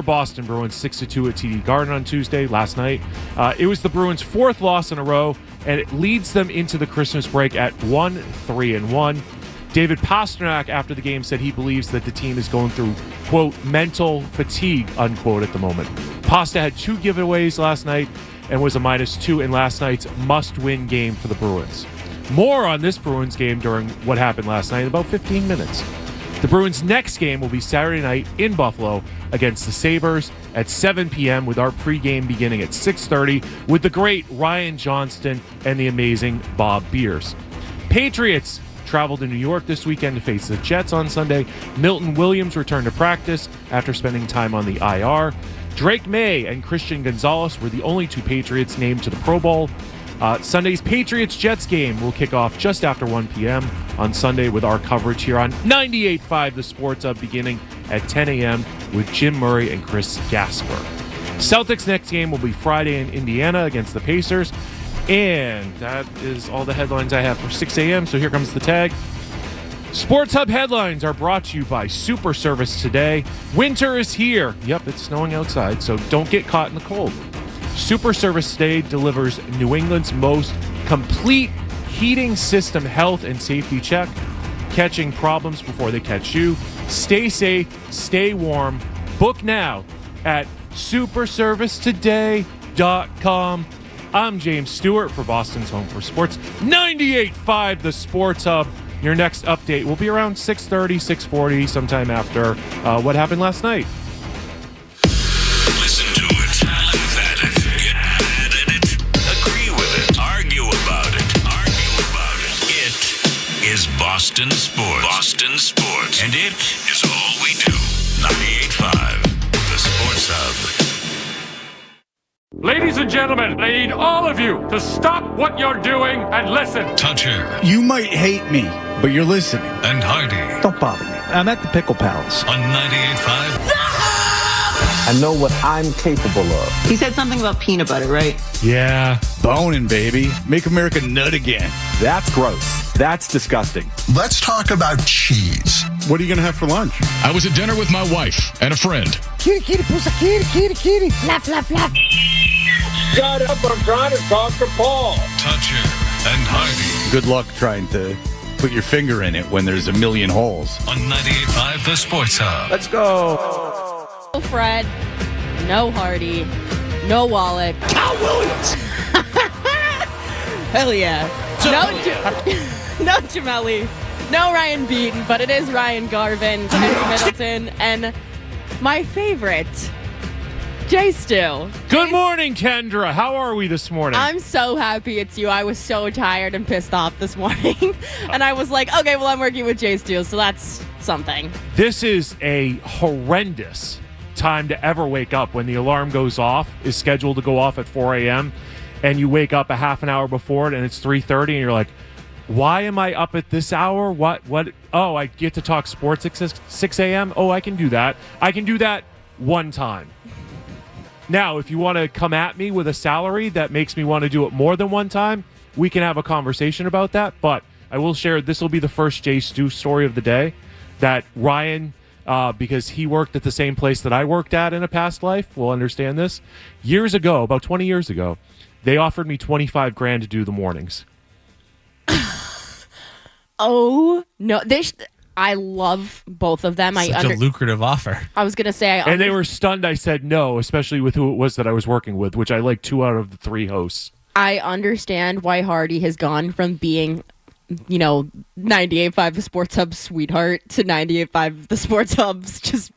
Boston Bruins 6-2 at TD Garden on Tuesday, last night. It was the Bruins' fourth loss in a row, and it leads them into the Christmas break at 1-3-1. David Pastrnak, after the game, said he believes that the team is going through, quote, mental fatigue, unquote, at the moment. Pasta had 2 giveaways last night and was a -2 in last night's must-win game for the Bruins. More on this Bruins game during what happened last night in about 15 minutes. The Bruins' next game will be Saturday night in Buffalo against the Sabres at 7 p.m. with our pregame beginning at 6:30 with the great Ryan Johnston and the amazing Bob Beers. Patriots travel to New York this weekend to face the Jets on Sunday. Milton Williams returned to practice after spending time on the IR. Drake May and Christian Gonzalez were the only 2 Patriots named to the Pro Bowl. Sunday's Patriots-Jets game will kick off just after 1 p.m. on Sunday with our coverage here on 98.5 The Sports Hub beginning at 10 a.m. with Jim Murray and Chris Gasper. Celtics' next game will be Friday in Indiana against the Pacers. And that is all the headlines I have for 6 a.m., so here comes the tag. Sports Hub headlines are brought to you by Super Service Today. Winter is here. Yep, it's snowing outside, so don't get caught in the cold. Super Service Today delivers New England's most complete heating system health and safety check, catching problems before they catch you. Stay safe, stay warm. Book now at superservicetoday.com. I'm James Stewart for Boston's Home for Sports, 98.5 The Sports Hub. Your next update will be around 6:30, 6:40, sometime after what happened last night. Listen to it, laugh at it, get mad at it, agree with it, argue about it. It is Boston Sports. Boston Sports. And it is all we do. 98.5 The Sports Hub. Ladies and gentlemen, I need all of you to stop what you're doing and listen. Toucher. You might hate me, but you're listening. And Hardy. Don't bother me. I'm at the Pickle Palace. On 98.5. I know what I'm capable of. He said something about peanut butter, right? Yeah. Boning, baby. Make America nut again. That's gross. That's disgusting. Let's talk about cheese. What are you going to have for lunch? I was at dinner with my wife and a friend. Kitty, kitty, pussy, kitty, kitty, kitty. Flap, flap, flap. Shut up, I'm trying to talk to Paul. Toucher and Hardy. Good luck trying to put your finger in it when there's a million holes. On 98.5 The Sports Hub. Let's go. No Fred, no Hardy, no Wallach. Cal Williams! Hell yeah. No Jameli, no Ryan Beaton, but it is Ryan Garvin, Henry Middleton, and my favorite, Jay Stu. Good morning, Kendra. How are we this morning? I'm so happy it's you. I was so tired and pissed off this morning. And I was like, okay, well, I'm working with Jay Stu, so that's something. This is a horrendous time to ever wake up when the alarm goes off, is scheduled to go off at 4 a.m., and you wake up a half an hour before it, and it's 3:30, and you're like, why am I up at this hour? What? Oh, I get to talk sports at 6 a.m.? Oh, I can do that. I can do that one time. Now, if you want to come at me with a salary that makes me want to do it more than one time, we can have a conversation about that. But I will share, this will be the first Jay Stu story of the day, that Ryan, because he worked at the same place that I worked at in a past life, will understand this. Years ago, about 20 years ago, they offered me $25,000 to do the mornings. Oh, no. I love both of them. Such a lucrative offer. I was going to say... And they were stunned I said no, especially with who it was that I was working with, which I like 2 out of the 3 hosts. I understand why Hardy has gone from being, 98.5 The Sports Hub's sweetheart to 98.5 The Sports Hub's just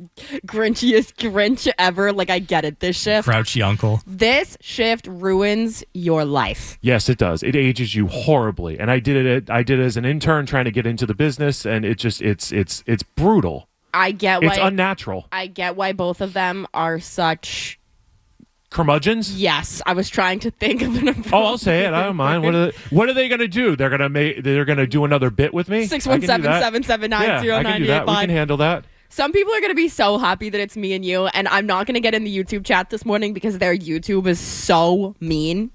grinchiest Grinch ever. Like, I get it. This shift. Grouchy uncle. This shift ruins your life. Yes, it does. It ages you horribly. And I did it as an intern trying to get into the business, and it's brutal. I get why it's unnatural. I get why both of them are such curmudgeons. Yes, I was trying to think of an approach. Oh, I'll say it. I don't mind. What are they going to do? They're going to do another bit with me. 617-779-0985. Yeah, I can do that. We can handle that. Some people are going to be so happy that it's me and you, and I'm not going to get in the YouTube chat this morning because their YouTube is so mean.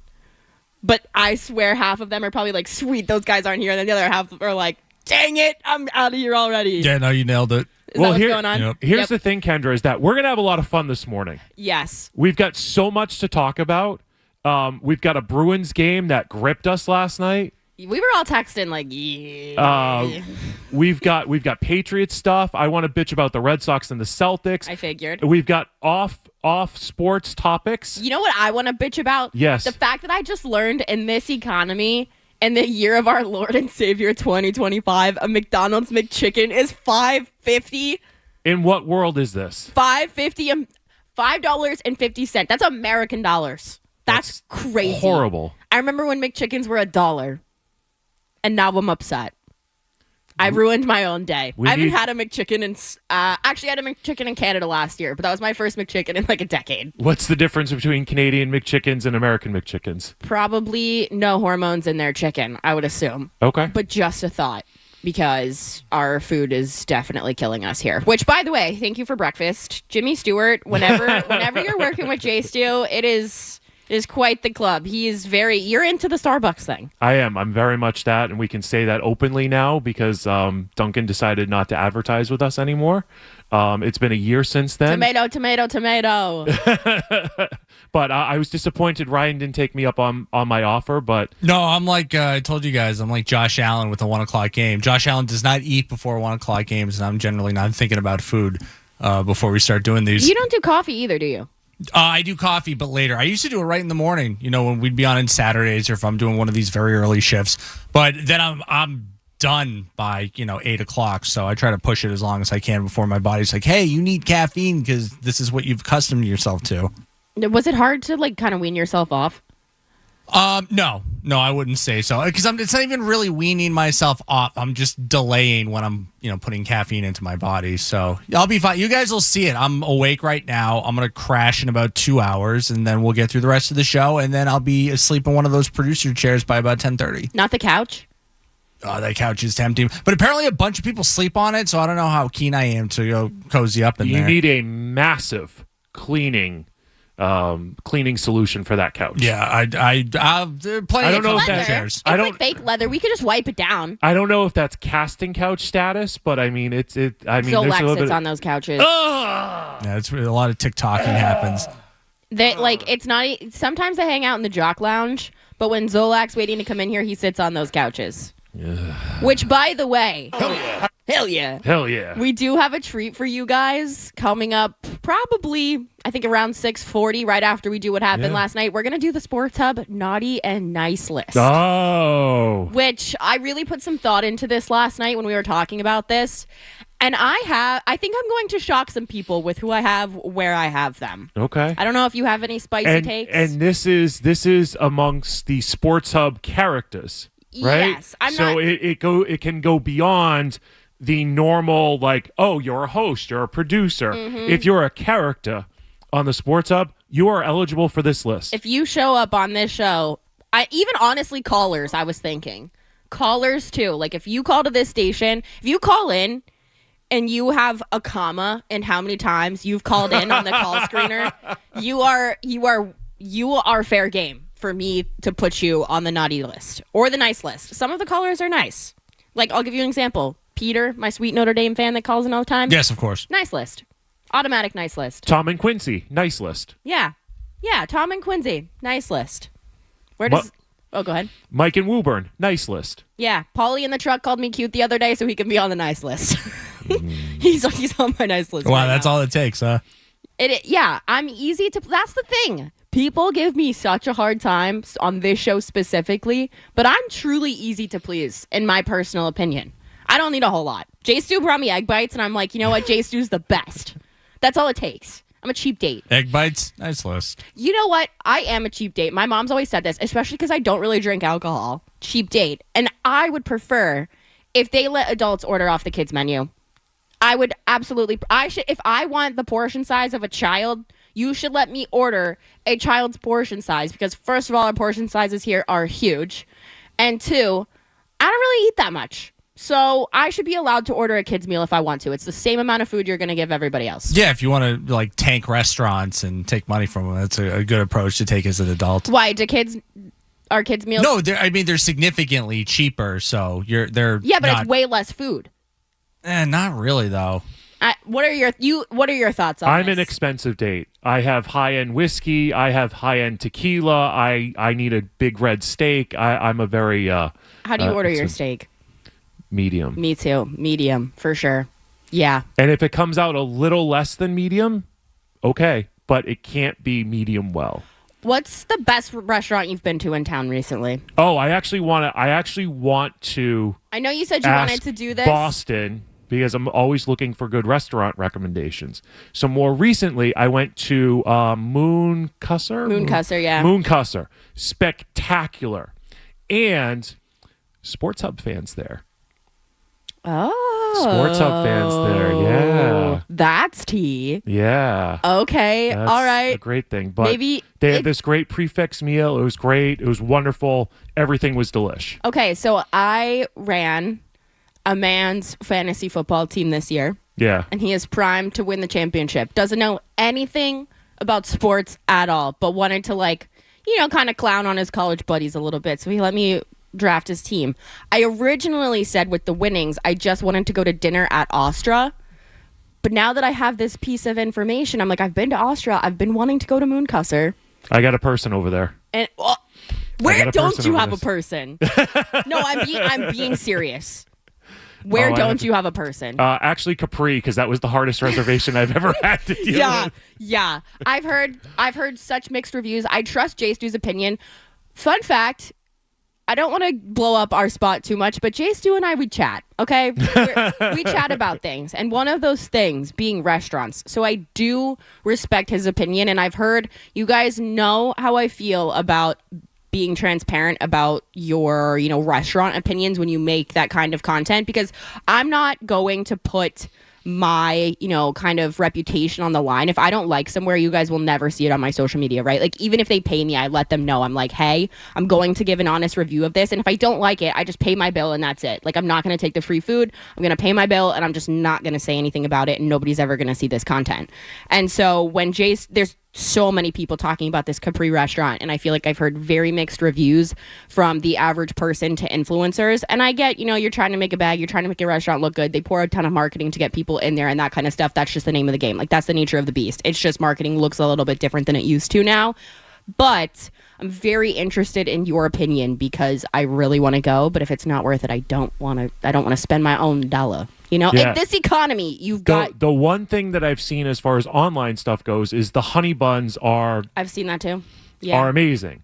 But I swear half of them are probably like, sweet, those guys aren't here, and then the other half are like, dang it, I'm out of here already. Yeah, no, you nailed it. Is that what's going on? Yep. Here's the thing, Kendra, is that we're going to have a lot of fun this morning. Yes. We've got so much to talk about. We've got a Bruins game that gripped us last night. We were all texting like, yeah. We've got Patriots stuff. I want to bitch about the Red Sox and the Celtics. I figured. We've got off sports topics. You know what I want to bitch about? Yes. The fact that I just learned in this economy, in the year of our Lord and Savior 2025, a McDonald's McChicken is $5.50. In what world is this? $5.50. $5.50. That's American dollars. That's crazy. Horrible. I remember when McChickens were $1. And now I'm upset. I ruined my own day. I haven't had a McChicken in... actually, I had a McChicken in Canada last year, but that was my first McChicken in like a decade. What's the difference between Canadian McChickens and American McChickens? Probably no hormones in their chicken, I would assume. Okay. But just a thought, because our food is definitely killing us here. Which, by the way, thank you for breakfast. Jimmy Stewart, whenever you're working with Jay Stu, it is quite the club. You're into the Starbucks thing. I am. I'm very much that, and we can say that openly now because Duncan decided not to advertise with us anymore. It's been a year since then. Tomato. But I was disappointed Ryan didn't take me up on my offer, but... No, I'm like, I told you guys, I'm like Josh Allen with a 1 o'clock game. Josh Allen does not eat before 1 o'clock games, and I'm generally not thinking about food before we start doing these. You don't do coffee either, do you? I do coffee, but later. I used to do it right in the morning, when we'd be on Saturdays or if I'm doing one of these very early shifts. But then I'm done by, 8 o'clock. So I try to push it as long as I can before my body's like, hey, you need caffeine because this is what you've accustomed yourself to. Was it hard to kind of wean yourself off? No, I wouldn't say so because it's not even really weaning myself off. I'm just delaying when I'm, putting caffeine into my body. So I'll be fine. You guys will see it. I'm awake right now. I'm going to crash in about 2 hours and then we'll get through the rest of the show. And then I'll be asleep in one of those producer chairs by about 10:30. Not the couch? Oh, that couch is tempting. But apparently a bunch of people sleep on it. So I don't know how keen I am to go cozy up in there. You need a massive cleaning solution for that couch. Yeah, there are plenty of leather. chairs. It's like fake leather. We could just wipe it down. I don't know if that's casting couch status, but I mean, Zolak there's sits on those couches. Yeah, it's a lot of TikToking happens. It's not. Sometimes they hang out in the jock lounge, but when Zolak's waiting to come in here, he sits on those couches. Which, by the way, hell yeah, we do have a treat for you guys coming up. Probably, I think around 6:40, right after we do what happened last night. We're gonna do the Sports Hub naughty and nice list. Oh, which I really put some thought into this last night when we were talking about this, and I think I'm going to shock some people with who I have, where I have them. Okay. I don't know if you have any spicy takes. And this is amongst the Sports Hub characters. Right? Yes, it can go beyond the normal you're a host, you're a producer. Mm-hmm. If you're a character on the Sports Hub, you are eligible for this list. If you show up on this show, even honestly callers, I was thinking callers too. Like if you call to this station, if you call in and you have a comma in how many times you've called in on the call screener, you are fair game for me to put you on the naughty list or the nice list. Some of the callers are nice. I'll give you an example. Peter, my sweet Notre Dame fan that calls in all the time. Yes, of course. Nice list. Automatic nice list. Tom and Quincy, nice list. Yeah, Tom and Quincy, nice list. Go ahead. Mike and Woburn, nice list. Yeah, Paulie in the truck called me cute the other day so he can be on the nice list. He's on my nice list. Wow, that's all it takes, huh? I'm easy to... That's the thing. People give me such a hard time on this show specifically, but I'm truly easy to please, in my personal opinion. I don't need a whole lot. Jay Stu brought me egg bites, and I'm like, you know what? Jay Stu's the best. That's all it takes. I'm a cheap date. Egg bites? Nice list. You know what? I am a cheap date. My mom's always said this, especially because I don't really drink alcohol. Cheap date. And I would prefer if they let adults order off the kids' menu. I would absolutely... if I want the portion size of a child... You should let me order a child's portion size because, first of all, our portion sizes here are huge. And two, I don't really eat that much. So I should be allowed to order a kid's meal if I want to. It's the same amount of food you're going to give everybody else. Yeah, if you want to tank restaurants and take money from them, that's a good approach to take as an adult. Why? Are kids' meals? No, they're significantly cheaper. So they're it's way less food. Not really, though. What are your thoughts on I'm this? an expensive date. I have high-end whiskey. I have high-end tequila. I need a big red steak. I'm a very How do you order your steak? Medium. Me too. Medium, for sure. Yeah. And if it comes out a little less than medium, okay. But it can't be medium well. What's the best restaurant you've been to in town recently? Oh, I actually want to. I know you said you wanted to do this. Boston, because I'm always looking for good restaurant recommendations. So more recently, I went to Mooncusser. Mooncusser. Spectacular. And Sports Hub fans there. Oh. Sports Hub fans there, yeah. That's tea. Yeah. Okay, That's all right. a great thing. But Maybe they had this great prefix meal. It was great. It was wonderful. Everything was delish. Okay, so I ran a man's fantasy football team this year. Yeah. And he is primed to win the championship. Doesn't know anything about sports at all, but wanted to kind of clown on his college buddies a little bit. So he let me draft his team. I originally said with the winnings, I just wanted to go to dinner at Austria. But now that I have this piece of information, I'm like, I've been to Austria. I've been wanting to go to Mooncusser. I got a person over there. And where don't you have a person? No, I'm being serious. Where don't you have a person? Actually, Capri, because that was the hardest reservation I've ever had to deal with. Yeah. I've heard such mixed reviews. I trust Jay Stu's opinion. Fun fact, I don't want to blow up our spot too much, but Jay Stu and I would chat, okay? We chat about things, and one of those things being restaurants. So I do respect his opinion, and I've heard you guys know how I feel about being transparent about your, restaurant opinions when you make that kind of content, because I'm not going to put my, kind of reputation on the line. If I don't like somewhere, you guys will never see it on my social media, right? Like, even if they pay me, I let them know. I'm like, hey, I'm going to give an honest review of this. And if I don't like it, I just pay my bill and that's it. Like, I'm not going to take the free food. I'm going to pay my bill and I'm just not going to say anything about it. And nobody's ever going to see this content. And so when there's so many people talking about this Capri restaurant, and I feel like I've heard very mixed reviews from the average person to influencers. And I get, you're trying to make a bag, you're trying to make your restaurant look good. They pour a ton of marketing to get people in there and that kind of stuff. That's just the name of the game. Like, that's the nature of the beast. It's just marketing looks a little bit different than it used to now. But I'm very interested in your opinion because I really want to go. But if it's not worth it, I don't want to spend my own dollar. In this economy, you've got... The one thing that I've seen as far as online stuff goes is the honey buns are... I've seen that too. Yeah. Are amazing.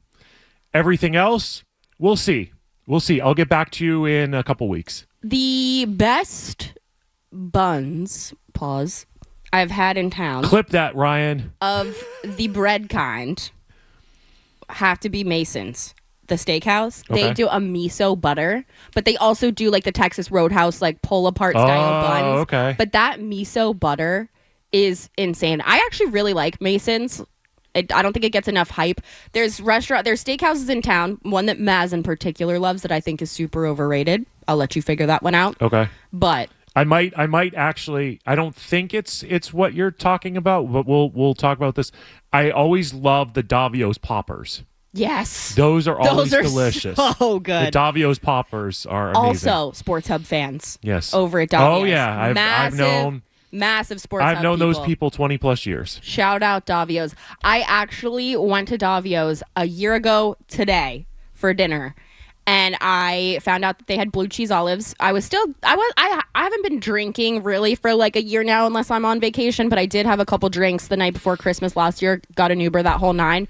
Everything else, we'll see. I'll get back to you in a couple weeks. The best buns, I've had in town... Clip that, Ryan. ...of the bread kind have to be Mason's. The steakhouse, they do a miso butter, but they also do like the Texas Roadhouse, like pull apart style buns. Okay. But that miso butter is insane. I actually really like Mason's. I don't think it gets enough hype. There's steakhouses in town, one that Maz in particular loves that I think is super overrated. I'll let you figure that one out. Okay. But I might actually, I don't think it's what you're talking about, but we'll talk about this. I always love the Davio's poppers. Yes. Those are always delicious. So good. The Davio's poppers are amazing. Also, Sports Hub fans. Yes. Over at Davio's. Oh, yeah. I've known massive Sports Hub I've known people. those people 20 plus years. Shout out Davio's. I actually went to Davio's a year ago today for dinner. And I found out that they had blue cheese olives. I haven't been drinking really for like a year now unless I'm on vacation, but I did have a couple drinks the night before Christmas last year. Got an Uber, that whole nine.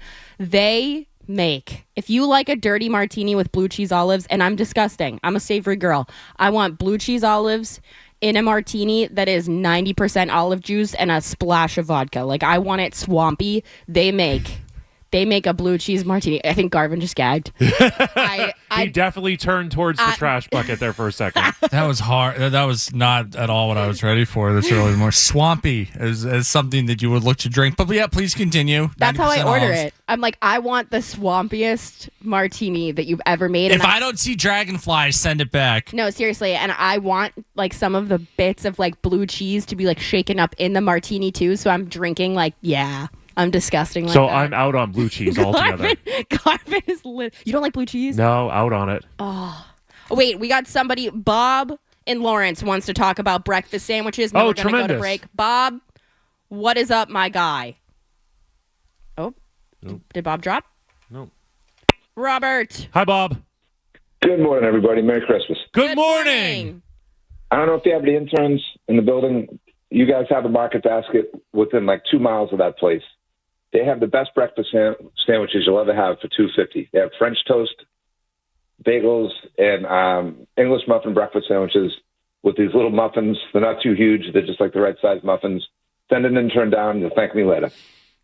If you like a dirty martini with blue cheese olives, and I'm disgusting, I'm a savory girl. I want blue cheese olives in a martini that is 90% olive juice and a splash of vodka. Like, I want it swampy. They make a blue cheese martini. I think Garvin just gagged. He definitely turned towards the trash bucket there for a second. That was hard. That was not at all what I was ready for. This early more swampy as something that you would look to drink. But yeah, please continue. That's how I order olives. it. I'm like, I want the swampiest martini that you've ever made. If I don't see dragonflies, send it back. No, seriously. And I want like some of the bits of like blue cheese to be like shaken up in the martini too. So I'm drinking like, yeah. I'm disgusting like so that. I'm out on blue cheese altogether. Garvin is lit. You don't like blue cheese? No, out on it. Oh. Wait, we got somebody. Bob in Lawrence wants to talk about breakfast sandwiches. Then we're going to go to break. Bob, what is up, my guy? Oh, nope. Did Bob drop? No. Robert. Hi, Bob. Good morning, everybody. Merry Christmas. Good morning. I don't know if you have the interns in the building. You guys have a Market Basket within like 2 miles of that place. They have the best breakfast sandwiches you'll ever have for $2.50. They have French toast, bagels, and English muffin breakfast sandwiches with these little muffins. They're not too huge. They're just like the right size muffins. Send an intern down. You'll thank me later.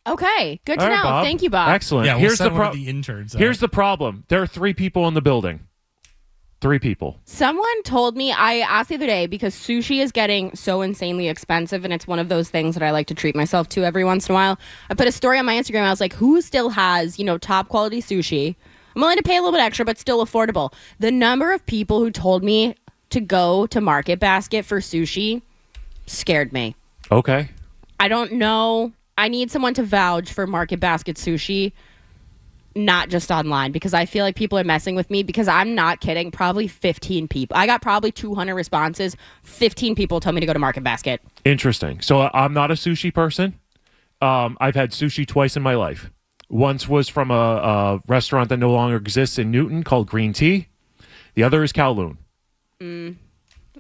Okay, good to All right, know. Bob. Thank you, Bob. Excellent. Yeah, Here's send the one of the interns. Here's the problem. There are 3 people in the building. 3 people. Someone told me, I asked the other day, because sushi is getting so insanely expensive, and it's one of those things that I like to treat myself to every once in a while. I put a story on my Instagram. I was like, who still has, top quality sushi? I'm willing to pay a little bit extra, but still affordable. The number of people who told me to go to Market Basket for sushi scared me. Okay. I don't know. I need someone to vouch for Market Basket sushi, not just online, because I feel like people are messing with me, because I'm not kidding. Probably 15 people. I got probably 200 responses. 15 people told me to go to Market Basket. Interesting. So I'm not a sushi person. I've had sushi twice in my life. Once was from a restaurant that no longer exists in Newton called Green Tea. The other is Kowloon. And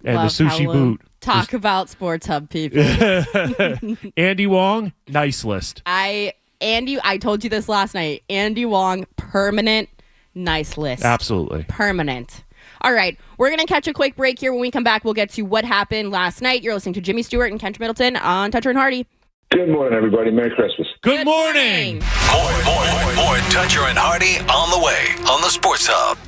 the sushi Kowloon. boot. Talk about Sports Hub people. Andy Wong, nice list. I told you this last night. Andy Wong, permanent, nice list. Absolutely. Permanent. All right, we're going to catch a quick break here. When we come back, we'll get to what happened last night. You're listening to Jimmy Stewart and Kendra Middleton on Toucher and Hardy. Good morning, everybody. Merry Christmas. Good morning. More Toucher and Hardy on the way on the Sports Hub.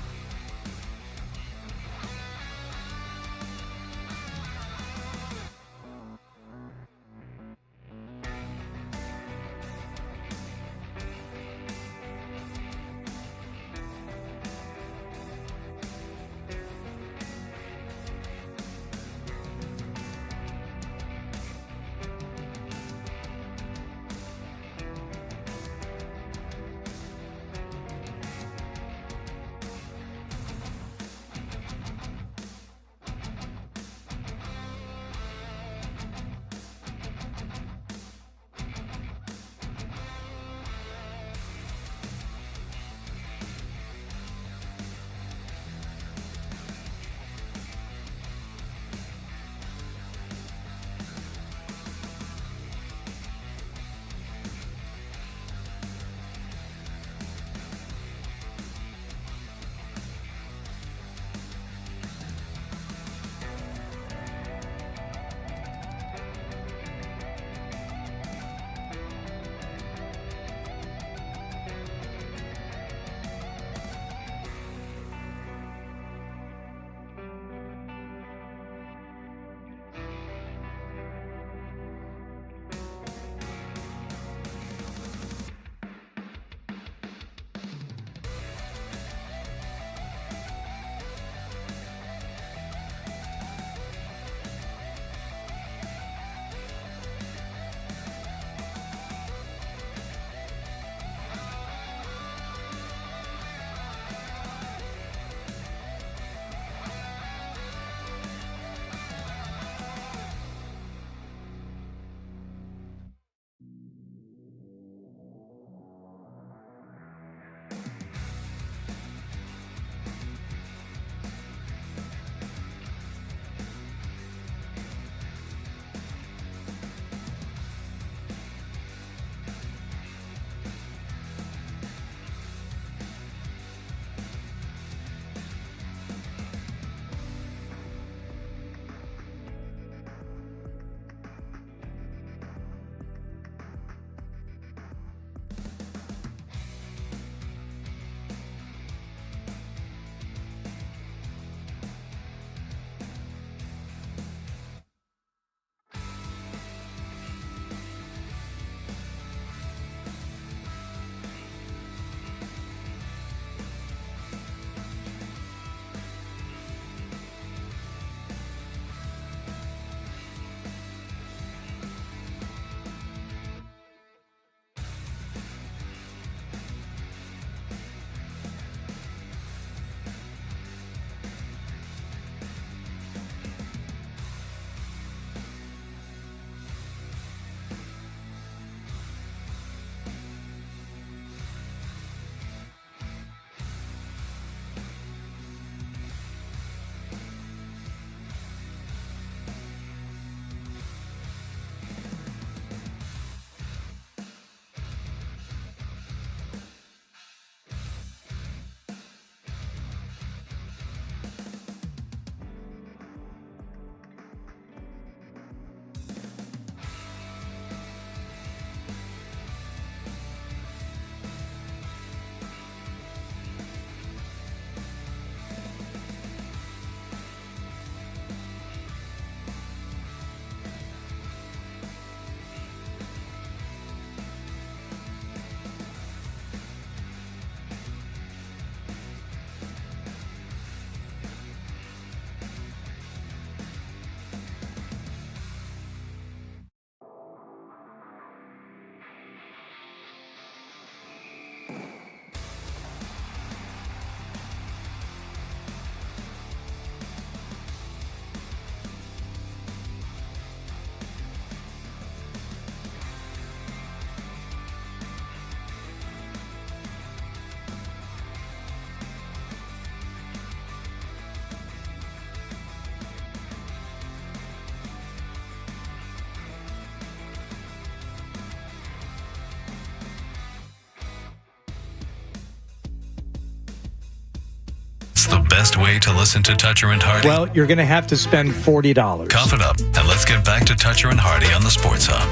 best way to listen to Toucher and Hardy? Well, you're going to have to spend $40. Cough it up, and let's get back to Toucher and Hardy on the Sports Hub.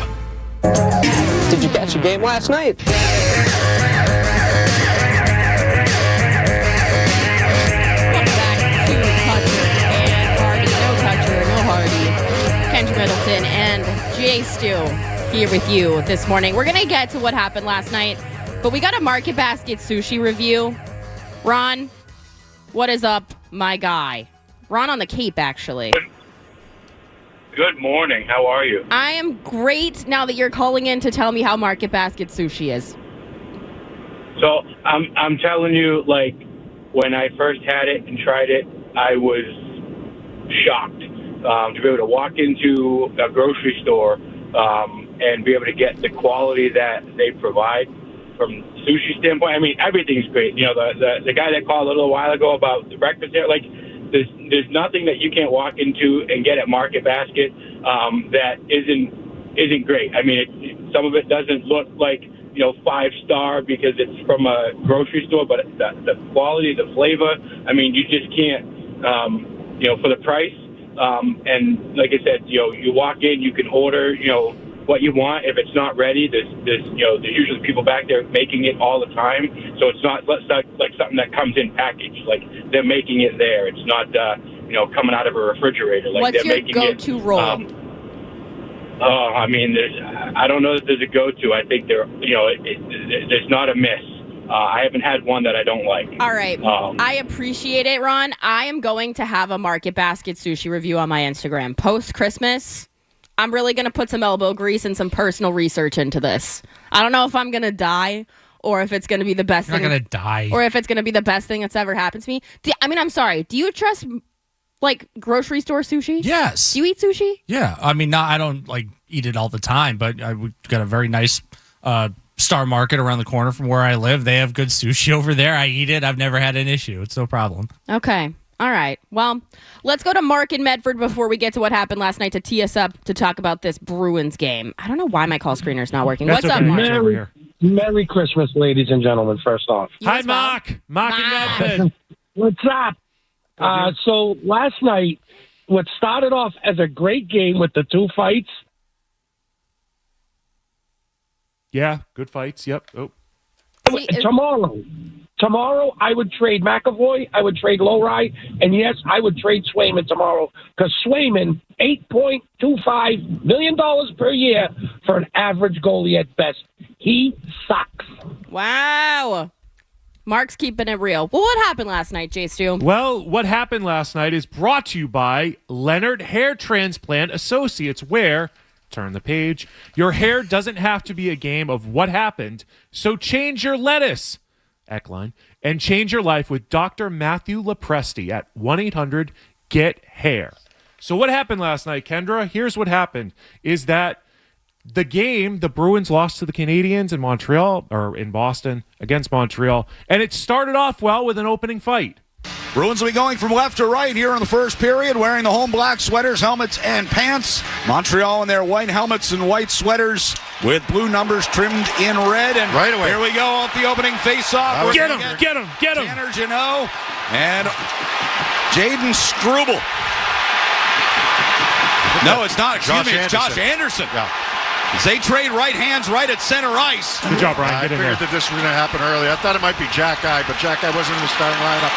Did you catch a game last night? Kendra Middleton and Jay Stu here with you this morning. We're going to get to what happened last night, but we got a Market Basket sushi review. Ron, what is up, my guy? Ron on the Cape, actually. Good morning. How are you? I am great now that you're calling in to tell me how Market Basket sushi is. So I'm telling you, like, when I first had it and tried it, I was shocked. To be able to walk into a grocery store and be able to get the quality that they provide from sushi standpoint. I mean, everything's great. You know, the guy that called a little while ago about the breakfast there, like, there's nothing that you can't walk into and get at Market Basket that isn't great. I mean, some of it doesn't look like, 5-star because it's from a grocery store, but the quality, the flavor, I mean, you just can't, for the price. And like I said, you walk in, you can order, what you want. If it's not ready, there's usually people back there making it all the time. So it's not like something that comes in packaged. Like, they're making it there. It's not, coming out of a refrigerator. Like, what's they're your go-to roll? I mean, I don't know that there's a go-to. I think there's not a miss. I haven't had one that I don't like. All right. I appreciate it, Ron. I am going to have a Market Basket sushi review on my Instagram. Post-Christmas, I'm really going to put some elbow grease and some personal research into this. I don't know if I'm going to die or if it's going to be the best thing. You're not going to die. Or if it's going to be the best thing that's ever happened to me. I'm sorry. Do you trust, like, grocery store sushi? Yes. Do you eat sushi? Yeah. I mean, I don't, eat it all the time, but we got a very nice Star Market around the corner from where I live. They have good sushi over there. I eat it. I've never had an issue. It's no problem. Okay. All right. Well, let's go to Mark in Medford before we get to what happened last night to tee us up to talk about this Bruins game. I don't know why my call screener's not working. That's What's okay. up, Mark? Merry Christmas, ladies and gentlemen, first off. Hi, Mark. Mark in Medford. What's up? So last night, what started off as a great game with the two fights. Yeah, good fights. Yep. Oh. Tomorrow, I would trade McAvoy, I would trade Lowry, and yes, I would trade Swayman tomorrow because Swayman, $8.25 million per year for an average goalie at best. He sucks. Wow. Mark's keeping it real. Well, what happened last night, Jay Stu? Well, what happened last night is brought to you by Leonard Hair Transplant Associates, where, turn the page, your hair doesn't have to be a game of what happened, so change your lettuce, Eckline, and change your life with Dr. Matthew Lepresti at 1-800-GET-HAIR. So what happened last night, Kendra? Here's what happened, is that the game, the Bruins lost to the Canadiens in Montreal, or in Boston, against Montreal, and it started off well with an opening fight. Bruins will be going from left to right here in the first period, wearing the home black sweaters, helmets, and pants. Montreal in their white helmets and white sweaters with blue numbers trimmed in red. And right away, here we go off the opening face-off. Get him! Tanner Jeannot and Jaden Struble. No, it's not. Excuse me. It's Josh Anderson. Yeah. They trade right hands right at center ice. Good job, Brian. Get in there. I figured that this was going to happen early. I thought it might be Jack-Eye, but Jack-Eye wasn't in the starting lineup.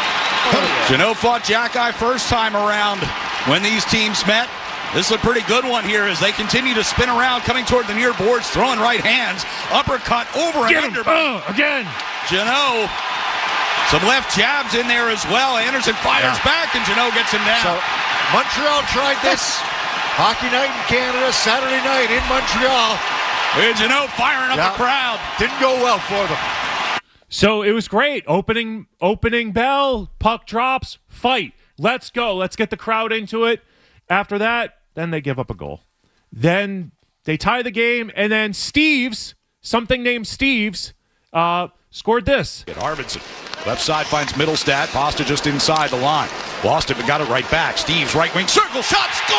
Jeannot fought Jack-Eye first time around when these teams met. This is a pretty good one here as they continue to spin around, coming toward the near boards, throwing right hands. Uppercut over and under. Again. Jeannot. Some left jabs in there as well. Anderson fires back, and Jeannot gets him down. So Montreal tried this. Hockey night in Canada, Saturday night in Montreal. And Jeannot firing up the crowd. Didn't go well for them. So it was great. Opening bell, puck drops, fight. Let's go. Let's get the crowd into it. After that, then they give up a goal. Then they tie the game, and then Steves, something named Steves, scored this. Arvidsson. Left side finds Middlestat. Pasta just inside the line. Lost it, but got it right back. Steves, right wing, circle shot, scores!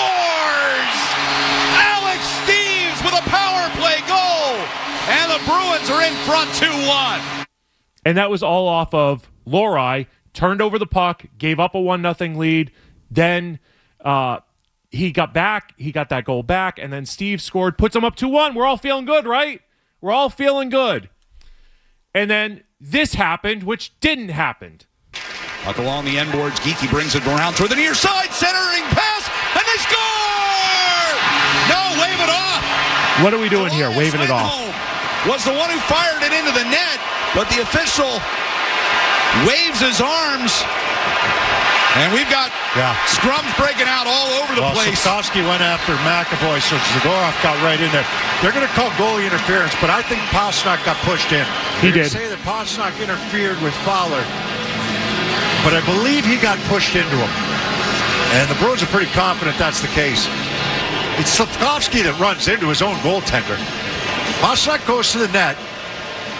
Alex Steves with a power play goal! And the Bruins are in front 2-1. And that was all off of Lowry turned over the puck, gave up a 1-0 lead. Then he got that goal back, and then Steve scored, puts them up 2-1. We're all feeling good, right? We're all feeling good. And then this happened, which didn't happen. Puck along the end boards. Geeky brings it around toward the near side, centering pass, and they score! No, wave it off. What are we doing here? Waving it off. Was the one who fired it into the net, but the official waves his arms, and we've got scrums breaking out all over the place. Sikorsky went after McAvoy, so Zadorov got right in there. They're going to call goalie interference, but I think Pastrnak got pushed in. He did. Say that Pastrnak interfered with Fowler, but I believe he got pushed into him. And the Bruins are pretty confident that's the case. It's Slavkovsky that runs into his own goaltender. Pastrnak goes to the net,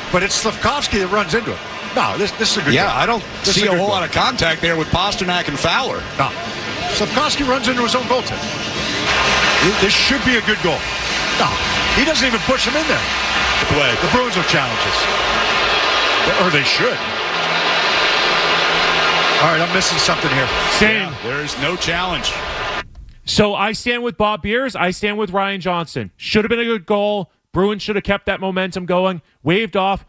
but it's Slavkovsky that runs into him. No, this is a good goal. I don't see a whole lot of contact there with Pastrnak and Fowler. No. Slavkovsky runs into his own goaltender. This should be a good goal. No, he doesn't even push him in there. The Bruins will challenge us. Or they should. All right, I'm missing something here. Same. There's no challenge. So I stand with Bob Beers. I stand with Ryan Johnson. Should have been a good goal. Bruins should have kept that momentum going. Waved off.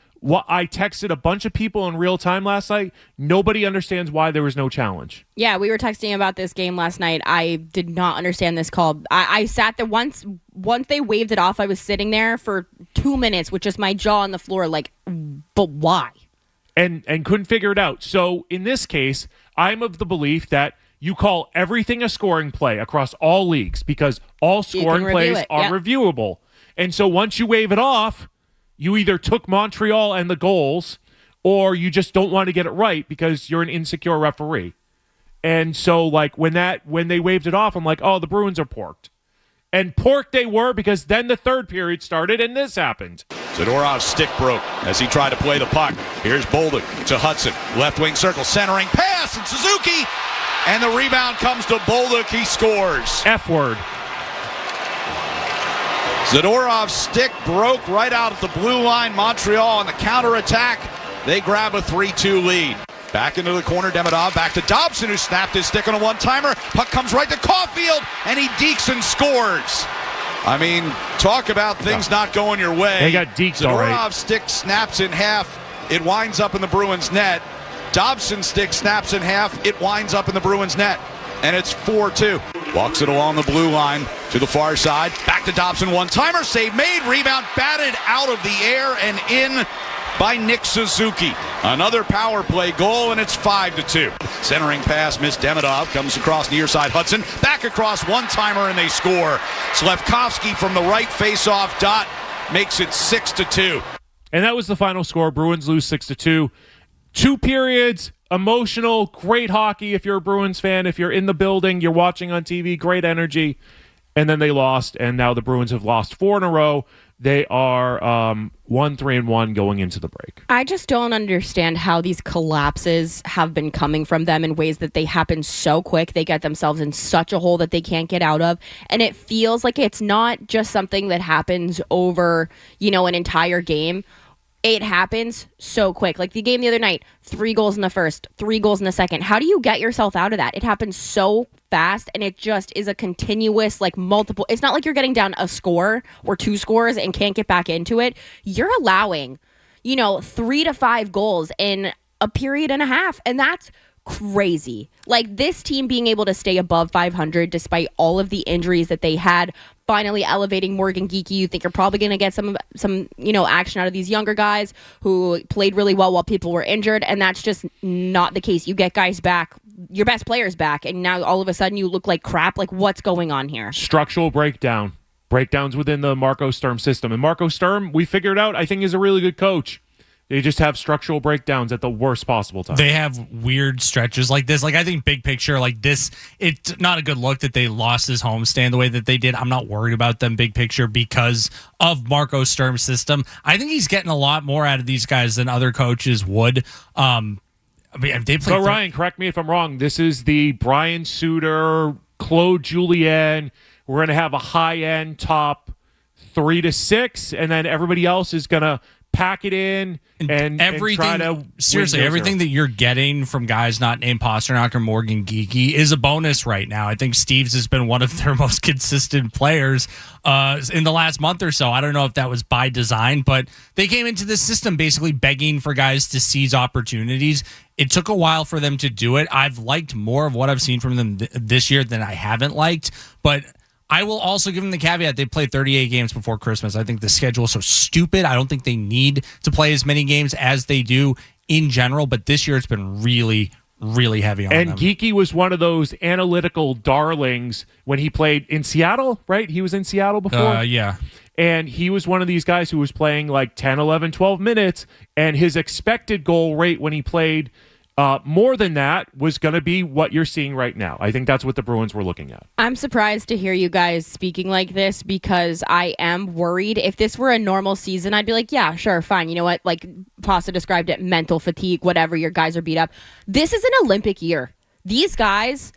I texted a bunch of people in real time last night. Nobody understands why there was no challenge. Yeah, we were texting about this game last night. I did not understand this call. I sat there once they waved it off. I was sitting there for 2 minutes with just my jaw on the floor like, but why? And couldn't figure it out. So in this case, I'm of the belief that you call everything a scoring play across all leagues because all scoring plays are reviewable. And so once you wave it off, you either took Montreal and the goals, or you just don't want to get it right because you're an insecure referee. And so, like, when they waved it off, I'm like, oh, the Bruins are porked. And porked they were because then the third period started and this happened. Zadorov's stick broke as he tried to play the puck. Here's Bolduc to Hudson. Left wing circle, centering pass, and Suzuki. And the rebound comes to Bolduc. He scores. F-word. Zadorov's stick broke right out at the blue line. Montreal on the counterattack. They grab a 3-2 lead. Back into the corner, Demidov back to Dobson, who snapped his stick on a one-timer. Puck comes right to Caulfield, and he dekes and scores. I mean, talk about things not going your way. They got deked all right. Zadorov's stick snaps in half. It winds up in the Bruins' net. Dobson's stick snaps in half. It winds up in the Bruins' net. And it's 4-2. Walks it along the blue line to the far side. Back to Dobson. One-timer. Save made. Rebound batted out of the air and in by Nick Suzuki. Another power play goal, and it's 5-2. Centering pass, missed Demidov. Comes across near side Hudson. Back across one-timer, and they score. Slavkovsky from the right face-off dot makes it 6-2. And that was the final score. Bruins lose 6-2. 2 periods. Emotional, great hockey if you're a Bruins fan. If you're in the building, you're watching on TV, great energy. And then they lost, and now the Bruins have lost 4 in a row. They are 1-3-1 going into the break. I just don't understand how these collapses have been coming from them in ways that they happen so quick. They get themselves in such a hole that they can't get out of. And it feels like it's not just something that happens over, an entire game. It happens so quick. Like the game the other night, 3 goals in the first, 3 goals in the second. How do you get yourself out of that? It happens so fast, and it just is a continuous, multiple. It's not like you're getting down a score or 2 scores and can't get back into it. You're allowing, 3 to 5 goals in a period and a half, and that's crazy. Like this team being able to stay above 500 despite all of the injuries that they had, finally elevating Morgan Geekie. You think you're probably going to get some action out of these younger guys who played really well while people were injured, and that's just not the case. You get guys back, your best players back, and now all of a sudden you look like crap. Like what's going on here? Structural breakdowns within the Marco Sturm system. And Marco Sturm, we figured out, I think is a really good coach. They just have structural breakdowns at the worst possible time. They have weird stretches like this. Like, I think big picture, like this, it's not a good look that they lost this homestand the way that they did. I'm not worried about them big picture because of Marco Sturm's system. I think he's getting a lot more out of these guys than other coaches would. They play. Ryan, correct me if I'm wrong. This is the Brian Suter, Claude Julien. We're going to have a high-end top 3 to 6, and then everybody else is going to pack it in and try to seriously, everything that you're getting from guys not named Pastrnak or Morgan Geekie is a bonus right now. I think Steves has been one of their most consistent players in the last month or so. I don't know if that was by design, but they came into this system basically begging for guys to seize opportunities. It took a while for them to do it. I've liked more of what I've seen from them this year than I haven't liked, but I will also give them the caveat they played 38 games before Christmas. I think the schedule is so stupid. I don't think they need to play as many games as they do in general, but this year it's been really, really heavy on them. And Geekie was one of those analytical darlings when he played in Seattle, right? He was in Seattle before? Yeah. And he was one of these guys who was playing like 10, 11, 12 minutes, and his expected goal rate when he played more than that was going to be what you're seeing right now. I think that's what the Bruins were looking at. I'm surprised to hear you guys speaking like this because I am worried. If this were a normal season, I'd be like, yeah, sure, fine. You know what? Like Pasta described it, mental fatigue, whatever. Your guys are beat up. This is an Olympic year. These guys,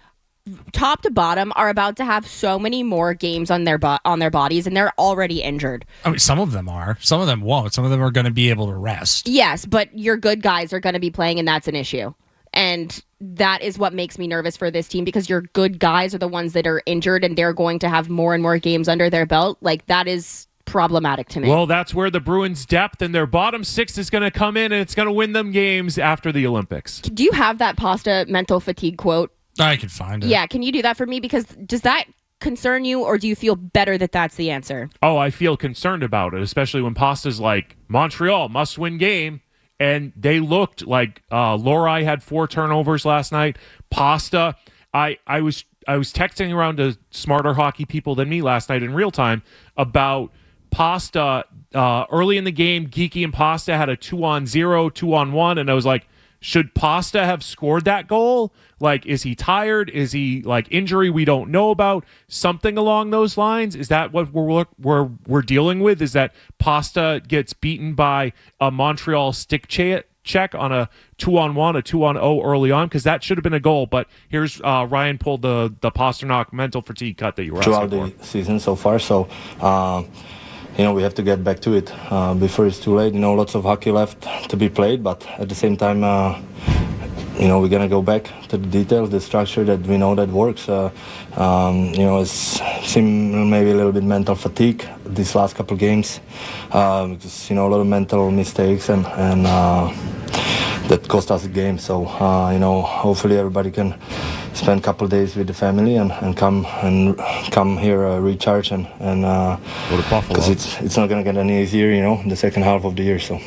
top to bottom, are about to have so many more games on their bodies, and they're already injured. I mean, some of them are. Some of them won't. Some of them are going to be able to rest. Yes, but your good guys are going to be playing, and that's an issue. And that is what makes me nervous for this team because your good guys are the ones that are injured, and they're going to have more and more games under their belt. Like, that is problematic to me. Well, that's where the Bruins' depth and their bottom six is going to come in, and it's going to win them games after the Olympics. Do you have that Pasta mental fatigue quote? I can find it. Yeah, can you do that for me? Because does that concern you, or do you feel better that that's the answer? Oh, I feel concerned about it, especially when Pasta's like, Montreal, must-win game, and they looked like Lohrei had 4 turnovers last night. Pasta, I was texting around to smarter hockey people than me last night in real time about Pasta. Early in the game, Geekie and Pasta had a 2-on-0, 2-on-1, and I was like, should Pasta have scored that goal? Like, is he tired? Is he like injury we don't know about? Something along those lines? Is that what we're dealing with? Is that Pasta gets beaten by a Montreal stick check on a 2-on-1, a 2-on-0 early on? Because that should have been a goal. But here's Ryan pulled the Pastrnak mental fatigue cut that you were asking for. Throughout the season so far, so we have to get back to it before it's too late. Lots of hockey left to be played, but at the same time, we're gonna go back to the details, the structure that we know that works. It's seemed maybe a little bit mental fatigue these last couple of games because a lot of mental mistakes and that cost us a game. So hopefully everybody can spend a couple of days with the family and come here recharge and go to Buffalo because it's not gonna get any easier in the second half of the year. So.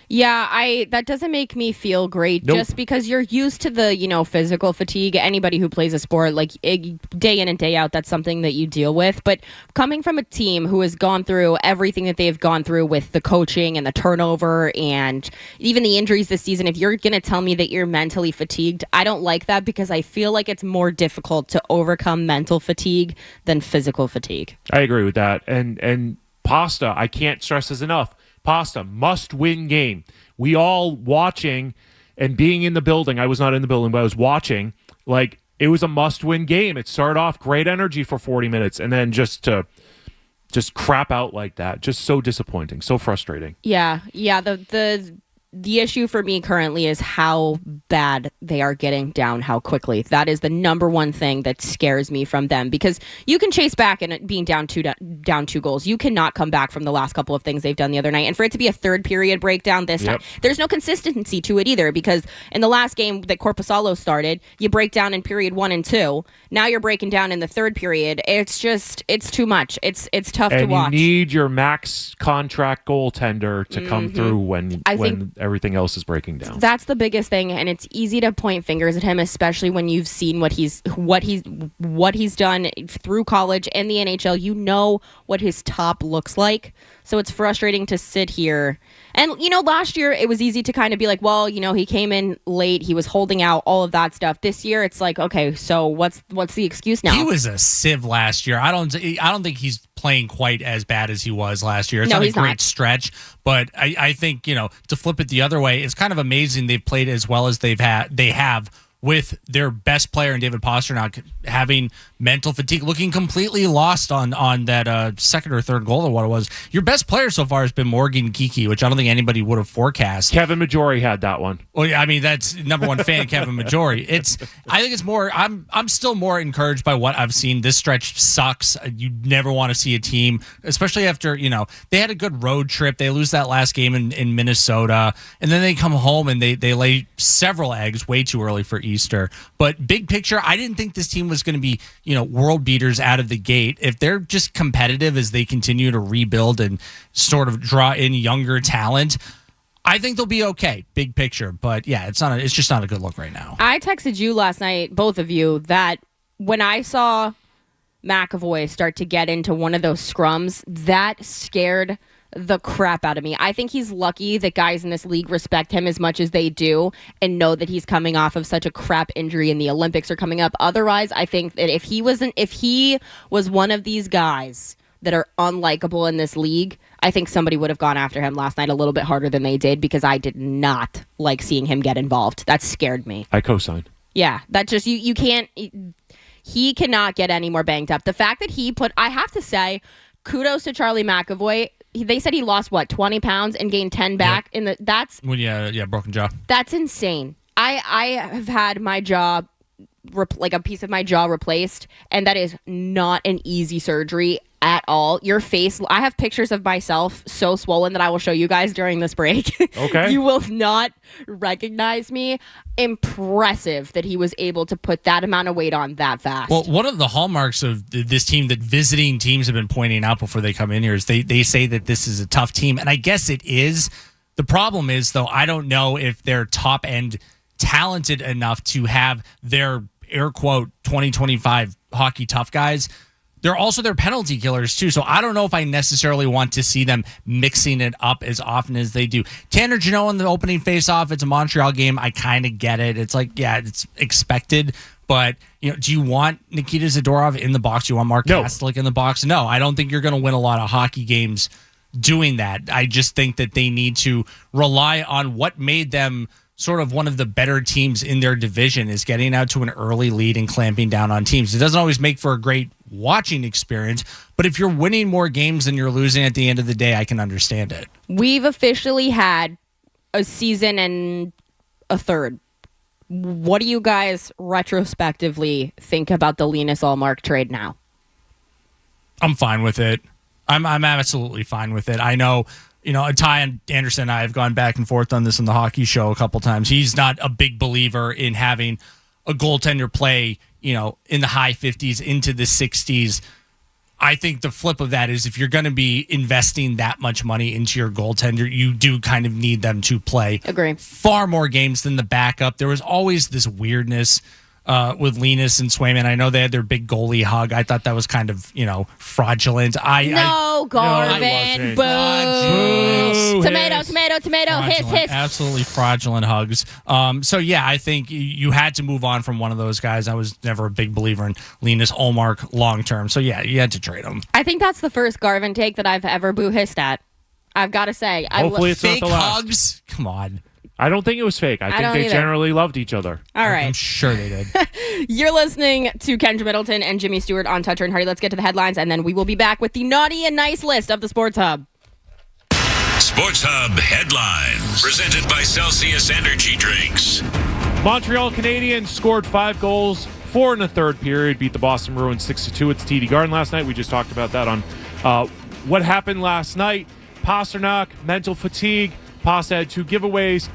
Yeah, that doesn't make me feel great. Nope. Just because you're used to the, physical fatigue. Anybody who plays a sport, like day in and day out, that's something that you deal with. But coming from a team who has gone through everything that they've gone through with the coaching and the turnover and even the injuries this season, if you're going to tell me that you're mentally fatigued, I don't like that because I feel like it's more difficult to overcome mental fatigue than physical fatigue. I agree with that. And Pasta, I can't stress this enough. Pasta, must-win game. We all watching and being in the building. I was not in the building, but I was watching. Like, it was a must-win game. It started off great energy for 40 minutes, and then just crap out like that. Just so disappointing, so frustrating. Yeah. The issue for me currently is how bad they are getting down, how quickly. That is the number one thing that scares me from them because you can chase back and being down two goals. You cannot come back from the last couple of things they've done the other night. And for it to be a third period breakdown this time, there's no consistency to it either because in the last game that Korpisalo started, you break down in period 1 and 2. Now you're breaking down in the third period. It's too much. It's tough to watch. And you need your max contract goaltender to come through when everything else is breaking down. That's the biggest thing, and it's easy to point fingers at him, especially when you've seen what he's done through college and the NHL. You know what his top looks like. So it's frustrating to sit here. And, last year it was easy to kind of be like, well, he came in late, he was holding out, all of that stuff. This year it's like, okay, so what's the excuse now? He was a sieve last year. I don't think he's playing quite as bad as he was last year. It's not a great stretch, but I think, to flip it the other way, it's kind of amazing they've played as well as they have with their best player in David Pastrnak having mental fatigue, looking completely lost on that second or third goal or what it was. Your best player so far has been Morgan Geekie, which I don't think anybody would have forecast. Kevin Majori had that one. Well, I mean, that's number one fan, Kevin Majori. I think it's more. I'm still more encouraged by what I've seen. This stretch sucks. You never want to see a team, especially after they had a good road trip. They lose that last game in Minnesota, and then they come home and they lay several eggs way too early for Easter. But big picture, I didn't think this team was going to be world beaters out of the gate. If they're just competitive as they continue to rebuild and sort of draw in younger talent, I think they'll be okay, big picture. But yeah, it's just not a good look right now. I texted you last night, both of you, that when I saw McAvoy start to get into one of those scrums, that scared the crap out of me. I think he's lucky that guys in this league respect him as much as they do and know that he's coming off of such a crap injury and the Olympics are coming up. Otherwise, I think that if he was one of these guys that are unlikable in this league, I think somebody would have gone after him last night a little bit harder than they did, because I did not like seeing him get involved. That scared me. I co-sign. Yeah, that just, you can't, he cannot get any more banged up. The fact that I have to say, kudos to Charlie McAvoy. They said he lost 20 pounds and gained 10 back that's broken jaw. That's insane. I have had my jaw a piece of my jaw replaced, and that is not an easy surgery at all. Your face, I have pictures of myself so swollen that I will show you guys during this break. Okay. You will not recognize me. Impressive that he was able to put that amount of weight on that fast. Well, one of the hallmarks of this team that visiting teams have been pointing out before they come in here is they say that this is a tough team, and I guess it is. The problem is, though, I don't know if they're top end talented enough to have their air quote 2025 hockey tough guys. They're also their penalty killers, too. So I don't know if I necessarily want to see them mixing it up as often as they do. Tanner Jeannot in the opening faceoff, it's a Montreal game. I kind of get it. It's like, yeah, it's expected. But, do you want Nikita Zadorov in the box? Do you want Mark Kastelic in the box? No, I don't think you're going to win a lot of hockey games doing that. I just think that they need to rely on what made them sort of one of the better teams in their division, is getting out to an early lead and clamping down on teams. It doesn't always make for a great watching experience, but if you're winning more games than you're losing at the end of the day, I can understand it. We've officially had a season and a third. What do you guys retrospectively think about the Linus Ullmark trade now? I'm fine with it. I'm absolutely fine with it. I know, Ty and Anderson and I have gone back and forth on this in the hockey show a couple times. He's not a big believer in having a goaltender play, in the high 50s into the 60s. I think the flip of that is, if you're going to be investing that much money into your goaltender, you do kind of need them to play far more games than the backup. There was always this weirdness with Linus and Swayman. I know they had their big goalie hug. I thought that was kind of, fraudulent. Garvin. Boo. Tomato. Hiss. Absolutely fraudulent hugs. So, yeah, I think you had to move on from one of those guys. I was never a big believer in Linus Ullmark long term. So, yeah, you had to trade him. I think that's the first Garvin take that I've ever boo-hissed at. I've got to say. Hopefully it's fake not the last. Hugs? Come on. I don't think it was fake. I think they generally loved each other. All right. I'm sure they did. You're listening to Kendra Middleton and Jimmy Stewart on Toucher and Hardy. Let's get to the headlines, and then we will be back with the naughty and nice list of the Sports Hub. Sports Hub headlines, presented by Celsius Energy Drinks. Montreal Canadiens scored 5 goals, 4 in the third period, beat the Boston Bruins 6-2 at the TD Garden last night. We just talked about that on what happened last night. Pastrnak, mental fatigue. Pasta had 2 giveaways.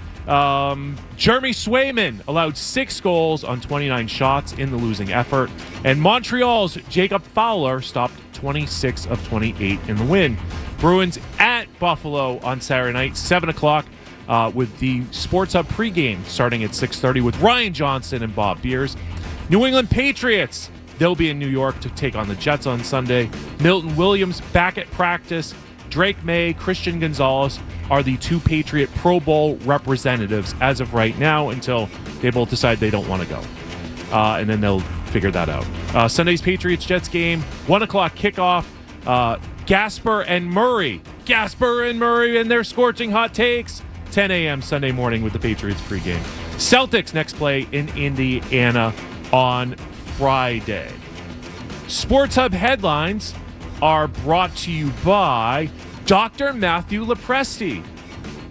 Jeremy Swayman allowed 6 goals on 29 shots in the losing effort. And Montreal's Jacob Fowler stopped 26 of 28 in the win. Bruins at Buffalo on Saturday night, 7 o'clock, with the Sports Hub pregame starting at 6:30 with Ryan Johnson and Bob Beers. New England Patriots, they'll be in New York to take on the Jets on Sunday. Milton Williams back at practice. Drake May, Christian Gonzalez are the 2 Patriot Pro Bowl representatives as of right now, until they both decide they don't want to go. And then they'll figure that out. Sunday's Patriots-Jets game, 1 o'clock kickoff. Gasper and Murray and their scorching hot takes. 10 a.m. Sunday morning with the Patriots pregame. Celtics next play in Indiana on Friday. Sports Hub headlines are brought to you by Dr. Matthew Lepresti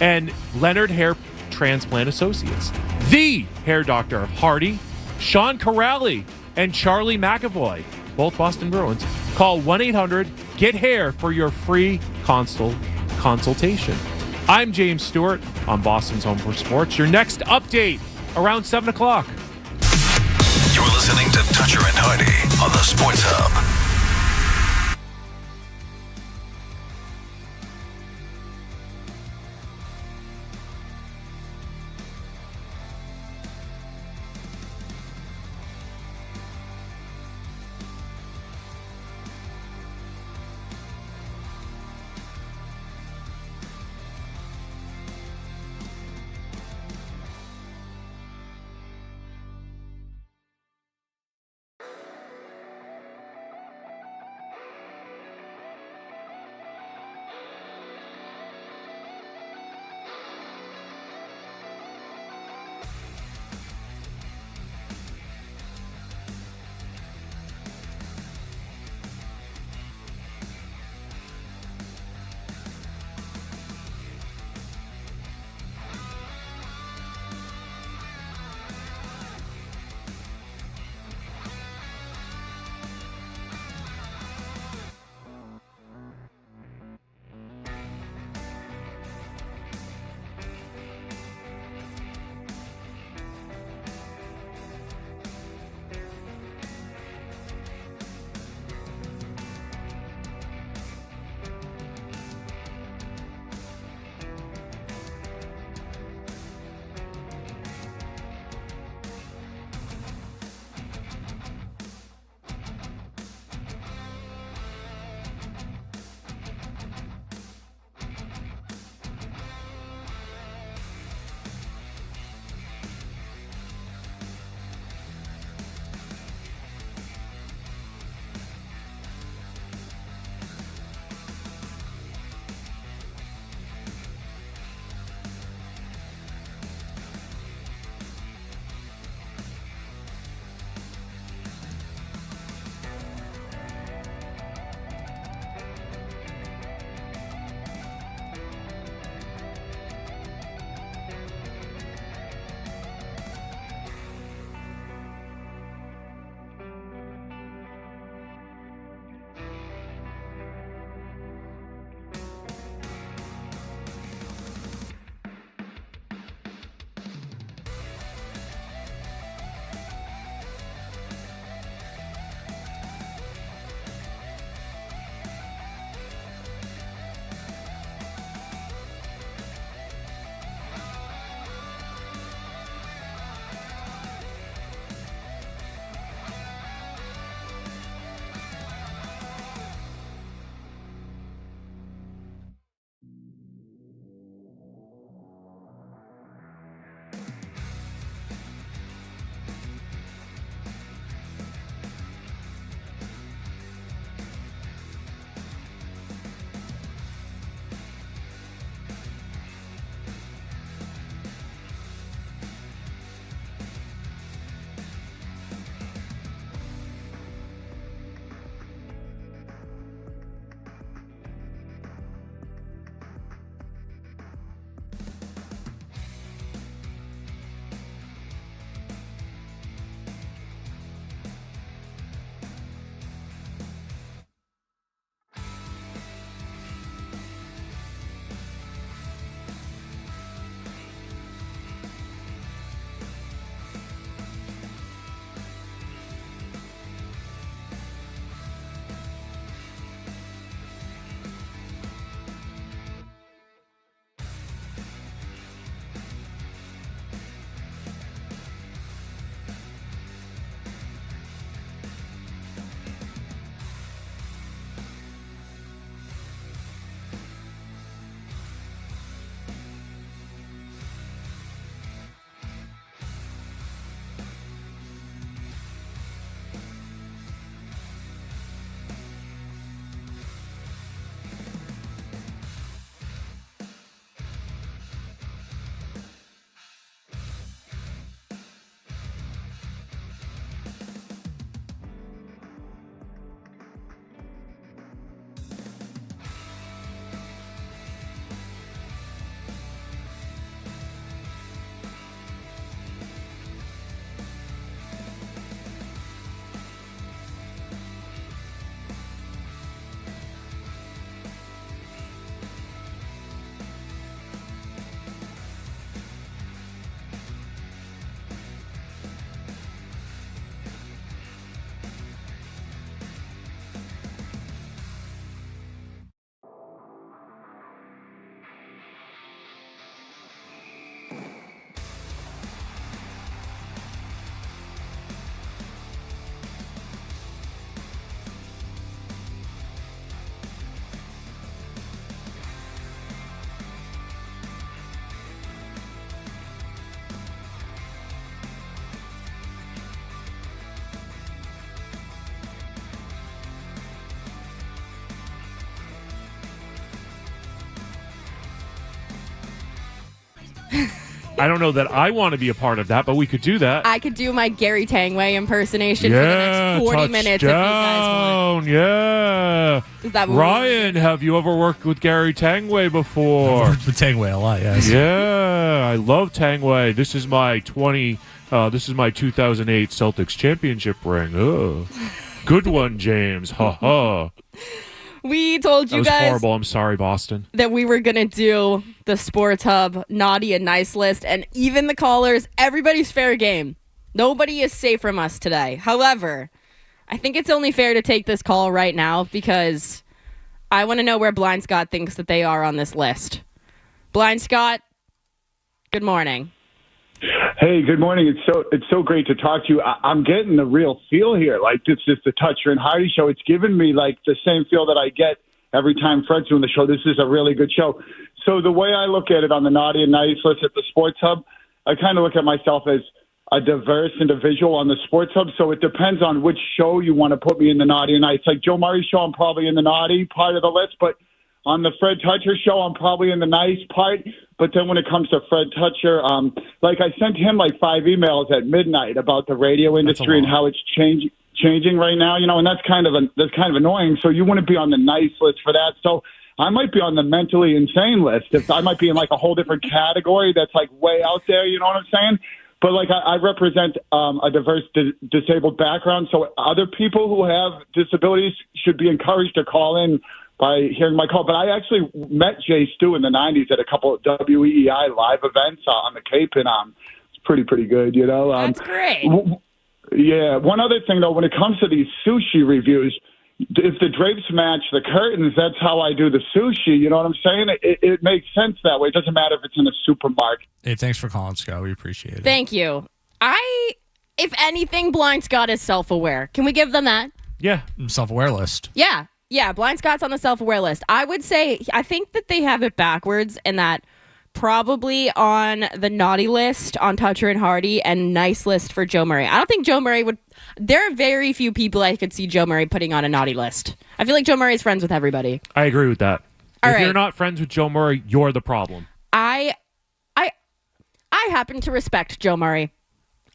and Leonard Hair Transplant Associates, the hair doctor of Hardy, Sean Corrali, and Charlie McAvoy, both Boston Bruins. Call 1-800-GET-HAIR for your free consultation. I'm James Stewart on Boston's Home for Sports. Your next update around 7 o'clock. You're listening to Toucher and Hardy on the Sports Hub. I don't know that I want to be a part of that, but we could do that. I could do my Gary Tangway impersonation for the next 40 minutes if you guys want. Yeah. Is that what Ryan, have you ever worked with Gary Tangway before? I've worked with Tangway a lot, yes. Yeah, I love Tangway. This is my 2008 Celtics championship ring. Oh. Good one, James. Ha ha. We told you That was guys horrible. I'm sorry, Boston. that we were going to do the Sports Hub naughty and nice list, and even the callers, everybody's fair game. Nobody is safe from us today. However, I think it's only fair to take this call right now because I want to know where Blind Scott thinks that they are on this list. Blind Scott, good morning. Hey, good morning. It's so great to talk to you. I'm getting the real feel here. Like, it's just the Toucher and Hardy show. It's given me like the same feel that I get every time Fred's doing the show. This is a really good show. So the way I look at it on the naughty and nice list at the Sports Hub, I kind of look at myself as a diverse individual on the Sports Hub. So it depends on which show you want to put me in the naughty and nice. Like Joe Murray's show, I'm probably in the naughty part of the list, but on the Fred Toucher show, I'm probably in the nice part. But then when it comes to Fred Toucher, like I sent him like 5 emails at midnight about the radio industry and how it's changing right now, you know, and that's kind of annoying. So you wouldn't be on the nice list for that. So I might be on the mentally insane list. If I might be in like a whole different category that's like way out there, you know what I'm saying? But like I represent a diverse disabled background, so other people who have disabilities should be encouraged to call in by hearing my call. But I actually met Jay Stu in the 90s at a couple of WEEI live events on the Cape, and it's pretty good, you know. That's great. Yeah. One other thing, though, when it comes to these sushi reviews, if the drapes match the curtains, that's how I do the sushi. You know what I'm saying? It makes sense that way. It doesn't matter if it's in a supermarket. Hey, thanks for calling, Scott. We appreciate it. Thank you. If anything, Blind Scott is self-aware. Can we give them that? Yeah. Self-aware list. Yeah, Blind Scott's on the self-aware list. I would say, I think that they have it backwards and that probably on the naughty list on Toucher and Hardy and nice list for Joe Murray. I don't think Joe Murray would... There are very few people I could see Joe Murray putting on a naughty list. I feel like Joe Murray is friends with everybody. I agree with that. All if right. you're not friends with Joe Murray, you're the problem. I happen to respect Joe Murray.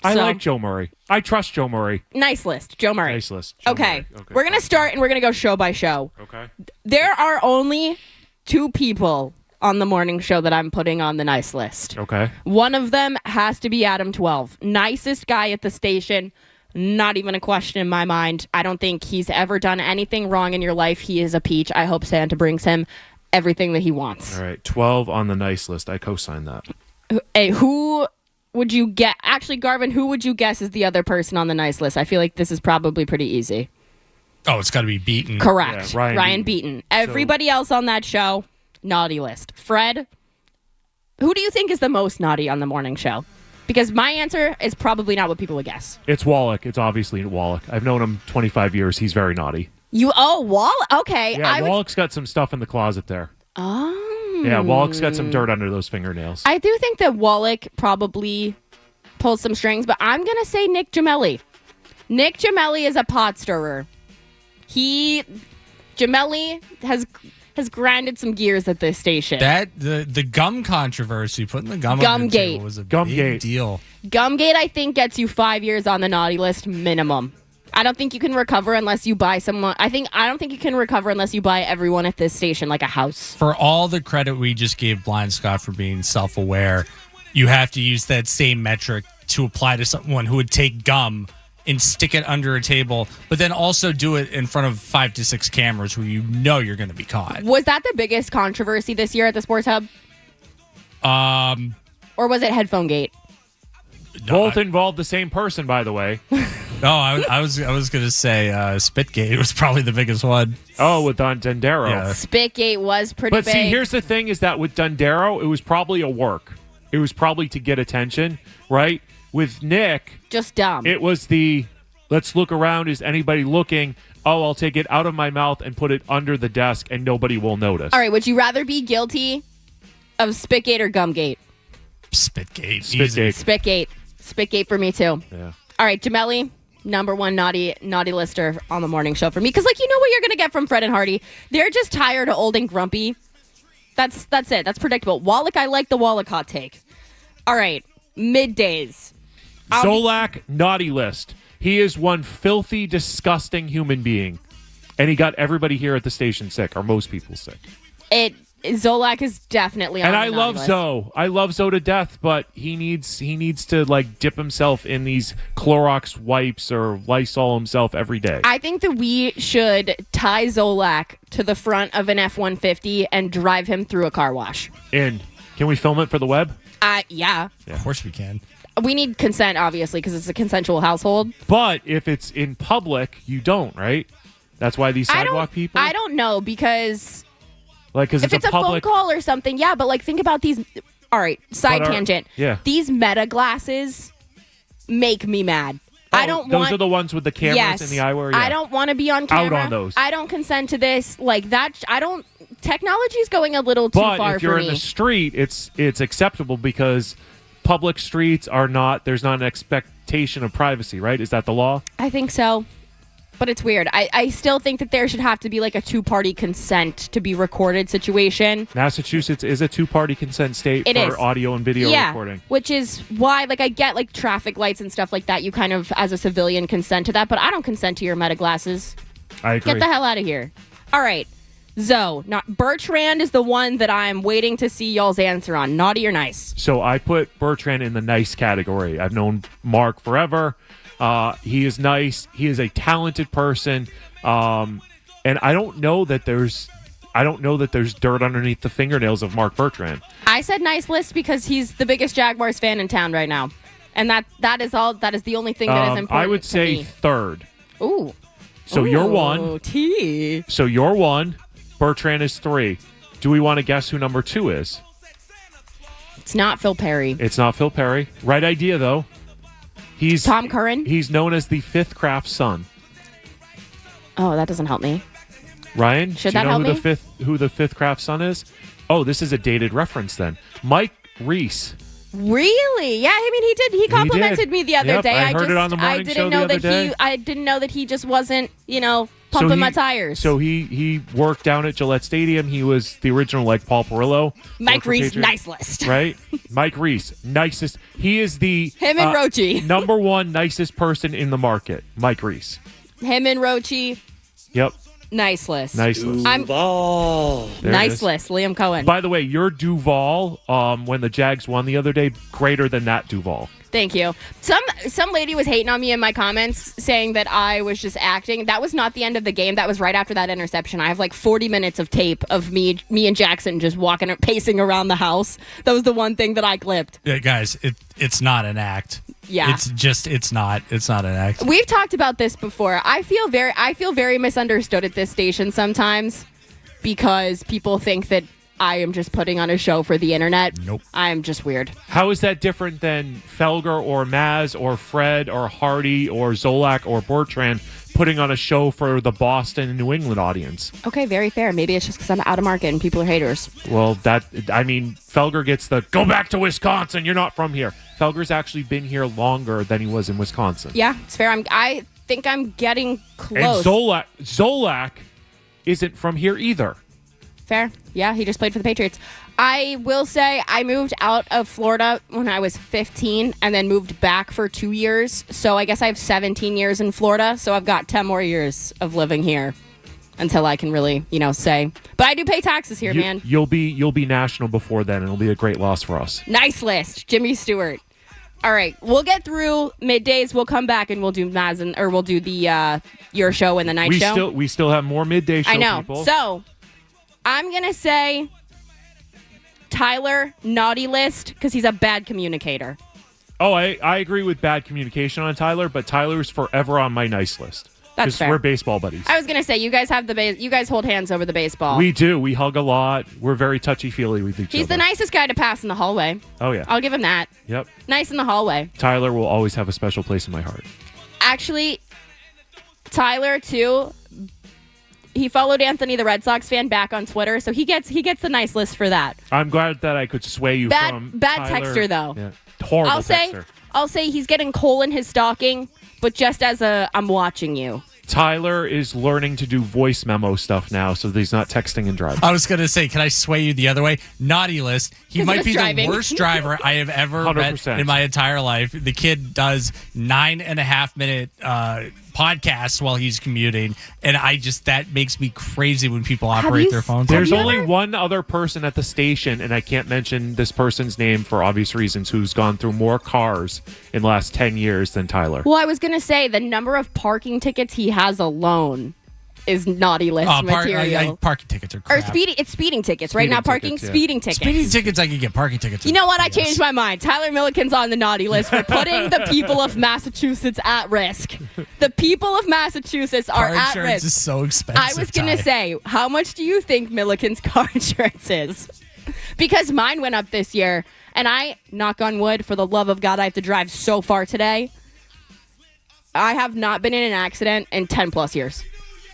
I like Joe Murray. I trust Joe Murray. Nice list, Joe Murray. Nice list. Joe Okay. Murray. We're going to start and we're going to go show by show. Okay. There are only 2 people on the morning show that I'm putting on the nice list. Okay. One of them has to be Adam 12. Nicest guy at the station. Not even a question in my mind. I don't think he's ever done anything wrong in your life. He is a peach. I hope Santa brings him everything that he wants. All right. 12 on the nice list. I co-sign that. Hey, who would you get? Actually, Garvin, who would you guess is the other person on the nice list? I feel like this is probably pretty easy. Oh, it's got to be Beaton. Correct. Yeah, Ryan Beaton. Everybody else on that show, naughty list. Fred, who do you think is the most naughty on the morning show? Because my answer is probably not what people would guess. It's Wallach. It's obviously Wallach. I've known him 25 years. He's very naughty. Wallach? Okay. Yeah, Wallach's got some stuff in the closet there. Oh. Yeah, Wallach's got some dirt under those fingernails. I do think that Wallach probably pulls some strings, but I'm going to say Nick Gemelli. Nick Gemelli is a pot stirrer. Gemelli has grinded some gears at this station. The gum controversy, putting the gum on the table was a big deal. Gumgate, I think, gets you 5 years on the naughty list minimum. I don't think you can recover unless you buy someone. I don't think you can recover unless you buy everyone at this station like a house. For all the credit we just gave Blind Scott for being self-aware, you have to use that same metric to apply to someone who would take gum and stick it under a table, but then also do it in front of 5 to 6 cameras where you know you're going to be caught. Was that the biggest controversy this year at the Sports Hub? Or was it Headphone Gate? Both involved the same person, by the way. No, I was going to say Spitgate was probably the biggest one. Oh, with Dundero. Yeah. Spitgate was pretty big. But see, here's the thing is that with Dundero, it was probably a work. It was probably to get attention, right? With Nick, just dumb. It was let's look around. Is anybody looking? Oh, I'll take it out of my mouth and put it under the desk and nobody will notice. All right, would you rather be guilty of Spitgate or Gumgate? Spitgate. Spitgate. Spitgate for me too. Yeah. All right, Gemelli, number 1 naughty lister on the morning show for me. Because, you know what you're going to get from Fred and Hardy? They're just tired, old, and grumpy. That's it. That's predictable. Wallach, I like the Wallach hot take. All right. Middays. Zolak, naughty list. He is one filthy, disgusting human being. And he got everybody here at the station sick, or most people sick. Zolak is definitely on and the I love list. Zoe. I love Zoe to death, but he needs to like dip himself in these Clorox wipes or Lysol himself every day. I think that we should tie Zolak to the front of an F-150 and drive him through a car wash. And can we film it for the web? Yeah. Of course we can. We need consent, obviously, because it's a consensual household. But if it's in public, you don't, right? That's why these sidewalk people. I don't know because. Like, because if it's a phone call or something, yeah, but like think about these. All right, side tangent. Yeah. These Meta glasses make me mad. I don't those want. Those are the ones with the cameras in the eyewear. Yeah. I don't want to be on camera. Out on those. I don't consent to this. Like that. I don't. Technology is going a little too far for me. But if you're in the street, it's acceptable because public streets are not. There's not an expectation of privacy, right? Is that the law? I think so. But it's weird. I still think that there should have to be like a two-party consent to be recorded situation. Massachusetts is a two-party consent state for audio and video recording. Which is why, like, I get like traffic lights and stuff like that. You kind of, as a civilian, consent to that. But I don't consent to your Meta glasses. I agree. Get the hell out of here. All right. Zoe. Bertrand is the one that I'm waiting to see y'all's answer on. Naughty or nice? So I put Bertrand in the nice category. I've known Mark forever. He is nice. He is a talented person. And I don't know that there's dirt underneath the fingernails of Mark Bertrand. I said nice list because he's the biggest Jaguars fan in town right now. And that is the only thing that is important. I would say me. third. Ooh. So you're one. T. So you're one. Bertrand is 3. Do we want to guess who number 2 is? It's not Phil Perry. It's not Phil Perry. Right idea, though. He's Tom Curran. He's known as the 5th Kraft son. Oh, that doesn't help me. Ryan, Should do you that know help me? Who the 5th Kraft son is? Oh, this is a dated reference then. Mike Reese. Really? Yeah, I mean he did. He complimented me the other Yep, day. I heard it on the morning show the other day. I didn't know that he just wasn't, pumping my tires. So he worked down at Gillette Stadium. He was the original Paul Perillo. Mike Reese, nice list. Right? Mike Reese, nicest. He is the him and Rochi. number 1 nicest person in the market. Mike Reese. Him and Rochi. Yep. Nice list. Nice list. Duval. Nice list. Liam Cohen. By the way, your Duval, when the Jags won the other day, greater than that Duval. Thank you. Some lady was hating on me in my comments saying that I was just acting. That was not the end of the game. That was right after that interception. I have like 40 minutes of tape of me and Jackson just pacing around the house. That was the one thing that I clipped. Yeah, guys, it's not an act. Yeah. It's not an act. We've talked about this before. I feel very misunderstood at this station sometimes because people think that I am just putting on a show for the internet. Nope. I'm just weird. How is that different than Felger or Maz or Fred or Hardy or Zolak or Bertrand putting on a show for the Boston and New England audience? Okay, very fair. Maybe it's just because I'm out of market and people are haters. Well, Felger gets the go back to Wisconsin. You're not from here. Felger's actually been here longer than he was in Wisconsin. Yeah, it's fair. I think I'm getting close. And Zolak isn't from here either. Fair. Yeah, he just played for the Patriots. I will say I moved out of Florida when I was 15 and then moved back for 2 years. So I guess I have 17 years in Florida. So I've got 10 more years of living here until I can really, say. But I do pay taxes here, man. You'll be national before then, and it'll be a great loss for us. Nice list. Jimmy Stewart. All right, we'll get through middays. We'll come back and we'll do we'll do the your show and the night show. We still have more midday show. I know. People. So I'm gonna say Tyler naughty list because he's a bad communicator. Oh, I agree with bad communication on Tyler, but Tyler's forever on my nice list. That's fair. We're baseball buddies. I was gonna say you guys have you guys hold hands over the baseball. We do. We hug a lot. We're very touchy-feely with each other. He's the nicest guy to pass in the hallway. Oh yeah. I'll give him that. Yep. Nice in the hallway. Tyler will always have a special place in my heart. Actually, Tyler too. He followed Anthony, the Red Sox fan, back on Twitter, so he gets the nice list for that. I'm glad that I could sway you from bad Tyler. texter though. Yeah. Horrible texter. I'll say he's getting coal in his stocking, but just as I'm watching you. Tyler is learning to do voice memo stuff now, so that he's not texting and driving. I was going to say, can I sway you the other way? Naughty list. He might be the worst driver I have ever 100%. met in my entire life. The kid does 9.5-minute podcasts while he's commuting, and that makes me crazy when people operate their phones. There's only one other person at the station, and I can't mention this person's name for obvious reasons, who's gone through more cars in the last 10 years than Tyler. Well, I was going to say the number of parking tickets he has alone is naughty list material. Parking tickets are crap. Or it's speeding tickets, right? Not parking, speeding tickets. Speeding tickets, I can get. Parking tickets. You know what? I changed my mind. Tyler Milliken's on the naughty list for putting the people of Massachusetts at risk. The people of Massachusetts are car at insurance risk. Is so expensive. I was going to say, how much do you think Milliken's car insurance is? Because mine went up this year, and I, knock on wood, for the love of God, I have to drive so far today. I have not been in an accident in 10 plus years.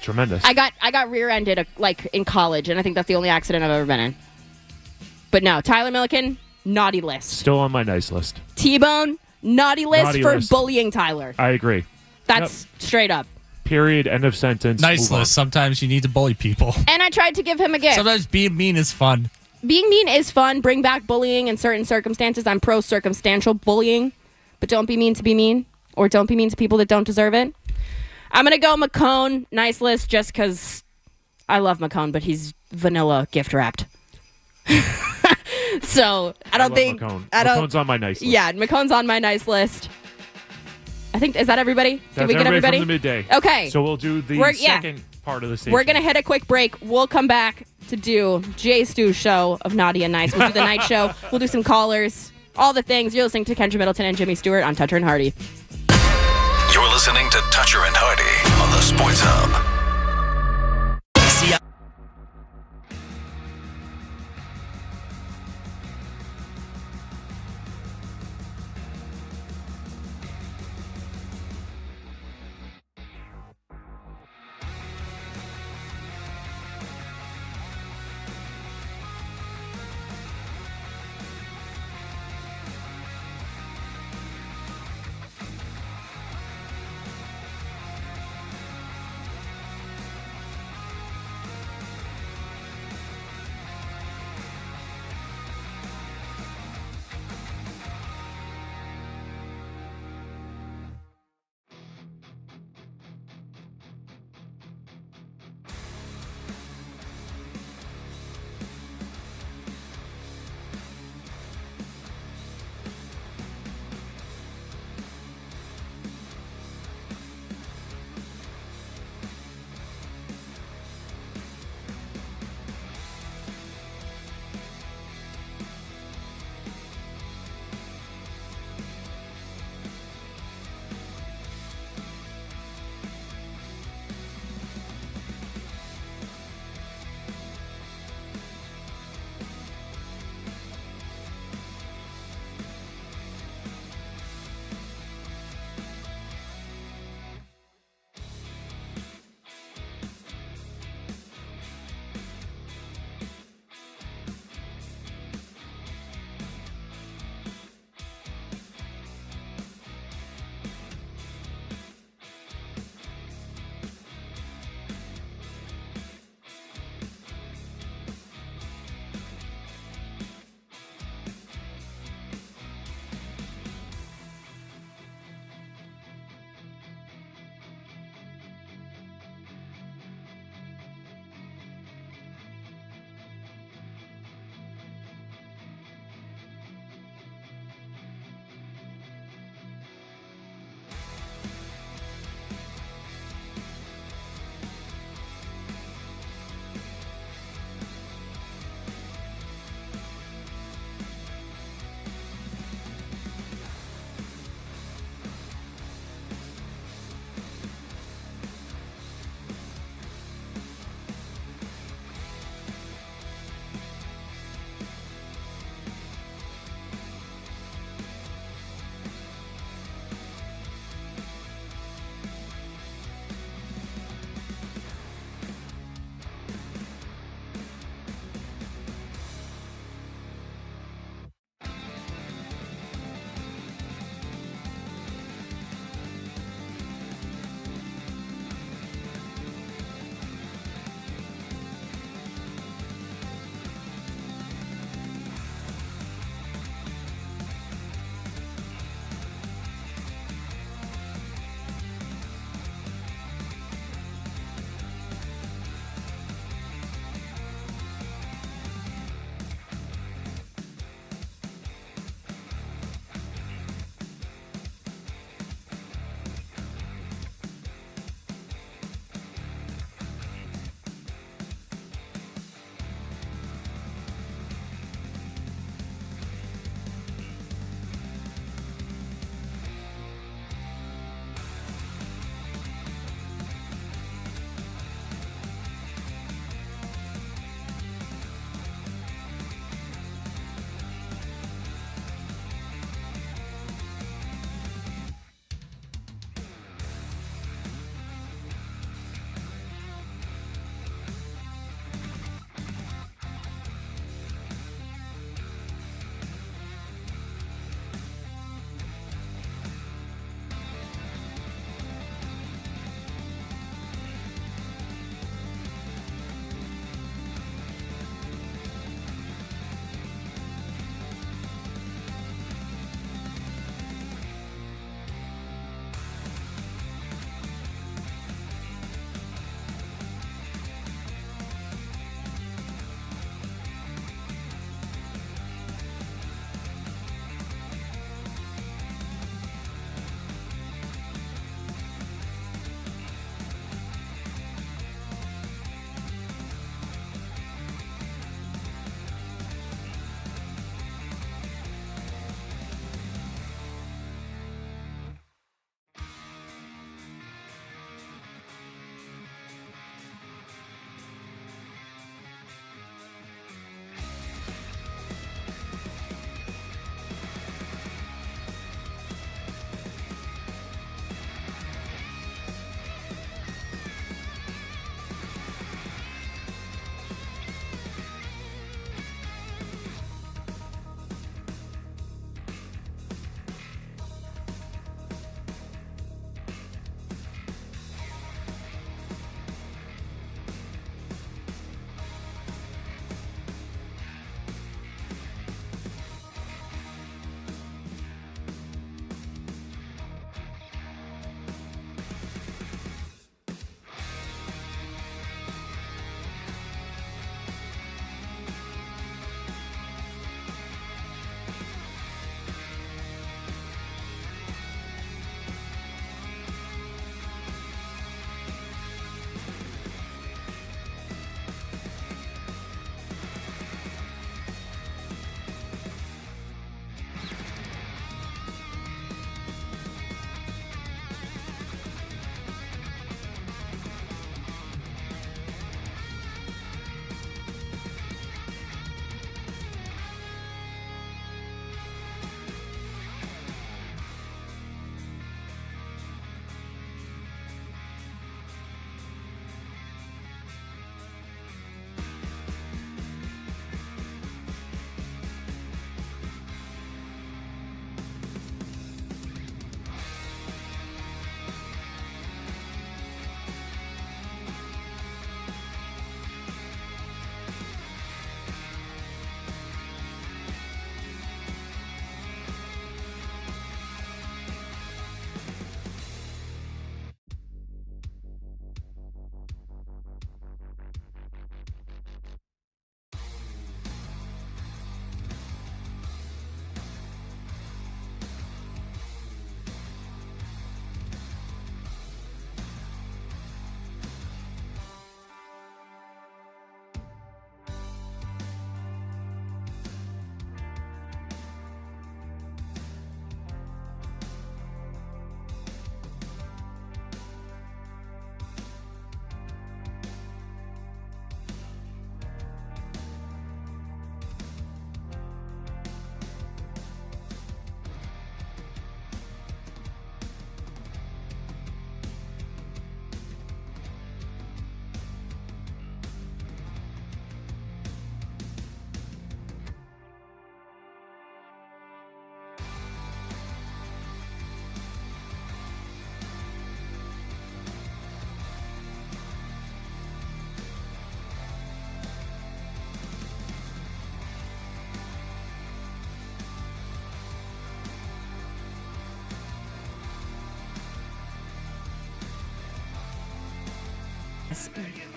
Tremendous. I got rear-ended in college, and I think that's the only accident I've ever been in. But no, Tyler Milliken, naughty list. Still on my nice list. T-Bone, naughty list for bullying Tyler. I agree. That's straight up. Period. End of sentence. Nice list. Sometimes you need to bully people. And I tried to give him a gift. Sometimes being mean is fun. Being mean is fun. Bring back bullying in certain circumstances. I'm pro-circumstantial bullying. But don't be mean to be mean. Or don't be mean to people that don't deserve it. I'm going to go McCone. Nice list just because I love McCone, but he's vanilla gift wrapped. So I don't think McCone. McCone's on my nice list. Yeah, McCone's on my nice list. I think, is that everybody? Did we get everybody? From the midday. Okay. So we'll do the second part of the station. We're going to hit a quick break. We'll come back to do Jay Stu's show of Naughty and Nice. We'll do the night show. We'll do some callers. All the things. You're listening to Kendra Middleton and Jimmy Stewart on Toucher and Hardy. You're listening to Toucher and Hardy on the Sports Hub.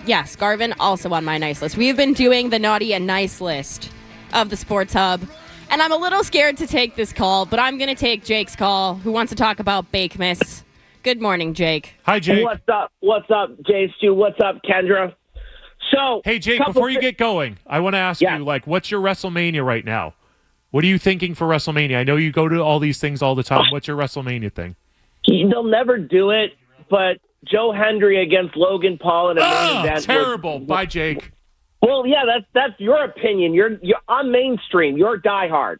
Yes, Garvin also on my nice list. We have been doing the naughty and nice list of the Sports Hub. And I'm a little scared to take this call, but I'm going to take Jake's call, who wants to talk about Bakemas. Good morning, Jake. Hi, Jake. What's up? What's up, Jay Stu? What's up, Kendra? So, hey, Jake, before you get going, I want to ask you, what's your WrestleMania right now? What are you thinking for WrestleMania? I know you go to all these things all the time. What's your WrestleMania thing? They'll never do it, but Joe Hendry against Logan Paul in a main event. Terrible. Bye, Jake. Well, yeah, that's your opinion. You're I'm mainstream. You're diehard.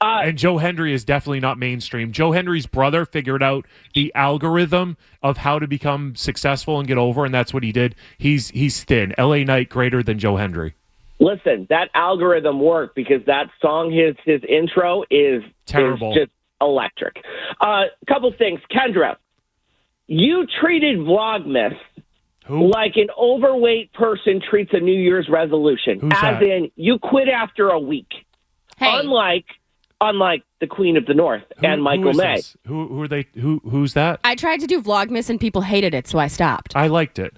And Joe Hendry is definitely not mainstream. Joe Hendry's brother figured out the algorithm of how to become successful and get over, and that's what he did. He's thin. LA Knight greater than Joe Hendry. Listen, that algorithm worked because that song, his intro is terrible, is just electric. Couple things, Kendra. You treated Vlogmas like an overweight person treats a New Year's resolution. Who's as that? in, you quit after a week. Hey. Unlike the Queen of the North and Michael May. This? Who are they? Who's that? I tried to do Vlogmas and people hated it, so I stopped. I liked it.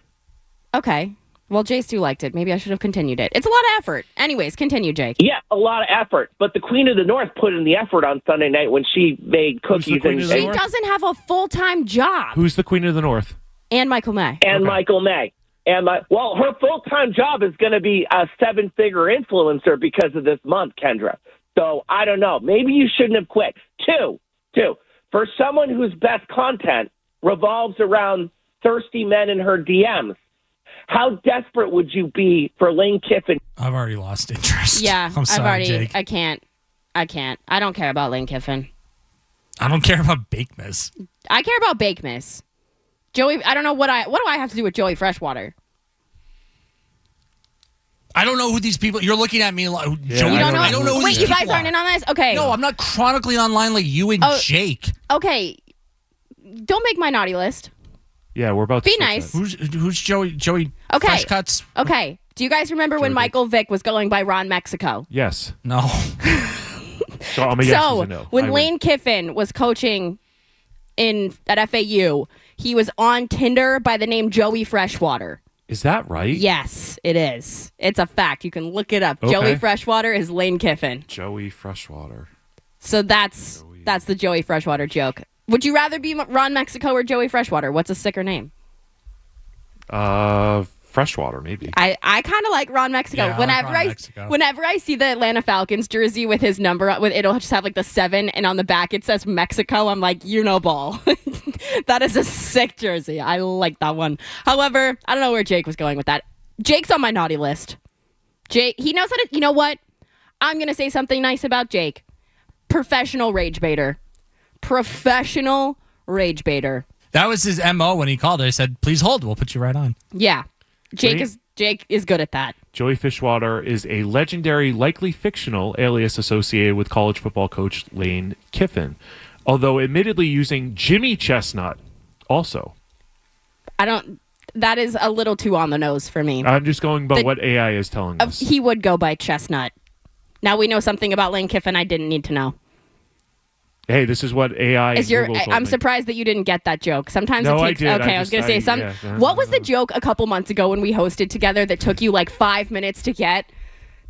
Okay. Well, Jay Stu liked it. Maybe I should have continued it. It's a lot of effort. Anyways, continue, Jake. Yeah, a lot of effort. But the Queen of the North put in the effort on Sunday night when she made cookies. She doesn't have a full-time job. Who's the Queen of the North? And Michael May. And Michael May. Well, her full-time job is going to be a 7-figure influencer because of this month, Kendra. So, I don't know. Maybe you shouldn't have quit. Two, for someone whose best content revolves around thirsty men in her DMs, how desperate would you be for Lane Kiffin? I've already lost interest. Yeah, I'm sorry, Jake. I can't. I don't care about Lane Kiffin. I don't care about Bakemas. I care about Bakemas. Joey, I don't know what do I have to do with Joey Freshwater? I don't know who these people. You're looking at me like Joey. You don't know? I don't know who Wait, these you people guys aren't are. in on this? Okay. No, I'm not chronically online like you and Jake. Okay. Don't make my naughty list. Yeah, we're about to be nice. Who's Joey? Joey okay. Fresh Cuts? Okay. Do you guys remember when Michael Vick was going by Ron Mexico? Yes. No. So I'm a yes or no. When Lane Kiffin was coaching at FAU, he was on Tinder by the name Joey Freshwater. Is that right? Yes, it is. It's a fact. You can look it up. Okay. Joey Freshwater is Lane Kiffin. Joey Freshwater. So that's the Joey Freshwater joke. Would you rather be Ron Mexico or Joey Freshwater? What's a sicker name? Freshwater, maybe. I kind of like Ron Mexico. Yeah, Whenever I see the Atlanta Falcons jersey with his number, it'll just have like the 7, and on the back it says Mexico. I'm like, you know, ball. That is a sick jersey. I like that one. However, I don't know where Jake was going with that. Jake's on my naughty list. Jake, he knows how to. You know what? I'm gonna say something nice about Jake. Professional rage baiter. Professional rage baiter. That was his MO when he called. I said, "Please hold. We'll put you right on." Yeah. Jake is good at that. Joey Freshwater is a legendary, likely fictional alias associated with college football coach Lane Kiffin, although admittedly using Jimmy Chestnut also. That is a little too on the nose for me. I'm just going by what AI is telling us. He would go by Chestnut. Now we know something about Lane Kiffin I didn't need to know. Hey, this is what AI and Google told I'm me. surprised that you didn't get that joke. Sometimes No, it takes. I did. Okay, I was going to say what was the joke a couple months ago when we hosted together that took you like 5 minutes to get?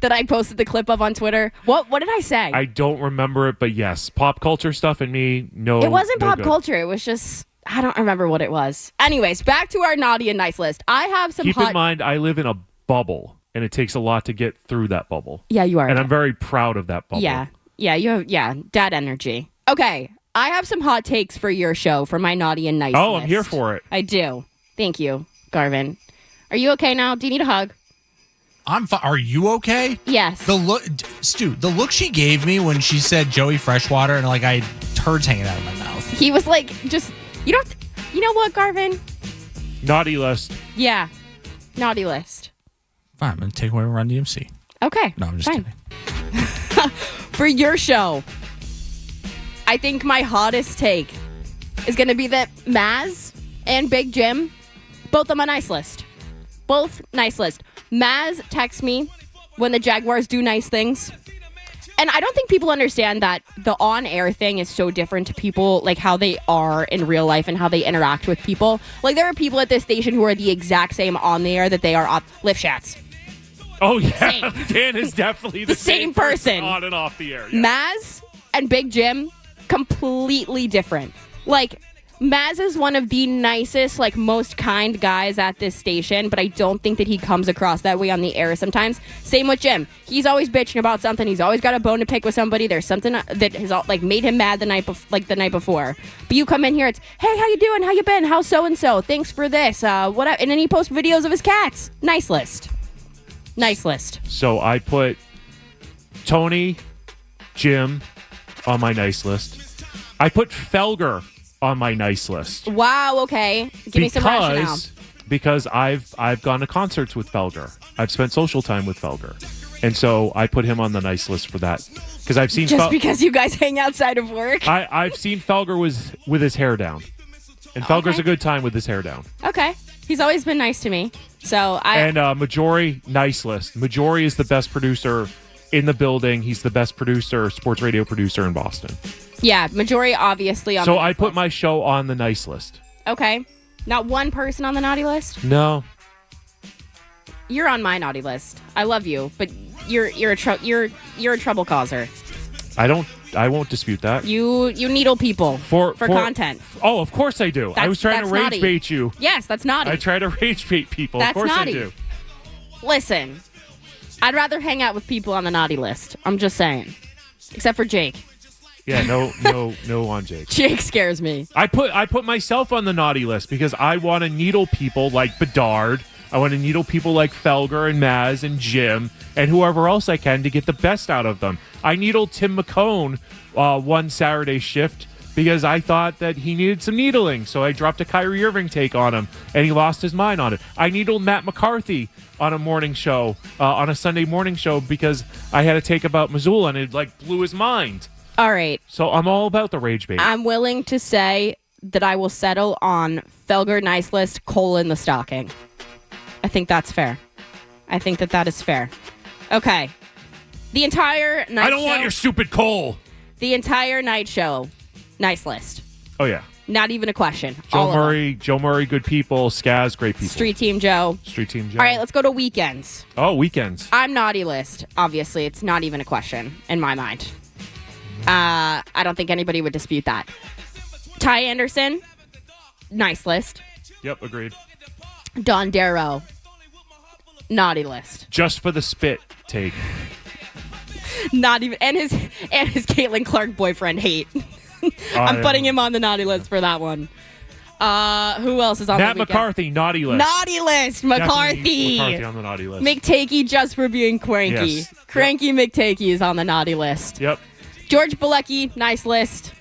That I posted the clip of on Twitter. What did I say? I don't remember it, but yes, pop culture stuff and me. No, it wasn't no pop good. culture. It was just I don't remember what it was. Anyways, back to our naughty and nice list. I have some. Keep in mind, I live in a bubble, and it takes a lot to get through that bubble. Yeah, you are. And I'm very proud of that bubble. Yeah, you have dad energy. Okay. I have some hot takes for your show for my naughty and nice Oh, list. I'm here for it. I do. Thank you, Garvin. Are you okay now? Do you need a hug? I'm fine. Are you okay? Yes. The look, Stu, the look she gave me when she said Joey Freshwater and like I had turds hanging out of my mouth. He was like, just, you know what, Garvin? Naughty list. Yeah. Naughty list. Fine, I'm going to take away Run DMC. Okay. No, I'm just kidding. For your show, I think my hottest take is going to be that Maz and Big Jim, both on my nice list. Both nice list. Maz texts me when the Jaguars do nice things, And I don't think people understand that the on-air thing is so different to people, like how they are in real life and how they interact with people. Like, there are people at this station who are the exact same on the air that they are off lift shots. Oh, yeah. Dan is definitely the same person on and off the air. Yeah. Maz and Big Jim, completely different. Like, Maz is one of the nicest, like, most kind guys at this station, but I don't think that he comes across that way on the air sometimes. Same with Jim. He's always bitching about something. He's always got a bone to pick with somebody. There's something that has, like, made him mad the night before. But you come in here, it's, hey, how you doing? How you been? How's so-and-so? Thanks for this. What? And then he posts videos of his cats. Nice list. Nice list. So I put Tony, Jim on my nice list. I put Felger on my nice list. Wow, okay. Give me some rationale. Because I've gone to concerts with Felger. I've spent social time with Felger. And so I put him on the nice list for that. Because I've seen Just because you guys hang outside of work? I've seen Felger with his hair down. And Felger's a good time with his hair down. Okay. He's always been nice to me. And Majori, nice list. Majori is the best producer in the building. He's the best producer, sports radio producer in Boston. Yeah, Majori obviously on the nice list. So I put my show on the nice list. Okay. Not one person on the naughty list? No. You're on my naughty list. I love you, but you're a trouble causer. I won't dispute that. You needle people for content. Oh, of course I do. I was trying to rage bait you. Yes, that's naughty. I try to rage bait people. That's of course naughty. I do. Listen, I'd rather hang out with people on the naughty list. I'm just saying. Except for Jake. Yeah, no on Jake. Jake scares me. I put myself on the naughty list because I want to needle people like Bedard. I want to needle people like Felger and Maz and Jim and whoever else I can to get the best out of them. I needled Tim McCone one Saturday shift because I thought that he needed some needling. So I dropped a Kyrie Irving take on him, and he lost his mind on it. I needled Matt McCarthy on a morning show, on a Sunday morning show, because I had a take about Missoula, and it blew his mind. All right. So I'm all about the rage bait. I'm willing to say that I will settle on Felger nice list, the stocking. I think that's fair. I think that is fair. Okay. The entire night show. I don't want your stupid Cole. The entire night show, nice list. Oh, yeah. Not even a question. Joe Murray, good people. Skaz, great people. Street Team Joe. All right, let's go to weekends. Oh, weekends. I'm naughty list. Obviously, it's not even a question in my mind. I don't think anybody would dispute that. Ty Anderson, nice list. Yep, agreed. Don Darrow, naughty list. Just for the spit take. Not even, and his Caitlin Clark boyfriend hate. I'm putting him on the naughty list for that one. Who else is on the weekend? Matt McCarthy, naughty list. Naughty list, McCarthy. McCarthy on the naughty list. McTakey just for being cranky. Yes. Cranky yep. McTakey is on the naughty list. Yep. George Bilecki, nice list.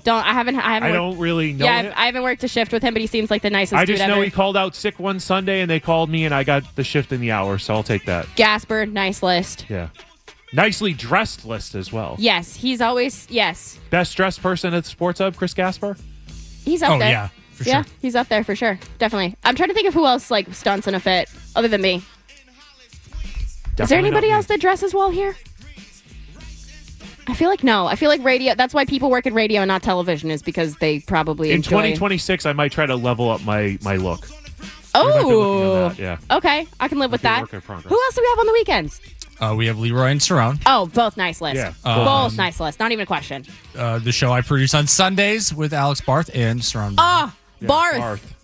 I don't really know. Yeah, I haven't worked a shift with him, but he seems like the nicest dude I just ever. know he called out sick one Sunday, and they called me, and I got the shift in the hour, so I'll take that. Gasper, nice list. Yeah. Nicely dressed list as well. Yes, he's always, yes. Best dressed person at the Sports Hub, Chris Gasper? He's up there. Yeah, for sure. Yeah, he's up there for sure. Definitely. I'm trying to think of who else stunts in a fit other than me. Definitely. Is there anybody else that dresses well here? I feel like no. I feel like radio. That's why people work in radio and not television, is because they probably in enjoy. 2026, I might try to level up my look. Oh, yeah. Okay, I can live with that. Who else do we have on the weekends? We have Leroy and Surround. Oh, both nice lists. Yeah. Both nice lists. Not even a question. The show I produce on Sundays with Alex Barth and Surround. Barth.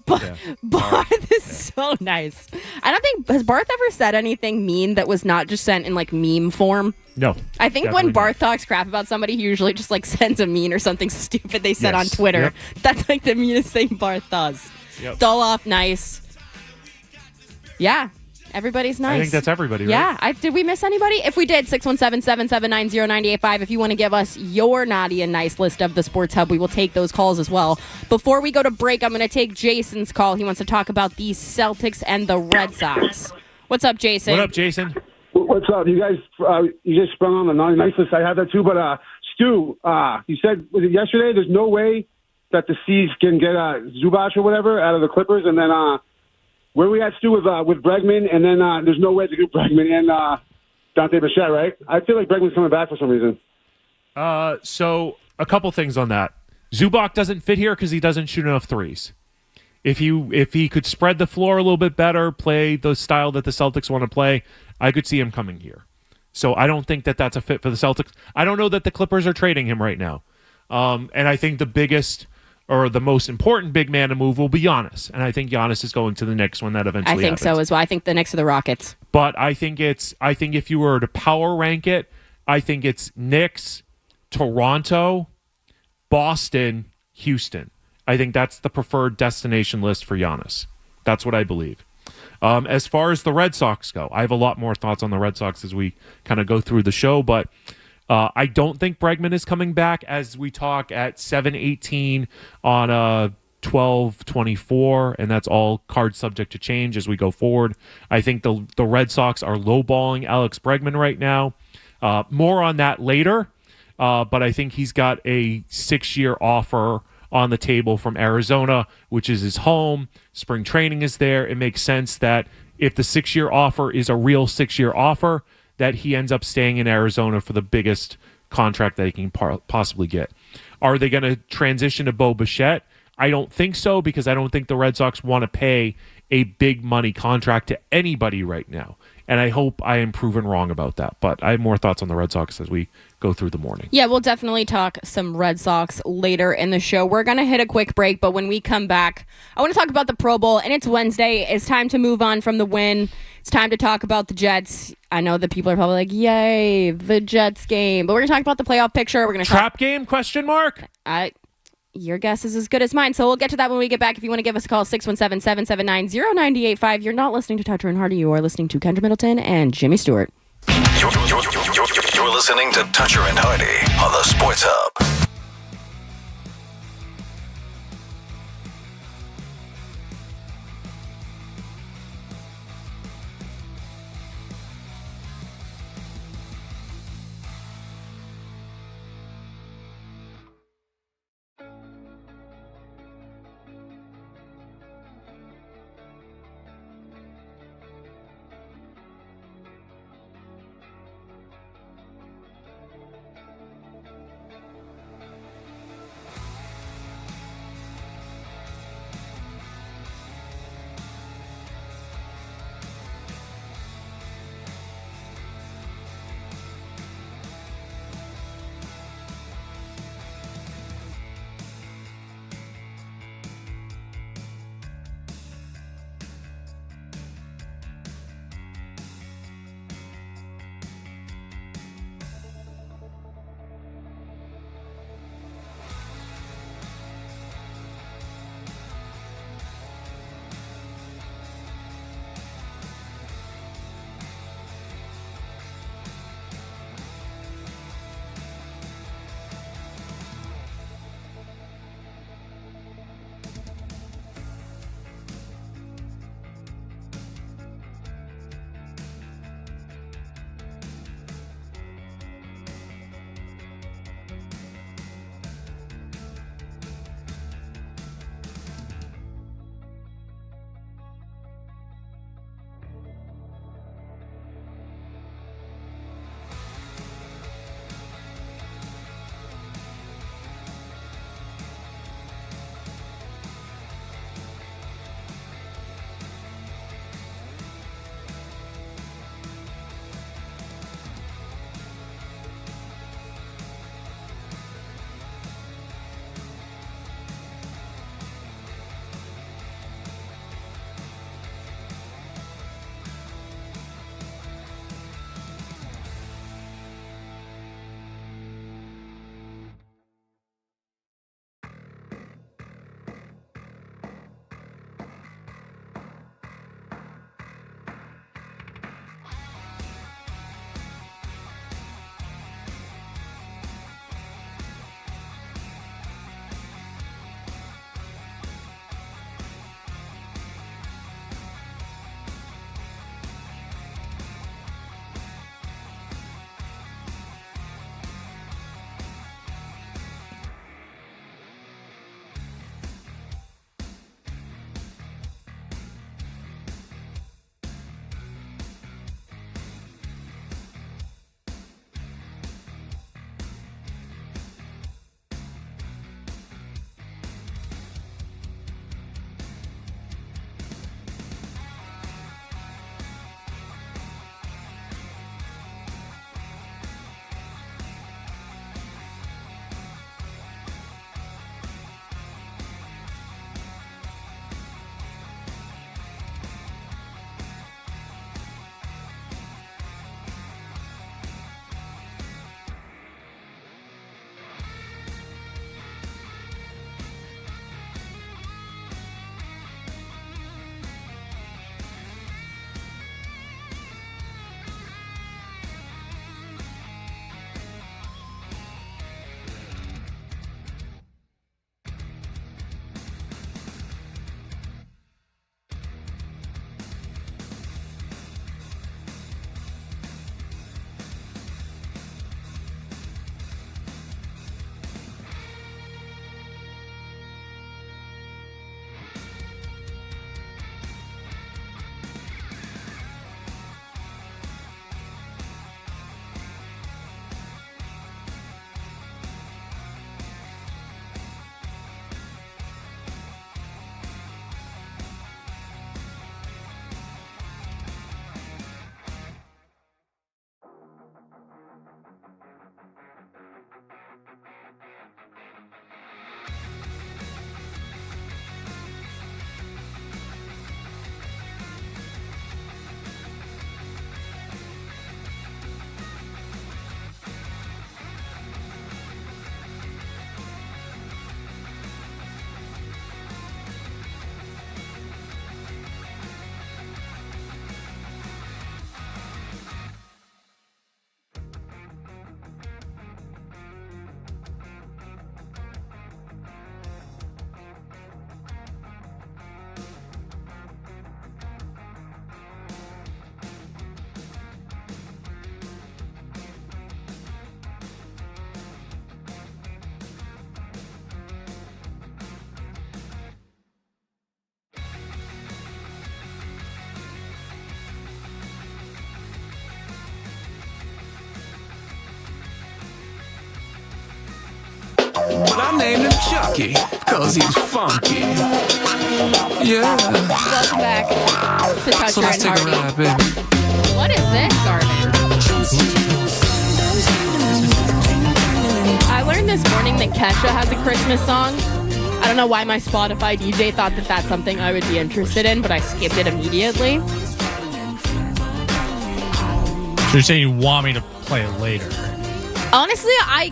Barth is so nice. I don't think, has Barth ever said anything mean that was not just sent in meme form? No. I think when Barth talks crap about somebody, he usually just sends a meme or something stupid they said on Twitter. Yep. That's the meanest thing Barth does. Yep. Dull off nice. Yeah. Everybody's nice. I think that's everybody, right? Yeah. Did we miss anybody? If we did, 617-779-0985. If you want to give us your naughty and nice list of the Sports Hub, we will take those calls as well. Before we go to break, I'm going to take Jason's call. He wants to talk about the Celtics and the Red Sox. What's up, Jason? What up, Jason? What's up? You guys just sprung on the naughty nice list. I had that too, but Stu, you said, was it yesterday, there's no way that the C's can get Zubac or whatever out of the Clippers, and then where we at, Stu, with Bregman, and then there's no way to do Bregman and Dante Bichette, right? I feel like Bregman's coming back for some reason. So a couple things on that. Zubac doesn't fit here because he doesn't shoot enough threes. If he could spread the floor a little bit better, play the style that the Celtics want to play, I could see him coming here. So I don't think that that's a fit for the Celtics. I don't know that the Clippers are trading him right now. And I think the biggest or the most important big man to move will be Giannis. And I think Giannis is going to the Knicks when that eventually happens. I think so as well. I think the Knicks are the Rockets. But I think if you were to power rank it, I think it's Knicks, Toronto, Boston, Houston. I think that's the preferred destination list for Giannis. That's what I believe. As far as the Red Sox go, I have a lot more thoughts on the Red Sox as we kind of go through the show, but I don't think Bregman is coming back as we talk at 7:18 on 12:24, and that's all card subject to change as we go forward. I think the Red Sox are lowballing Alex Bregman right now. More on that later, but I think he's got a 6-year offer on the table from Arizona, which is his home. Spring training is there. It makes sense that if the 6-year offer is a real 6-year offer, that he ends up staying in Arizona for the biggest contract that he can possibly get. Are they going to transition to Bo Bichette? I don't think so, because I don't think the Red Sox want to pay a big money contract to anybody right now. And I hope I am proven wrong about that. But I have more thoughts on the Red Sox as we go through the morning. Yeah, we'll definitely talk some Red Sox later in the show. We're going to hit a quick break, but when we come back, I want to talk about the Pro Bowl, and it's Wednesday. It's time to move on from the win. It's time to talk about the Jets. I know that people are probably like, yay, the Jets game. But we're going to talk about the playoff picture. We're going to Trap game, question mark? Your guess is as good as mine, so we'll get to that when we get back. If you want to give us a call, 617-779-0985. You're not listening to Toucher and Hardy. You are listening to Kendra Middleton and Jimmy Stewart. You're listening to Toucher and Hardy on the Sports Hub. cocky, cause he's funky. Yeah. Welcome back to Toucher So let's and take a Harvey. ride, baby. What is this garbage? I learned this morning that Kesha has a Christmas song. I don't know why my Spotify DJ thought that that's something I would be interested in, but I skipped it immediately. So you're saying you want me to play it later? Honestly, I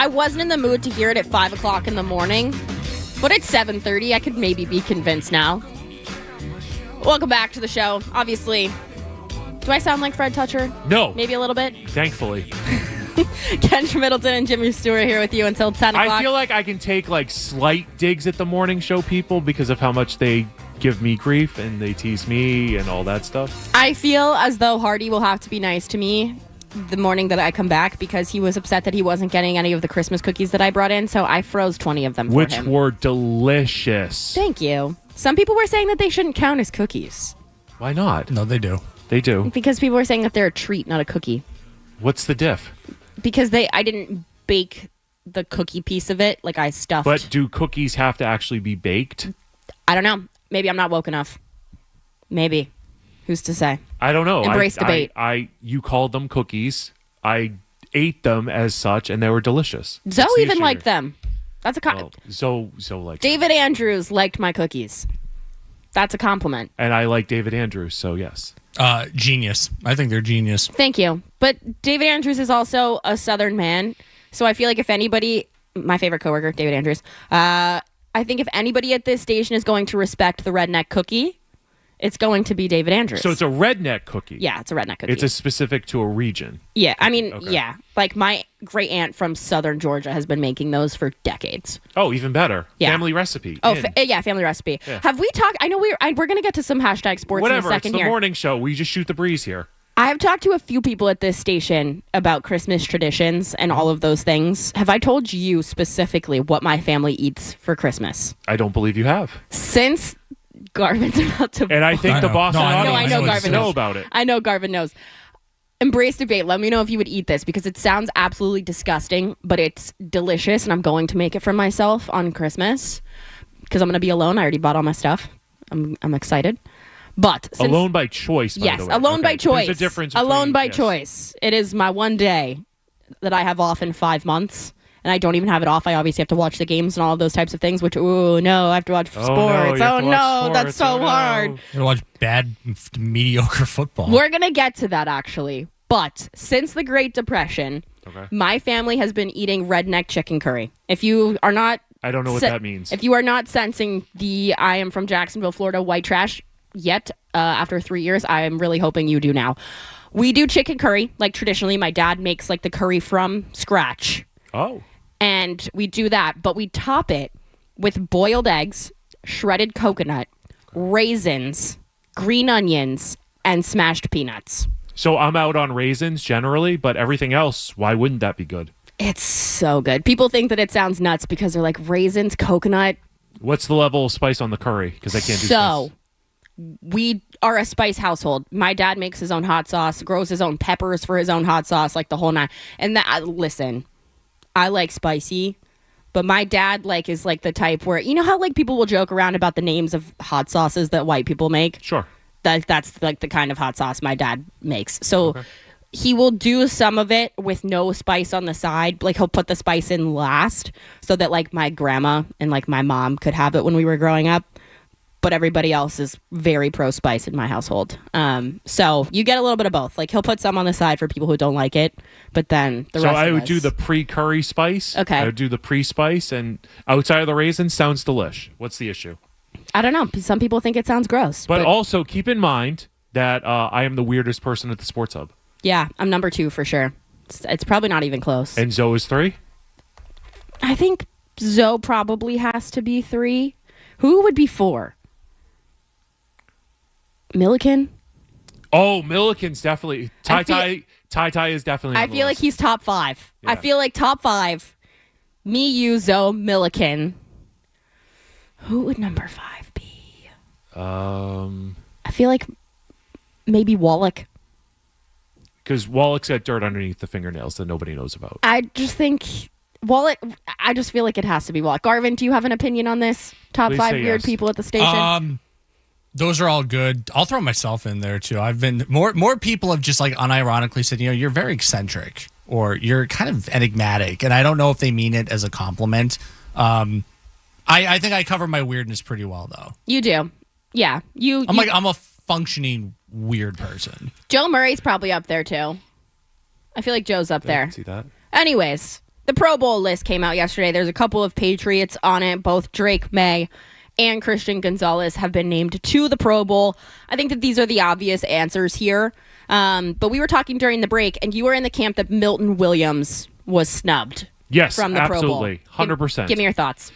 wasn't in the mood to hear it at 5 o'clock in the morning, but it's 7:30. I could maybe be convinced now. Welcome back to the show. Obviously, do I sound like Fred Toucher? No. Maybe a little bit? Thankfully. Kendra Middleton and Jimmy Stewart here with you until 10 o'clock. I feel like I can take like slight digs at the morning show people because of how much they give me grief and they tease me and all that stuff. I feel as though Hardy will have to be nice to me the morning that I come back because he was upset that he wasn't getting any of the Christmas cookies that I brought in, so I froze 20 of them for Which him. were delicious. Thank you. Some people were saying that they shouldn't count as cookies. Why not? No, they do. They do. Because people were saying that they're a treat, not a cookie. What's the diff? Because I didn't bake the cookie piece of it, like I stuffed. But do cookies have to actually be baked? I don't know. Maybe I'm not woke enough. Maybe. Who's to say? I don't know. Embrace debate. You called them cookies. I ate them as such, and they were delicious. Zoe What's the even issue liked here? them. That's a Zoe liked them. David Andrews liked my cookies. That's a compliment. And I like David Andrews, so yes. Genius. I think they're genius. Thank you. But David Andrews is also a Southern man, so I feel like if anybody, my favorite coworker, David Andrews, I think if anybody at this station is going to respect the redneck cookie, it's going to be David Andrews. So it's a redneck cookie. Yeah, it's a redneck cookie. It's a specific to a region. Yeah, I mean, Okay. yeah. Like my great aunt from Southern Georgia has been making those for decades. Oh, even better. Yeah. Family recipe. Oh, In. yeah, family recipe. Yeah. Have we talked? I know we're going to get to some hashtag sports Whatever. in a It's second the here. morning show. We just shoot the breeze here. I have talked to a few people at this station about Christmas traditions and all of those things. Have I told you specifically what my family eats for Christmas? I don't believe you have. Since Garvin's about to... And I think the Boston audience I know wants to Garvin know knows. about it. I know Garvin knows. Embrace debate. Let me know if you would eat this because it sounds absolutely disgusting, but it's delicious, and I'm going to make it for myself on Christmas because I'm going to be alone. I already bought all my stuff. I'm excited. But since, Alone by choice, by yes, the way. alone by choice. There's a difference. Alone between- by yes. choice. It is my one day that I have off in 5 months, and I don't even have it off. I obviously have to watch the games and all of those types of things, which, ooh, no, I have to watch sports. you have to watch That's sports. so Oh, no. hard. You gotta watch bad, mediocre football. We're going to get to that, actually. But since the Great Depression, my family has been eating redneck chicken curry. If you are not... I don't know what that means. If you are not sensing the I am from Jacksonville, Florida white trash yet, after 3 years, I am really hoping you do now. We do chicken curry, like traditionally. My dad makes like the curry from scratch. Oh. And we do that, but we top it with boiled eggs, shredded coconut, raisins, green onions, and smashed peanuts. So I'm out on raisins generally, but everything else, why wouldn't that be good? It's so good. People think that it sounds nuts because they're like raisins, coconut. What's the level of spice on the curry? Because I can't do So, we are a spice household. My dad makes his own hot sauce, grows his own peppers for his own hot sauce, like the whole nine. And that, listen, I like spicy, but my dad is like the type where, you know how like people will joke around about the names of hot sauces that white people make? Sure. That's like the kind of hot sauce my dad makes. So he will do some of it with no spice on the side. Like he'll put the spice in last so that like my grandma and like my mom could have it when we were growing up. But everybody else is very pro spice in my household. So you get a little bit of both. Like he'll put some on the side for people who don't like it, but then the So rest I of would us- do the pre-curry spice. Okay. I would do the pre-spice, and outside of the raisins, sounds delish. What's the issue? I don't know. Some people think it sounds gross. But also keep in mind that I am the weirdest person at the Sports Hub. Yeah, I'm number 2 for sure. It's probably not even close. And Zoe is 3? I think Zoe probably has to be 3. Who would be 4? Milliken? Oh, Milliken's definitely. Ty is definitely on I the feel like list. he's top 5. Yeah. I feel like top 5. Me, you, Zoe, Milliken. Who would number 5 be? I feel like maybe Wallach. Because Wallach's got dirt underneath the fingernails that nobody knows about. I just think Wallet, I just feel like it has to be Wallet. Garvin, do you have an opinion on this? Top Please 5 say weird yes. people at the station? Those are all good. I'll throw myself in there too. I've been more people have just like unironically said, you're very eccentric or you're kind of enigmatic, and I don't know if they mean it as a compliment. I think I cover my weirdness pretty well though. You do, yeah. I'm a functioning weird person. Joe Murray's probably up there too. I feel like Joe's up there. I can see that. Anyways, the Pro Bowl list came out yesterday. There's a couple of Patriots on it. Both Drake May and Christian Gonzalez have been named to the Pro Bowl. I think that these are the obvious answers here. But we were talking during the break, and you were in the camp that Milton Williams was snubbed. Yes, from the absolutely. Pro Bowl. 100%. Give me your thoughts.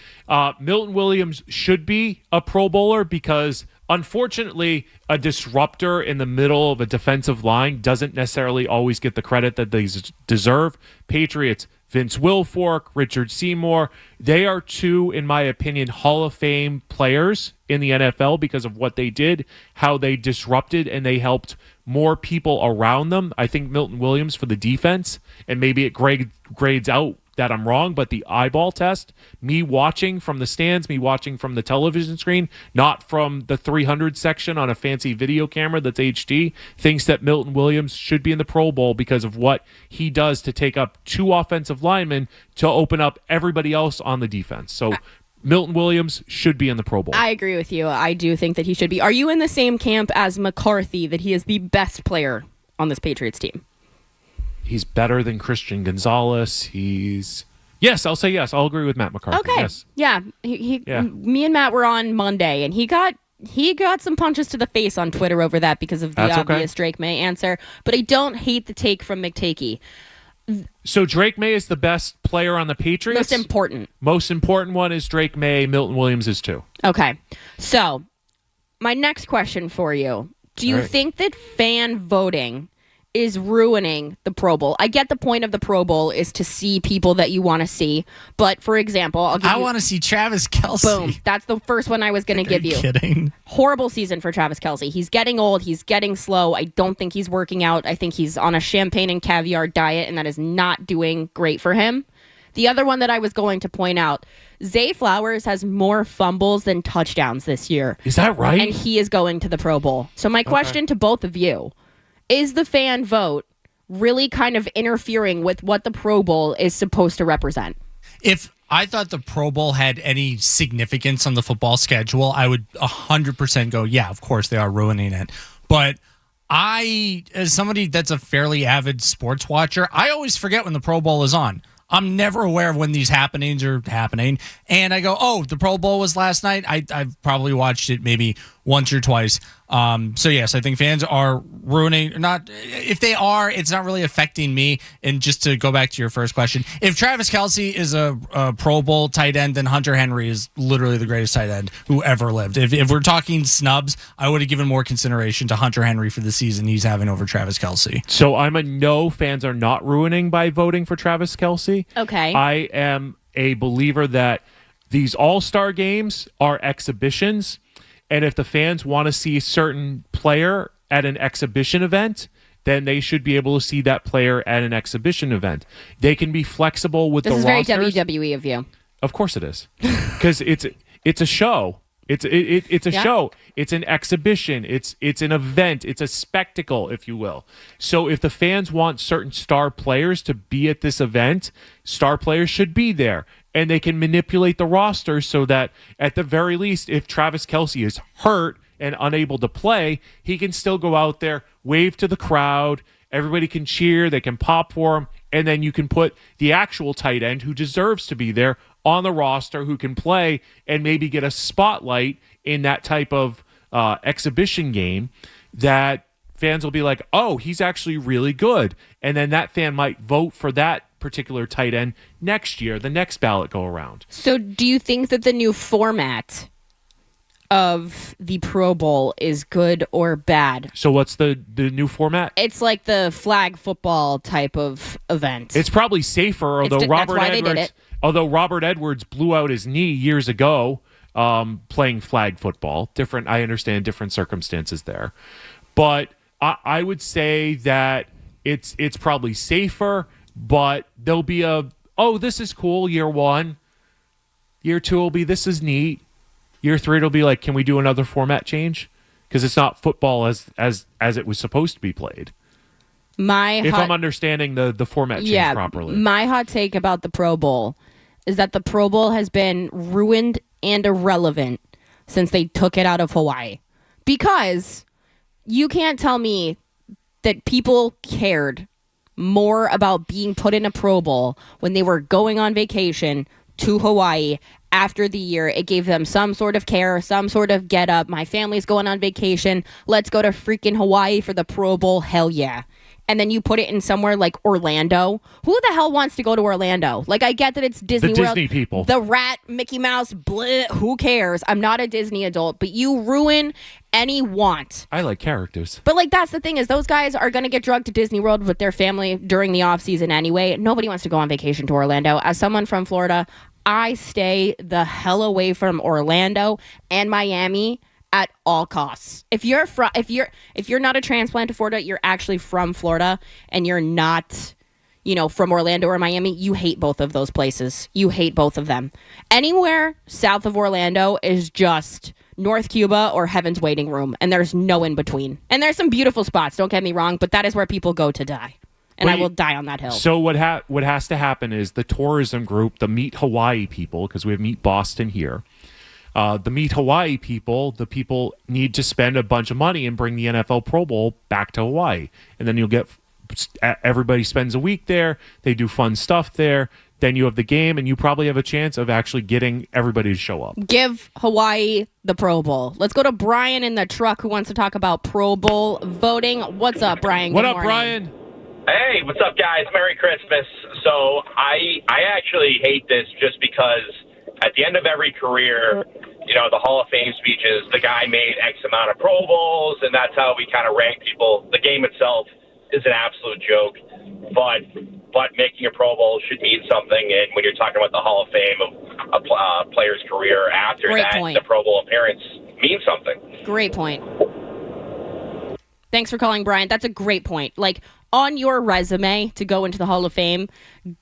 Milton Williams should be a Pro Bowler because, unfortunately, a disruptor in the middle of a defensive line doesn't necessarily always get the credit that they deserve. Patriots, Vince Wilfork, Richard Seymour, they are two, in my opinion, Hall of Fame players in the NFL because of what they did, how they disrupted, and they helped more people around them. I think Milton Williams for the defense, and maybe it grades out that I'm wrong, but the eyeball test, me watching from the stands, me watching from the television screen, not from the 300 section on a fancy video camera that's HD, thinks that Milton Williams should be in the Pro Bowl because of what he does to take up 2 offensive linemen to open up everybody else on the defense. So Milton Williams should be in the Pro Bowl. I agree with you. I do think that he should be. Are you in the same camp as McCarthy, that he is the best player on this Patriots team? He's better than Christian Gonzalez. Yes, I'll say yes. I'll agree with Matt McCarthy. Okay. Yes. Yeah. Me and Matt were on Monday, and he got some punches to the face on Twitter over that because of the obvious Drake May answer. But I don't hate the take from McTakey. So Drake May is the best player on the Patriots? Most important one is Drake May. Milton Williams is too. Okay. So my next question for you. Do you think that fan voting is ruining the Pro Bowl? I get the point of the Pro Bowl is to see people that you want to see. But, for example, I want to see Travis Kelce. Boom. That's the first one I was going to give you. Kidding. Horrible season for Travis Kelce. He's getting old. He's getting slow. I don't think he's working out. I think he's on a champagne and caviar diet, and that is not doing great for him. The other one that I was going to point out, Zay Flowers has more fumbles than touchdowns this year. Is that right? And he is going to the Pro Bowl. So my question to both of you, is the fan vote really kind of interfering with what the Pro Bowl is supposed to represent? If I thought the Pro Bowl had any significance on the football schedule, I would 100% go, yeah, of course they are ruining it. But I, as somebody that's a fairly avid sports watcher, I always forget when the Pro Bowl is on. I'm never aware of when these happenings are happening. And I go, oh, the Pro Bowl was last night. I've probably watched it maybe once or twice. So, yes, I think fans are ruining. If they are, it's not really affecting me. And just to go back to your first question, if Travis Kelce is a Pro Bowl tight end, then Hunter Henry is literally the greatest tight end who ever lived. If we're talking snubs, I would have given more consideration to Hunter Henry for the season he's having over Travis Kelce. So I'm a no, fans are not ruining by voting for Travis Kelce. Okay. I am a believer that these all-star games are exhibitions. And if the fans want to see a certain player at an exhibition event, then they should be able to see that player at an exhibition event. They can be flexible with the rosters. This is very WWE of you. Of course it is. Because it's a show. It's a show. It's an exhibition. It's an event. It's a spectacle, if you will. So if the fans want certain star players to be at this event, star players should be there. And they can manipulate the roster so that, at the very least, if Travis Kelce is hurt and unable to play, he can still go out there, wave to the crowd, everybody can cheer, they can pop for him, and then you can put the actual tight end who deserves to be there on the roster, who can play and maybe get a spotlight in that type of exhibition game that fans will be like, oh, he's actually really good. And then that fan might vote for that particular tight end next year, the next ballot go around. So do you think that the new format of the Pro Bowl is good or bad? So what's the new format? It's like the flag football type of event. It's probably safer, although Robert Edwards blew out his knee years ago playing flag football. I understand different circumstances there. But I would say that it's probably safer, but there'll be a oh, this is cool, year 1. Year 2 will be, this is neat. Year 3 it'll be like, can we do another format change? Because it's not football as it was supposed to be played. If I'm understanding the format change properly. My hot take about the Pro Bowl is that the Pro Bowl has been ruined and irrelevant since they took it out of Hawaii. Because you can't tell me that people cared more about being put in a Pro Bowl when they were going on vacation to Hawaii after the year. It gave them some sort of care, some sort of get up. My family's going on vacation. Let's go to freaking Hawaii for the Pro Bowl. Hell yeah. And then you put it in somewhere like Orlando. Who the hell wants to go to Orlando? Like, I get that it's Disney World. The Disney people. The rat, Mickey Mouse, bleh, who cares? I'm not a Disney adult, but you ruin any want. I like characters. But, like, that's the thing is those guys are going to get drugged to Disney World with their family during the offseason anyway. Nobody wants to go on vacation to Orlando. As someone from Florida, I stay the hell away from Orlando and Miami at all costs. If you're not a transplant to Florida, you're actually from Florida, and you're not, from Orlando or Miami, you hate both of those places. You hate both of them. Anywhere south of Orlando is just North Cuba or Heaven's Waiting Room, and there's no in between. And there's some beautiful spots, don't get me wrong, but that is where people go to die. And I will die on that hill. So what has to happen is the tourism group, the Meet Hawaii people, because we have Meet Boston here, the Meet Hawaii people, the people need to spend a bunch of money and bring the NFL Pro Bowl back to Hawaii. And then you'll get everybody spends a week there. They do fun stuff there. Then you have the game, and you probably have a chance of actually getting everybody to show up. Give Hawaii the Pro Bowl. Let's go to Brian in the truck who wants to talk about Pro Bowl voting. What's up, Brian? What up, Brian? Hey, what's up, guys? Merry Christmas. So I actually hate this just because at the end of every career, the Hall of Fame speeches, the guy made X amount of Pro Bowls, and that's how we kind of rank people. The game itself is an absolute joke, but making a Pro Bowl should mean something. And when you're talking about the Hall of Fame of a player's career after the Pro Bowl appearance means something. Great point. Thanks for calling, Brian. That's a great point. Like, on your resume to go into the Hall of Fame,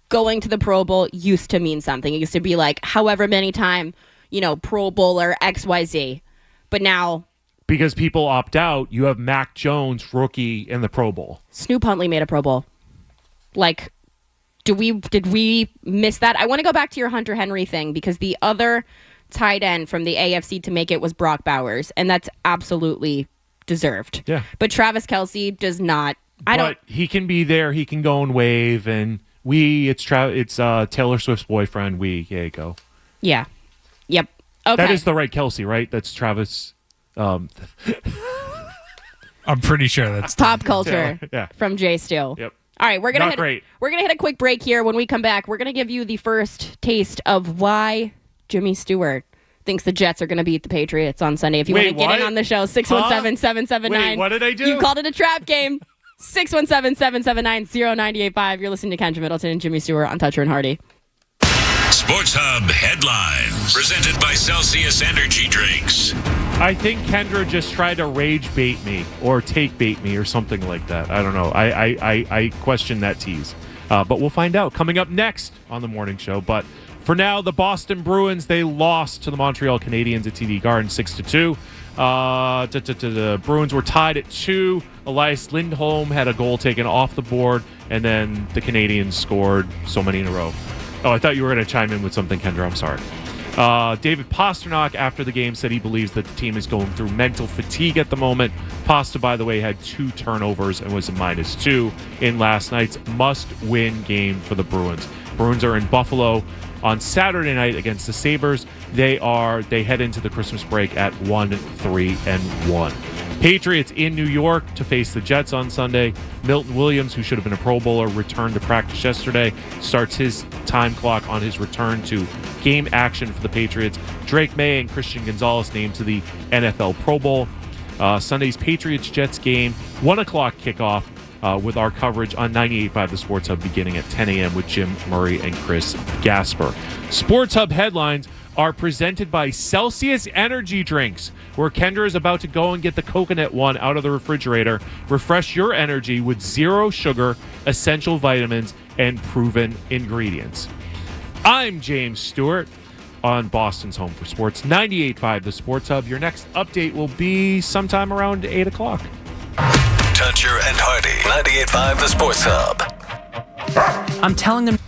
going to the Pro Bowl used to mean something. It used to be like however many time, Pro Bowler XYZ. But now, because people opt out, you have Mac Jones, rookie, in the Pro Bowl. Snoop Huntley made a Pro Bowl. Like, did we miss that? I want to go back to your Hunter Henry thing because the other tight end from the AFC to make it was Brock Bowers, and that's absolutely deserved. Yeah. But Travis Kelce does not. But he can be there. He can go and wave, and it's Taylor Swift's boyfriend. Here you go. Yeah. Yep. Okay. That is the right Kelce, right? That's Travis. I'm pretty sure that's pop culture. Yeah. From Jay Steele. Yep. All right, we're gonna hit a quick break here. When we come back, we're gonna give you the first taste of why Jimmy Stewart thinks the Jets are going to beat the Patriots on Sunday. If you want to get in on the show, 617-779. Wait, what did I do? You called it a trap game. 617-779-0985. You're listening to Kendra Middleton and Jimmy Stewart on Toucher and Hardy. Sports Hub headlines presented by Celsius Energy Drinks. I think Kendra just tried to rage bait me or take bait me or something like that. I don't know. I question that tease. But we'll find out coming up next on the morning show. But for now, the Boston Bruins, they lost to the Montreal Canadiens at TD Garden 6-2. The Bruins were tied at 2. Elias Lindholm had a goal taken off the board, and then the Canadiens scored so many in a row. Oh, I thought you were going to chime in with something, Kendra. I'm sorry. David Pastrnak, after the game, said he believes that the team is going through mental fatigue at the moment. Pasta, by the way, had 2 turnovers and was a -2 in last night's must-win game for the Bruins. Bruins are in Buffalo on Saturday night against the Sabres. They head into the Christmas break at 1-3-1. Patriots in New York to face the Jets on Sunday. Milton Williams, who should have been a Pro Bowler, returned to practice yesterday. Starts his time clock on his return to game action for the Patriots. Drake May and Christian Gonzalez named to the NFL Pro Bowl. Sunday's Patriots-Jets game, 1 o'clock kickoff with our coverage on 98.5 The Sports Hub beginning at 10 a.m. with Jim Murray and Chris Gasper. Sports Hub headlines are presented by Celsius Energy Drinks, where Kendra is about to go and get the coconut one out of the refrigerator. Refresh your energy with 0 sugar, essential vitamins, and proven ingredients. I'm James Stewart on Boston's Home for Sports, 98.5 The Sports Hub. Your next update will be sometime around 8 o'clock. Toucher and Hardy, 98.5 The Sports Hub. I'm telling them.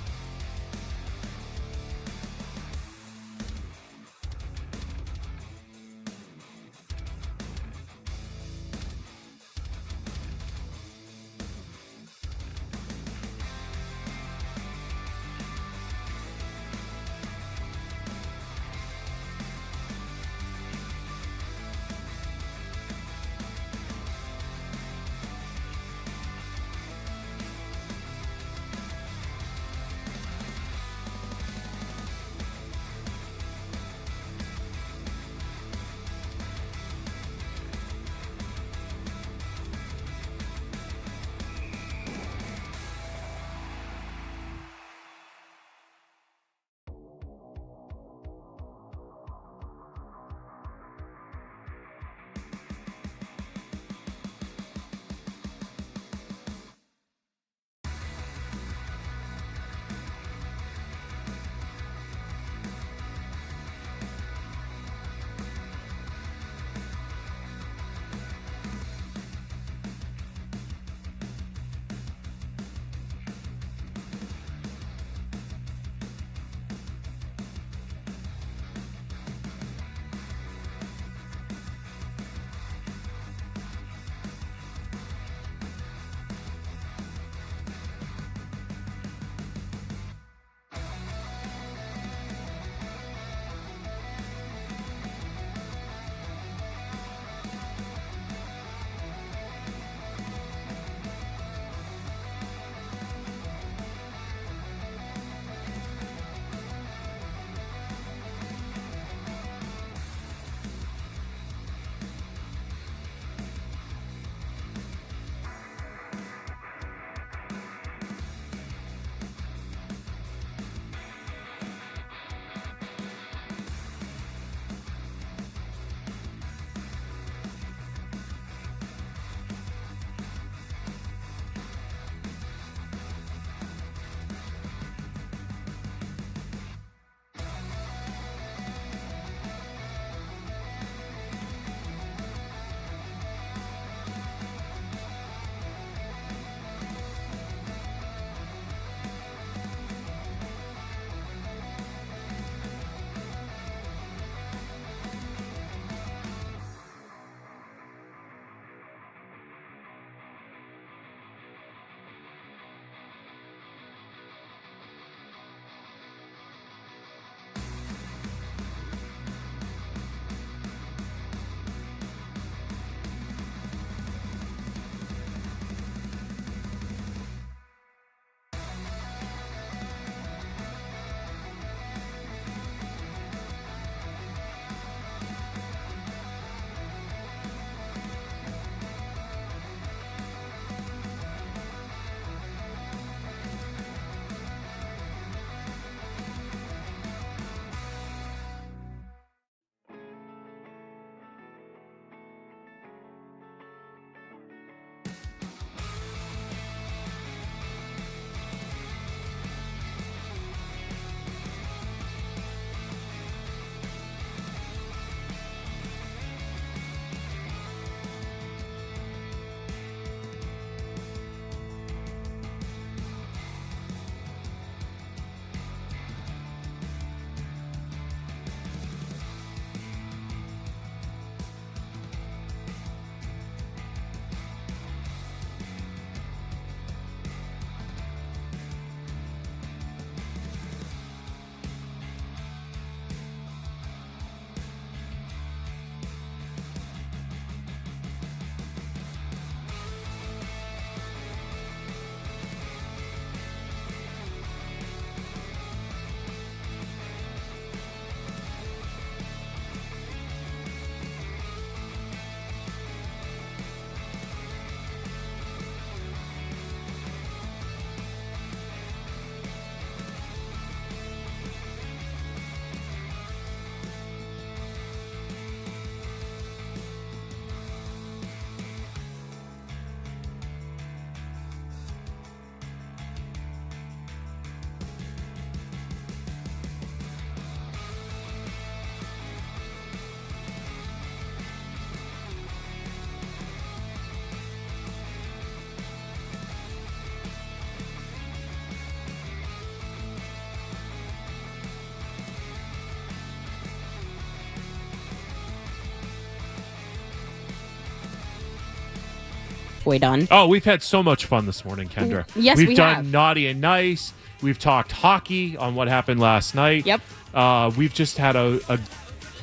halfway done. Oh, we've had so much fun this morning, Kendra. Yes, we've we done have. Naughty and Nice. We've talked hockey on what happened last night. Yep. We've just had a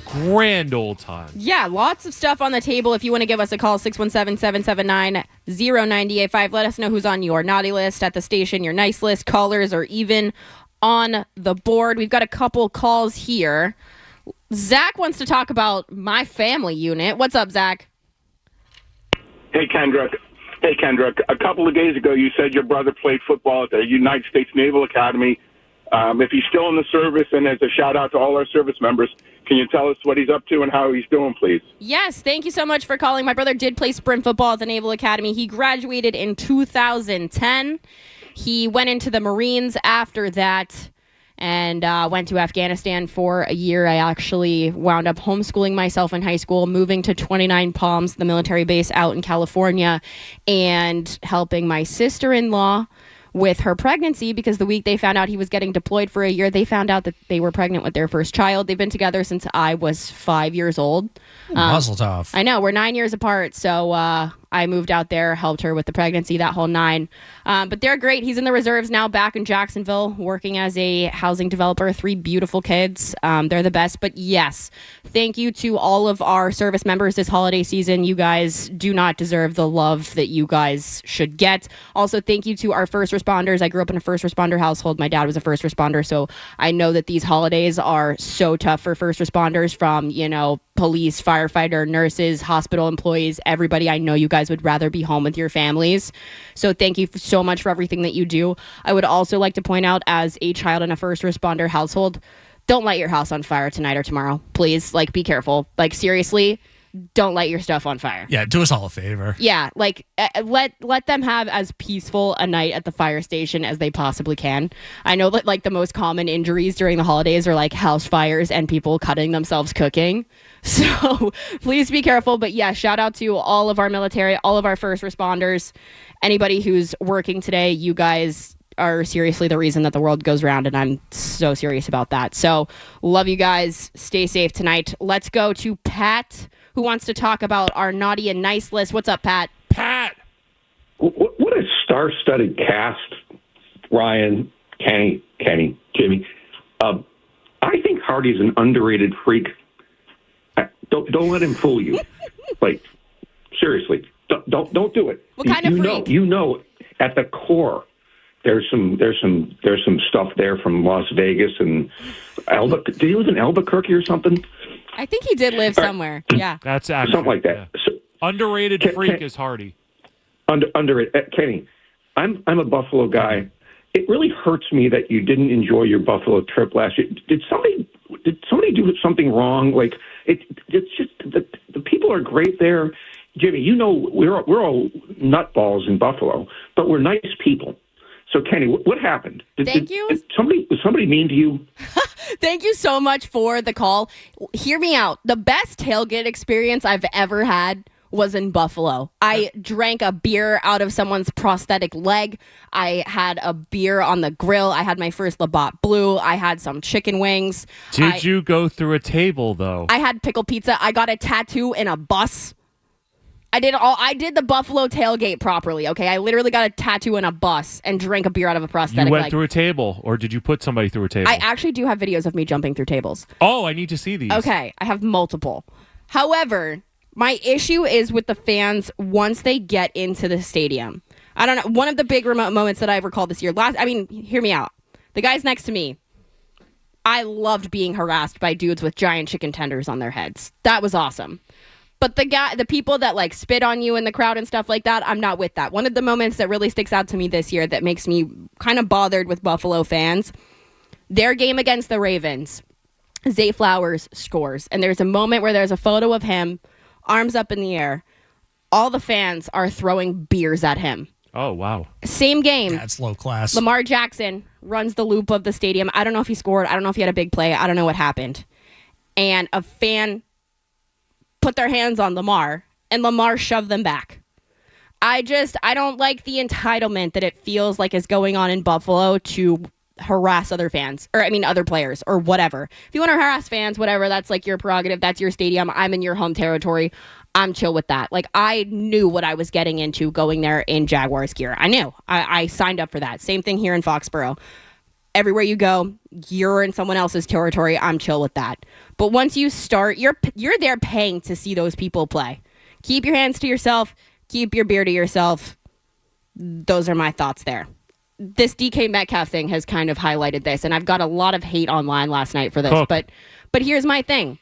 grand old time. Yeah, lots of stuff on the table. If you want to give us a call, 617-779-0985. Let us know who's on your naughty list at the station, your nice list, callers, or even on the board. We've got a couple calls here. Zach wants to talk about my family unit. What's up, Zach? Hey, Kendra. A couple of days ago, you said your brother played football at the United States Naval Academy. If he's still in the service, and as a shout-out to all our service members, can you tell us what he's up to and how he's doing, please? Yes, thank you so much for calling. My brother did play sprint football at the Naval Academy. He graduated in 2010. He went into the Marines after that and went to Afghanistan for a year. I actually wound up homeschooling myself in high school, moving to 29 Palms, the military base out in California, and helping my sister-in-law with her pregnancy, because the week they found out he was getting deployed for a year, they found out that they were pregnant with their first child. They've been together since I was 5 years old. Muzzle tough. I know, we're 9 years apart, so I moved out there, helped her with the pregnancy, that whole 9. But they're great. He's in the reserves now, back in Jacksonville, working as a housing developer. 3 beautiful kids. They're the best. But yes, thank you to all of our service members this holiday season. You guys do not deserve the love that you guys should get. Also, thank you to our first responders. I grew up in a first responder household. My dad was a first responder, so I know that these holidays are so tough for first responders, from, police, firefighter, nurses, hospital employees, everybody. I know you guys would rather be home with your families. So thank you so much for everything that you do. I would also like to point out, as a child in a first responder household, don't light your house on fire tonight or tomorrow. Please, be careful. Seriously, don't light your stuff on fire. Yeah, do us all a favor. Yeah, let them have as peaceful a night at the fire station as they possibly can. I know that the most common injuries during the holidays are house fires and people cutting themselves cooking. So please be careful. But yeah, shout out to all of our military, all of our first responders, anybody who's working today. You guys are seriously the reason that the world goes round, and I'm so serious about that. So love you guys. Stay safe tonight. Let's go to Pat, who wants to talk about our naughty and nice list. What's up, Pat? Pat! What a star-studded cast. Ryan, Kenny, Jimmy. I think Hardy's an underrated freak. Don't let him fool you. Seriously, don't do it. What kind of freak? You know, at the core, there's some stuff there from Las Vegas and Did he live in Albuquerque or something? I think he did live somewhere. Yeah, that's accurate. Something like that. Yeah. Underrated freak is Hardy. Underrated, Kenny. I'm a Buffalo guy. It really hurts me that you didn't enjoy your Buffalo trip last year. Did somebody do something wrong? It's just the people are great there. Jimmy, we're all nutballs in Buffalo, but we're nice people. So Kenny, what happened? Thank you. Was somebody mean to you? Thank you so much for the call. Hear me out. The best tailgate experience I've ever had was in Buffalo. I drank a beer out of someone's prosthetic leg. I had a beer on the grill. I had my first Labatt Blue. I had some chicken wings. Did you go through a table, though? I had pickle pizza. I got a tattoo in a bus. I did the Buffalo tailgate properly, okay? I literally got a tattoo in a bus and drank a beer out of a prosthetic You went leg. through a table, or did you put somebody through a table? I actually do have videos of me jumping through tables. Oh, I need to see these. Okay, I have multiple. However, my issue is with the fans once they get into the stadium. I don't know. One of the big remote moments that I recall this year. Hear me out. The guys next to me, I loved being harassed by dudes with giant chicken tenders on their heads. That was awesome. But the people that spit on you in the crowd and stuff like that, I'm not with that. One of the moments that really sticks out to me this year that makes me kind of bothered with Buffalo fans, their game against the Ravens, Zay Flowers scores. And there's a moment where there's a photo of him, arms up in the air. All the fans are throwing beers at him. Oh, wow. Same game. That's low class. Lamar Jackson runs the loop of the stadium. I don't know if he scored. I don't know if he had a big play. I don't know what happened. And a fan put their hands on Lamar, and Lamar shoved them back. I don't like the entitlement that it feels like is going on in Buffalo to harass other fans, other players, or whatever. If you want to harass fans, whatever, that's your prerogative. That's your stadium. I'm in your home territory. I'm chill with that. Like, I knew what I was getting into going there in Jaguars gear. I knew. I signed up for that. Same thing here in Foxborough. Everywhere you go, you're in someone else's territory. I'm chill with that. But once you start, you're there paying to see those people play. Keep your hands to yourself. Keep your beer to yourself. Those are my thoughts there. This DK Metcalf thing has kind of highlighted this, and I've got a lot of hate online last night for this. But here's my thing.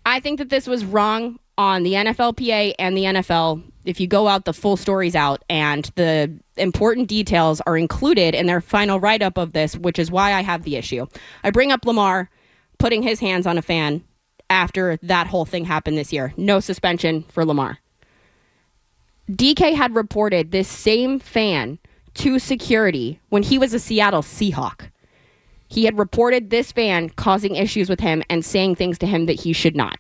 I think that this was wrong on the NFLPA and the NFL. If you go out, the full story's out, and the important details are included in their final write-up of this, which is why I have the issue. I bring up Lamar putting his hands on a fan after that whole thing happened this year. No suspension for Lamar. DK had reported this same fan to security when he was a Seattle Seahawk. He had reported this fan causing issues with him and saying things to him that he should not.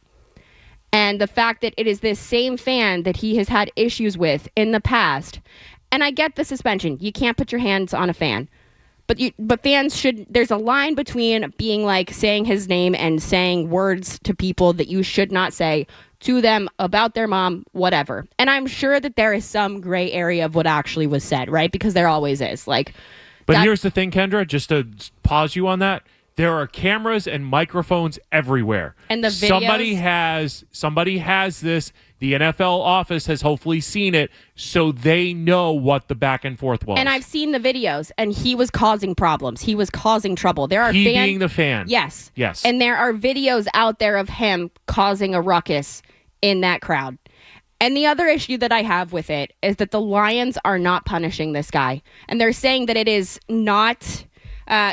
And the fact that it is this same fan that he has had issues with in the past, and I get the suspension. You can't put your hands on a fan. But fans should, there's a line between being like saying his name and saying words to people that you should not say to them about their mom, whatever. And I'm sure that there is some gray area of what actually was said, right? Because there always is. But here's the thing, Kendra, just to pause you on that. There are cameras and microphones everywhere. And the videos? Somebody has this. The NFL office has hopefully seen it, so they know what the back and forth was. And I've seen the videos, and he was causing problems. He was causing trouble. There are being the fan. Yes. Yes. And there are videos out there of him causing a ruckus in that crowd. And the other issue that I have with it is that the Lions are not punishing this guy. And they're saying that it is not...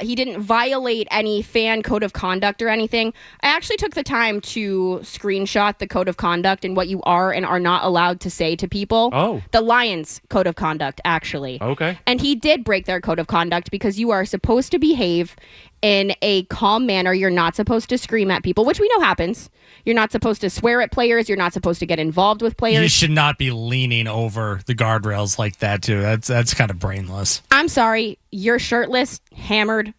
he didn't violate any fan code of conduct or anything. I actually took the time to screenshot the code of conduct and what you are and are not allowed to say to people. Oh. The Lions code of conduct, actually. Okay. And he did break their code of conduct because you are supposed to behave in a calm manner. You're not supposed to scream at people, which we know happens. You're not supposed to swear at players. You're not supposed to get involved with players. You should not be leaning over the guardrails like that, too. That's kind of brainless. I'm sorry. You're shirtless, hammered,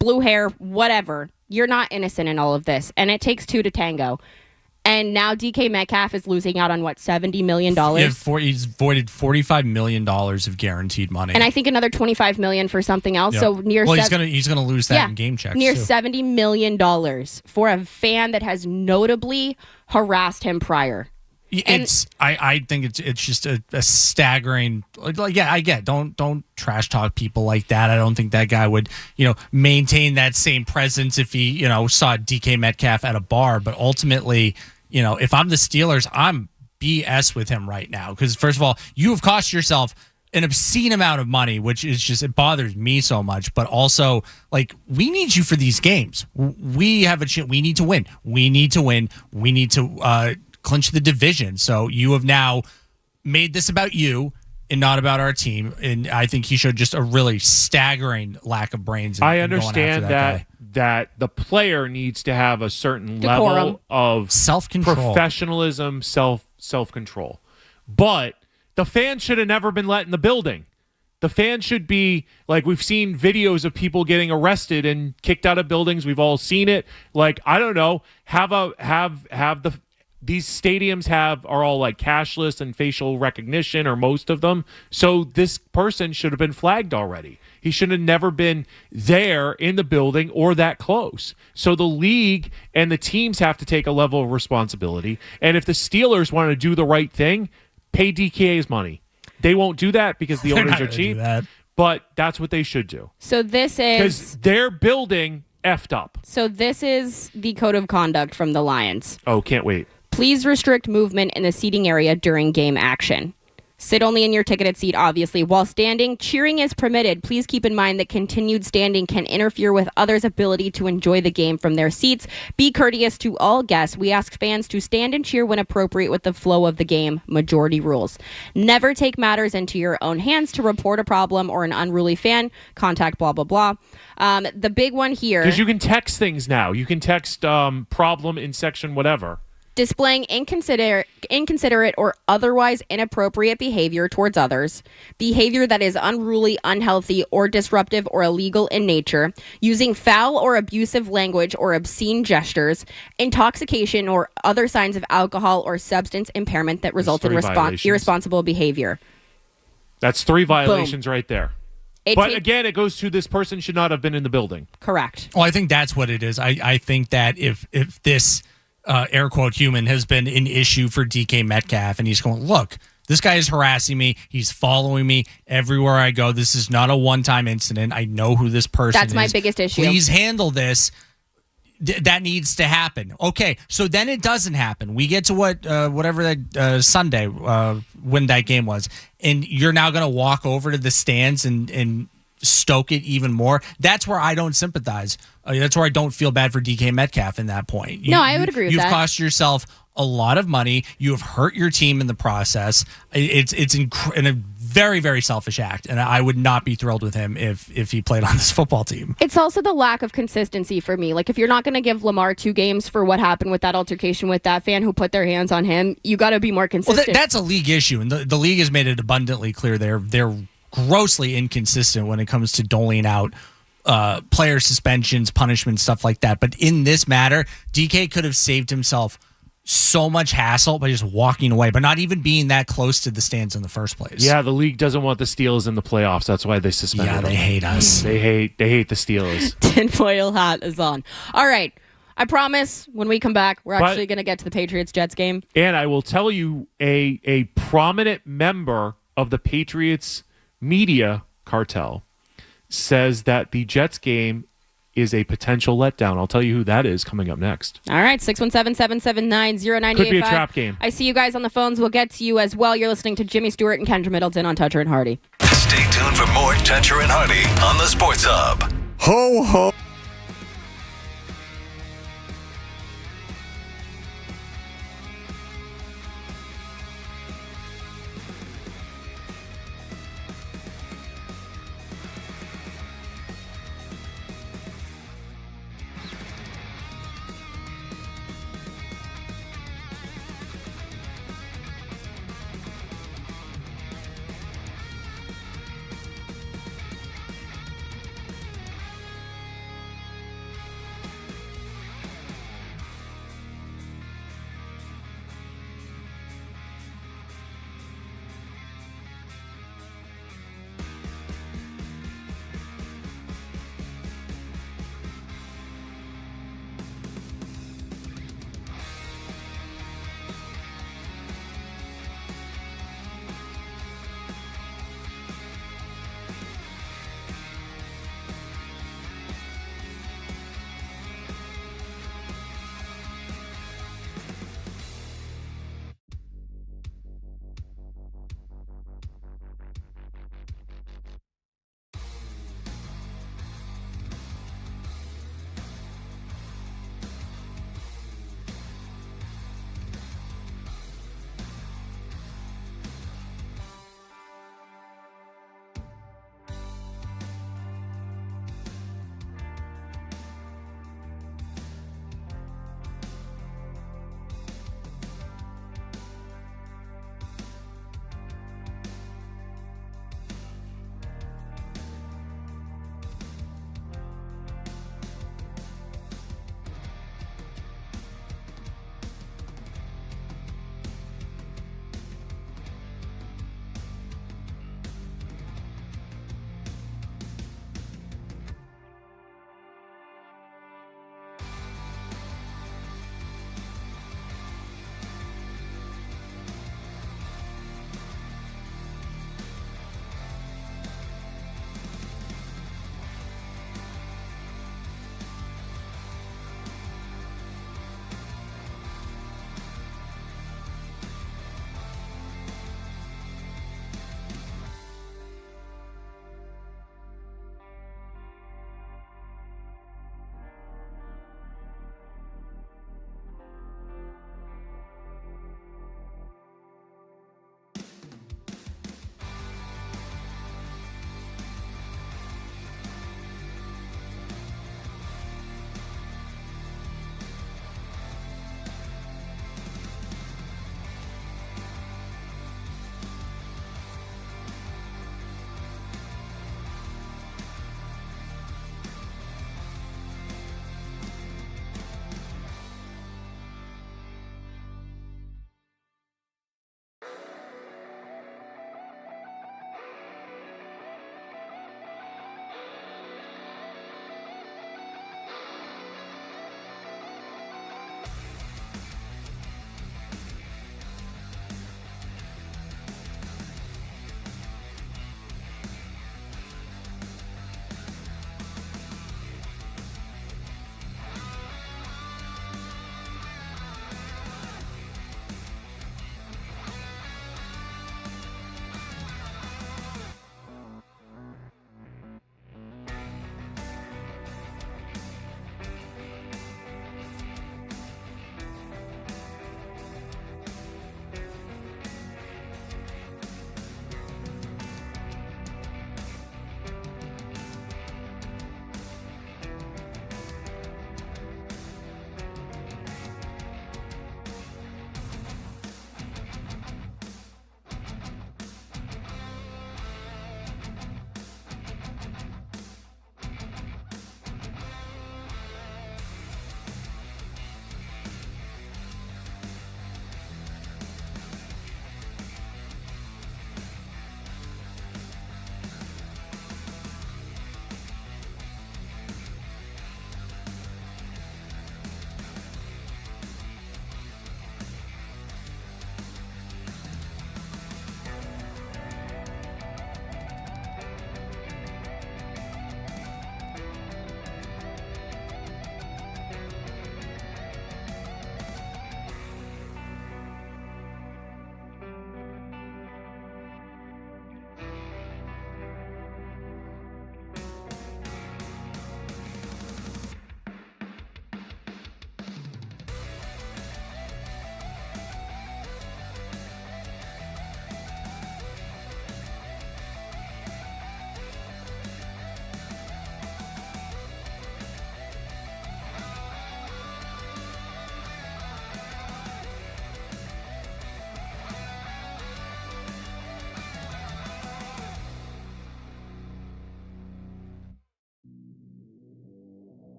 blue hair, whatever. You're not innocent in all of this. And it takes two to tango. And now DK Metcalf is losing out on, what, $70 million? Yeah, he's voided $45 million of guaranteed money. And I think another $25 million for something else. Yep. So near he's gonna lose that in game checks. Near too. $70 million for a fan that has notably harassed him prior. I think it's just a staggering. I get. Don't trash talk people like that. I don't think that guy would maintain that same presence if he saw DK Metcalf at a bar. But ultimately, if I'm the Steelers, I'm BS with him right now because first of all, you have cost yourself an obscene amount of money, which is just, it bothers me so much. But also, we need you for these games. We have a chance. We need to win. We need to win. We need to clinch the division. So you have now made this about you and not about our team. And I think he showed just a really staggering lack of brains. I understand that the player needs to have a certain level of self-control, professionalism, self-control. But the fans should have never been let in the building. The fans should be we've seen videos of people getting arrested and kicked out of buildings. We've all seen it. I don't know, these stadiums are all cashless and facial recognition, or most of them. So this person should have been flagged already. He should have never been there in the building or that close. So the league and the teams have to take a level of responsibility. And if the Steelers want to do the right thing, pay DK's money. They won't do that because the owners are cheap. But that's what they should do. So this is... because their building effed up. So this is the code of conduct from the Lions. Oh, can't wait. Please restrict movement in the seating area during game action. Sit only in your ticketed seat, obviously. While standing, cheering is permitted. Please keep in mind that continued standing can interfere with others' ability to enjoy the game from their seats. Be courteous to all guests. We ask fans to stand and cheer when appropriate with the flow of the game. Majority rules. Never take matters into your own hands. To report a problem or an unruly fan, contact blah, blah, blah. The big one here... because you can text things now. You can text problem in section whatever. displaying inconsiderate or otherwise inappropriate behavior towards others, behavior that is unruly, unhealthy, or disruptive or illegal in nature, using foul or abusive language or obscene gestures, intoxication or other signs of alcohol or substance impairment that result in irresponsible behavior. That's 3 violations right there. It Again, it goes to this person should not have been in the building. Correct. Well, I think that's what it is. I think that if this air quote human has been an issue for DK Metcalf, and he's going, look, this guy is harassing me. He's following me everywhere I go. This is not a one-time incident. I know who this person is. That's my biggest issue. Please handle this. That needs to happen. Okay, so then it doesn't happen. We get to whatever that Sunday when that game was, and you're now going to walk over to the stands and stoke it even more. That's where I don't sympathize. That's where I don't feel bad for DK Metcalf in that point. I would agree with that. You've cost yourself a lot of money. You have hurt your team in the process. It's in a very, very selfish act, and I would not be thrilled with him if he played on this football team. It's also the lack of consistency for me. Like, if you're not going to give Lamar 2 games for what happened with that altercation with that fan who put their hands on him, you got to be more consistent. Well, that's a league issue, and the league has made it abundantly clear they're grossly inconsistent when it comes to doling out player suspensions, punishments, stuff like that. But in this matter, DK could have saved himself so much hassle by just walking away, but not even being that close to the stands in the first place. Yeah, the league doesn't want the Steelers in the playoffs. That's why they suspended them. They hate us. They hate the Steelers. Tinfoil hat is on. All right. I promise when we come back, we're actually going to get to the Patriots-Jets game. And I will tell you, a prominent member of the Patriots media cartel says that the Jets game is a potential letdown. I'll tell you who that is coming up next. All right, 617-779-0985. Could be a trap game. I see you guys on the phones. We'll get to you as well. You're listening to Jimmy Stewart and Kendra Middleton on Toucher and Hardy. Stay tuned for more Toucher and Hardy on the Sports Hub. Ho, ho.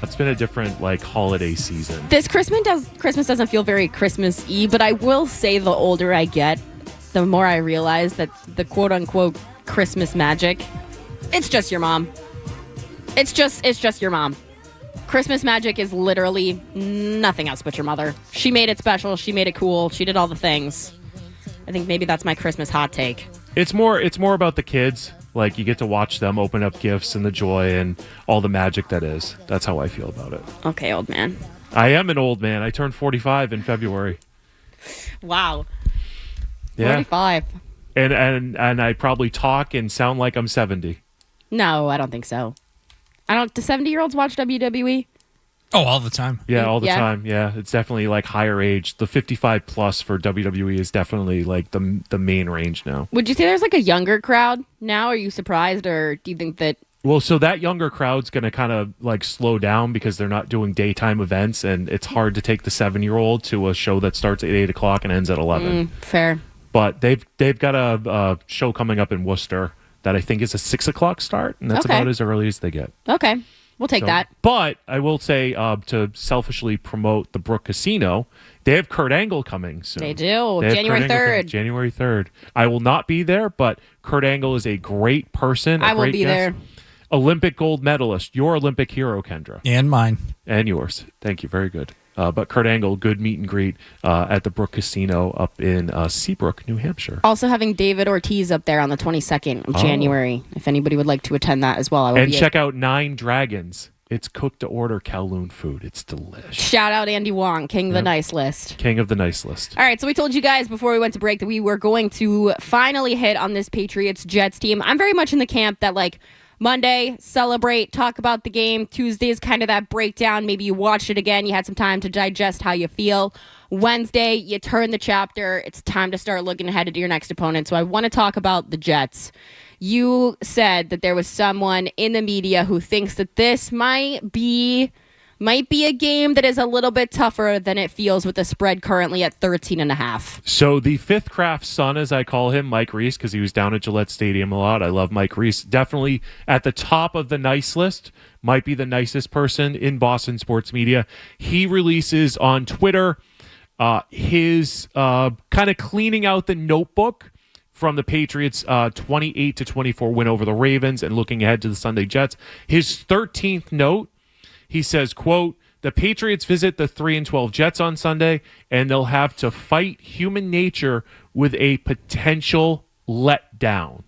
It's been a different holiday season. This Christmas doesn't feel very Christmas-y, but I will say the older I get, the more I realize that the quote-unquote Christmas magic, it's just your mom. It's just your mom. Christmas magic is literally nothing else but your mother. She made it special. She made it cool. She did all the things. I think maybe that's my Christmas hot take. It's more about the kids. You get to watch them open up gifts and the joy and all the magic that is. That's how I feel about it. Okay, old man. I am an old man. I turned 45 in February. Wow. Yeah. 45. And I probably talk and sound like I'm 70. No, I don't think so. Do 70-year-olds watch WWE? Oh, all the time. Yeah, all the time. Yeah, it's definitely higher age. The 55 plus for WWE is definitely the main range now. Would you say there's a younger crowd now? Are you surprised, or do you think that? Well, so that younger crowd's going to kind of slow down because they're not doing daytime events, and it's hard to take the 7-year-old to a show that starts at 8 o'clock and ends at 11. Fair. But they've got a show coming up in Worcester that I think is a 6 o'clock start, and that's about as early as they get. Okay. We'll take that. But I will say, to selfishly promote the Brook Casino, they have Kurt Angle coming soon. They do. January 3rd. January 3rd. I will not be there, but Kurt Angle is a great person. I will be there. Olympic gold medalist. Your Olympic hero, Kendra. And mine. And yours. Thank you. Very good. But Kurt Angle, good meet and greet at the Brook Casino up in Seabrook, New Hampshire. Also having David Ortiz up there on the 22nd of January. If anybody would like to attend that as well. I will and check out Nine Dragons. It's cooked to order Kowloon food. It's delicious. Shout out Andy Wong, King of the Nice List. King of the Nice List. All right, so we told you guys before we went to break that we were going to finally hit on this Patriots-Jets team. I'm very much in the camp that Monday, celebrate, talk about the game. Tuesday is kind of that breakdown. Maybe you watched it again. You had some time to digest how you feel. Wednesday, you turn the chapter. It's time to start looking ahead to your next opponent. So I want to talk about the Jets. You said that there was someone in the media who thinks that this might be a game that is a little bit tougher than it feels with the spread currently at 13.5. So the fifth craft son, as I call him, Mike Reese, because he was down at Gillette Stadium a lot. I love Mike Reese. Definitely at the top of the nice list. Might be the nicest person in Boston sports media. He releases on Twitter his kind of cleaning out the notebook from the Patriots' 28-24 win over the Ravens and looking ahead to the Sunday Jets. His 13th note, he says, quote, "The Patriots visit the 3-12 Jets on Sunday, and they'll have to fight human nature with a potential letdown."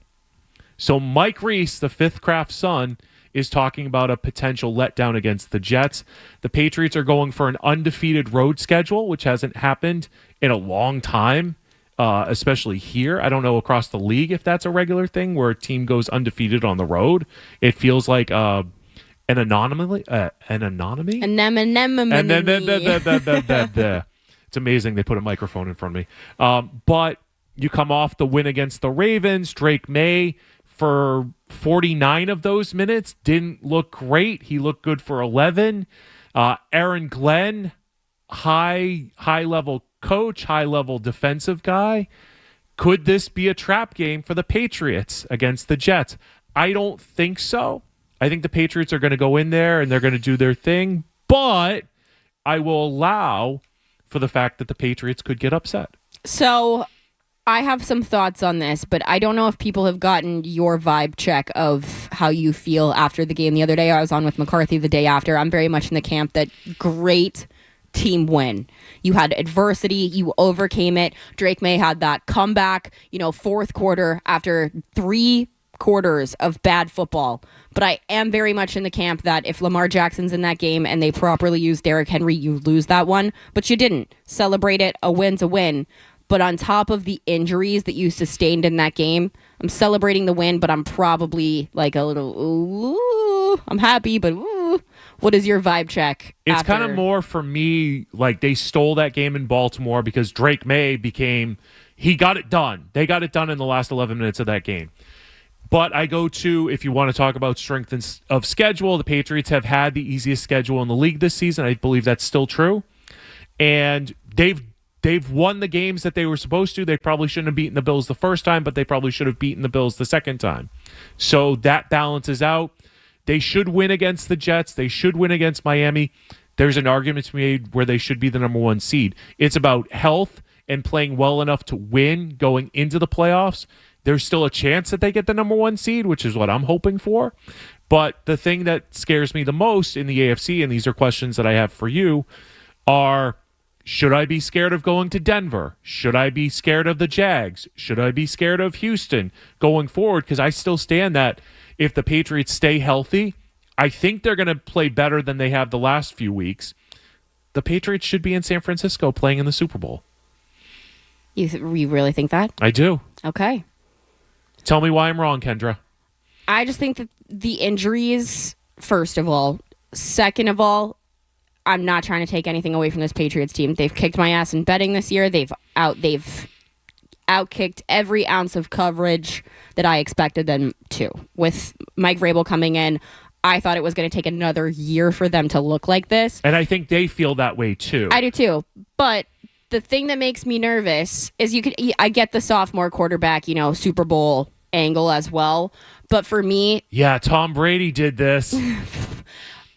So Mike Reese, the fifth craft son, is talking about a potential letdown against the Jets. The Patriots are going for an undefeated road schedule, which hasn't happened in a long time, especially here. I don't know across the league if that's a regular thing where a team goes undefeated on the road. It feels like an anomaly. An anomaly? It's amazing they put a microphone in front of me. But you come off the win against the Ravens. Drake May, for 49 of those minutes, didn't look great. He looked good for 11. Aaron Glenn, high-level coach, high-level defensive guy. Could this be a trap game for the Patriots against the Jets? I don't think so. I think the Patriots are going to go in there and they're going to do their thing, but I will allow for the fact that the Patriots could get upset. So I have some thoughts on this, but I don't know if people have gotten your vibe check of how you feel after the game the other day. I was on with McCarthy the day after. I'm very much in the camp that great team win. You had adversity. You overcame it. Drake May had that comeback, fourth quarter after 3 quarters of bad football. But I am very much in the camp that if Lamar Jackson's in that game and they properly use Derrick Henry, you lose that one. But you didn't. Celebrate it. A win's a win. But on top of the injuries that you sustained in that game, I'm celebrating the win, but I'm probably like a little, ooh, I'm happy, but ooh, What is your vibe check? It's kind of more for me like they stole that game in Baltimore because Drake May he got it done. They got it done in the last 11 minutes of that game. But I go to, if you want to talk about strength of schedule, the Patriots have had the easiest schedule in the league this season. I believe that's still true. And they've won the games that they were supposed to. They probably shouldn't have beaten the Bills the first time, but they probably should have beaten the Bills the second time. So that balances out. They should win against the Jets. They should win against Miami. There's an argument to be made where they should be the number one seed. It's about health and playing well enough to win going into the playoffs. There's still a chance that they get the number one seed, which is what I'm hoping for. But the thing that scares me the most in the AFC, and these are questions that I have for you, are should I be scared of going to Denver? Should I be scared of the Jags? Should I be scared of Houston going forward? Because I still stand that if the Patriots stay healthy, I think they're going to play better than they have the last few weeks. The Patriots should be in San Francisco playing in the Super Bowl. You really think that? I do. Okay. Tell me why I'm wrong, Kendra. I just think that the injuries, first of all. Second of all, I'm not trying to take anything away from this Patriots team. They've kicked my ass in betting this year. They've outkicked every ounce of coverage that I expected them to. With Mike Vrabel coming in, I thought it was going to take another year for them to look like this. And I think they feel that way too. I do too. But the thing that makes me nervous is I get the sophomore quarterback, Super Bowl angle as well. But for me... Yeah, Tom Brady did this.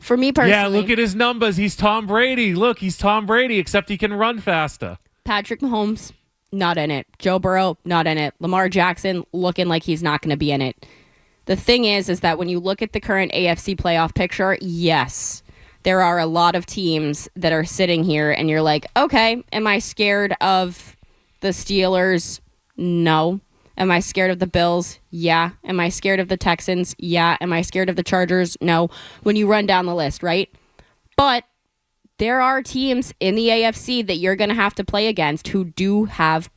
For me personally... Yeah, look at his numbers. He's Tom Brady. Look, he's Tom Brady, except he can run faster. Patrick Mahomes, not in it. Joe Burrow, not in it. Lamar Jackson, looking like he's not going to be in it. The thing is that when you look at the current AFC playoff picture, yes, there are a lot of teams that are sitting here and you're like, okay, am I scared of the Steelers? No. Am I scared of the Bills? Yeah. Am I scared of the Texans? Yeah. Am I scared of the Chargers? No. When you run down the list, right? But there are teams in the AFC that you're going to have to play against who do have,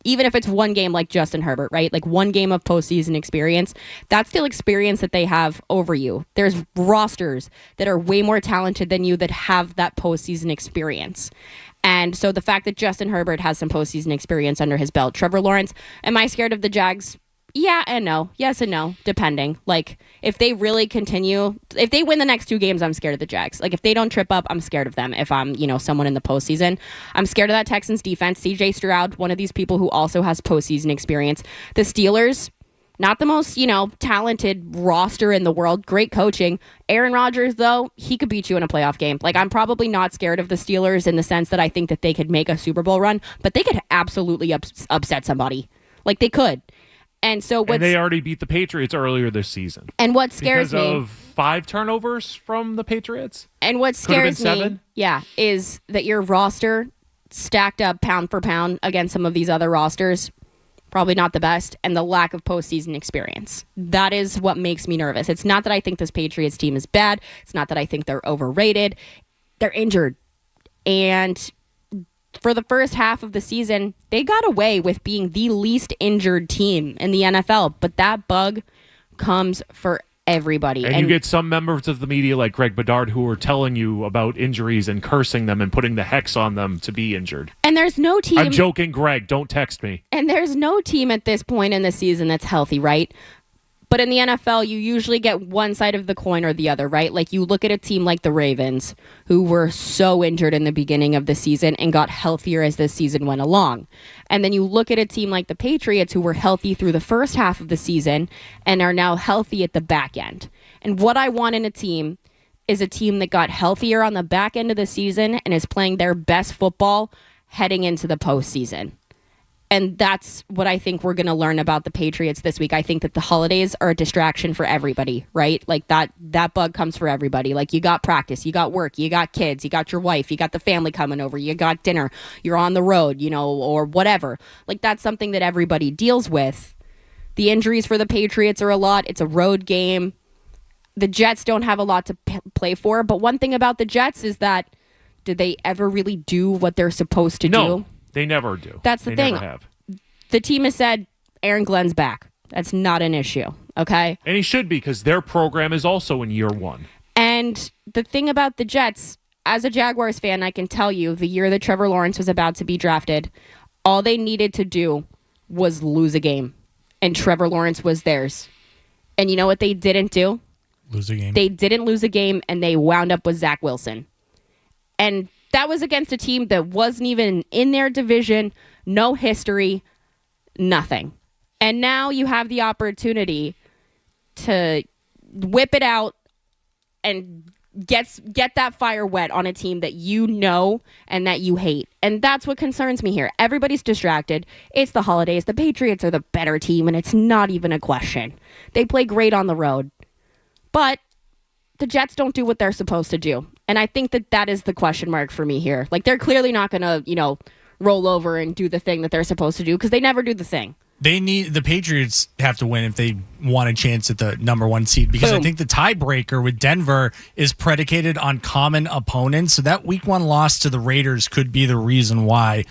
even if it's one game like Justin Herbert, right? Like one game of postseason experience, that's still experience that they have over you. There's rosters that are way more talented than you that have that postseason experience. And so the fact that Justin Herbert has some postseason experience under his belt. Trevor Lawrence, am I scared of the Jags? Yeah and no. Yes and no, depending. Like, if they really continue, if they win the next two games, I'm scared of the Jags. Like, if they don't trip up, I'm scared of them. If I'm, someone in the postseason, I'm scared of that Texans defense. CJ Stroud, one of these people who also has postseason experience. The Steelers, not the most, talented roster in the world. Great coaching. Aaron Rodgers, though, he could beat you in a playoff game. Like, I'm probably not scared of the Steelers in the sense that I think that they could make a Super Bowl run, but they could absolutely upset somebody. Like, they could. And so they already beat the Patriots earlier this season. And what scares me... Because of 5 turnovers from the Patriots? And what scares me, is that your roster stacked up pound for pound against some of these other rosters, probably not the best, and the lack of postseason experience. That is what makes me nervous. It's not that I think this Patriots team is bad. It's not that I think they're overrated. They're injured. And for the first half of the season, they got away with being the least injured team in the NFL. But that bug comes for everybody. And you get some members of the media like Greg Bedard who are telling you about injuries and cursing them and putting the hex on them to be injured. And there's no team... I'm joking, Greg. Don't text me. And there's no team at this point in the season that's healthy, right? But in the NFL, you usually get one side of the coin or the other, right? Like, you look at a team like the Ravens, who were so injured in the beginning of the season and got healthier as the season went along. And then you look at a team like the Patriots, who were healthy through the first half of the season and are now healthy at the back end. And what I want in a team is a team that got healthier on the back end of the season and is playing their best football heading into the postseason. And that's what I think we're going to learn about the Patriots this week. I think that the holidays are a distraction for everybody, right? Like that bug comes for everybody. Like, you got practice, you got work, you got kids, you got your wife, you got the family coming over, you got dinner, you're on the road, or whatever. Like, that's something that everybody deals with. The injuries for the Patriots are a lot. It's a road game. The Jets don't have a lot to play for. But one thing about the Jets is that, did they ever really do what they're supposed to do? No. They never do. That's the thing. Never have. The team has said Aaron Glenn's back. That's not an issue, okay? And he should be, because their program is also in year 1. And And the thing about the Jets, as a Jaguars fan, I can tell you the year that Trevor Lawrence was about to be drafted, all they needed to do was lose a game. And Trevor Lawrence was theirs. And you know what they didn't do? Lose a game. They didn't lose a game, and they wound up with Zach Wilson. And that was against a team that wasn't even in their division, no history, nothing. And now you have the opportunity to whip it out and get that fire wet on a team that you know and that you hate. And that's what concerns me here. Everybody's distracted. It's the holidays. The Patriots are the better team, and it's not even a question. They play great on the road. But the Jets don't do what they're supposed to do. And I think that is the question mark for me here. Like, they're clearly not going to, roll over and do the thing that they're supposed to do because they never do the thing. The Patriots have to win if they want a chance at the number 1 seed because I think the tiebreaker with Denver is predicated on common opponents. So that week 1 loss to the Raiders could be the reason why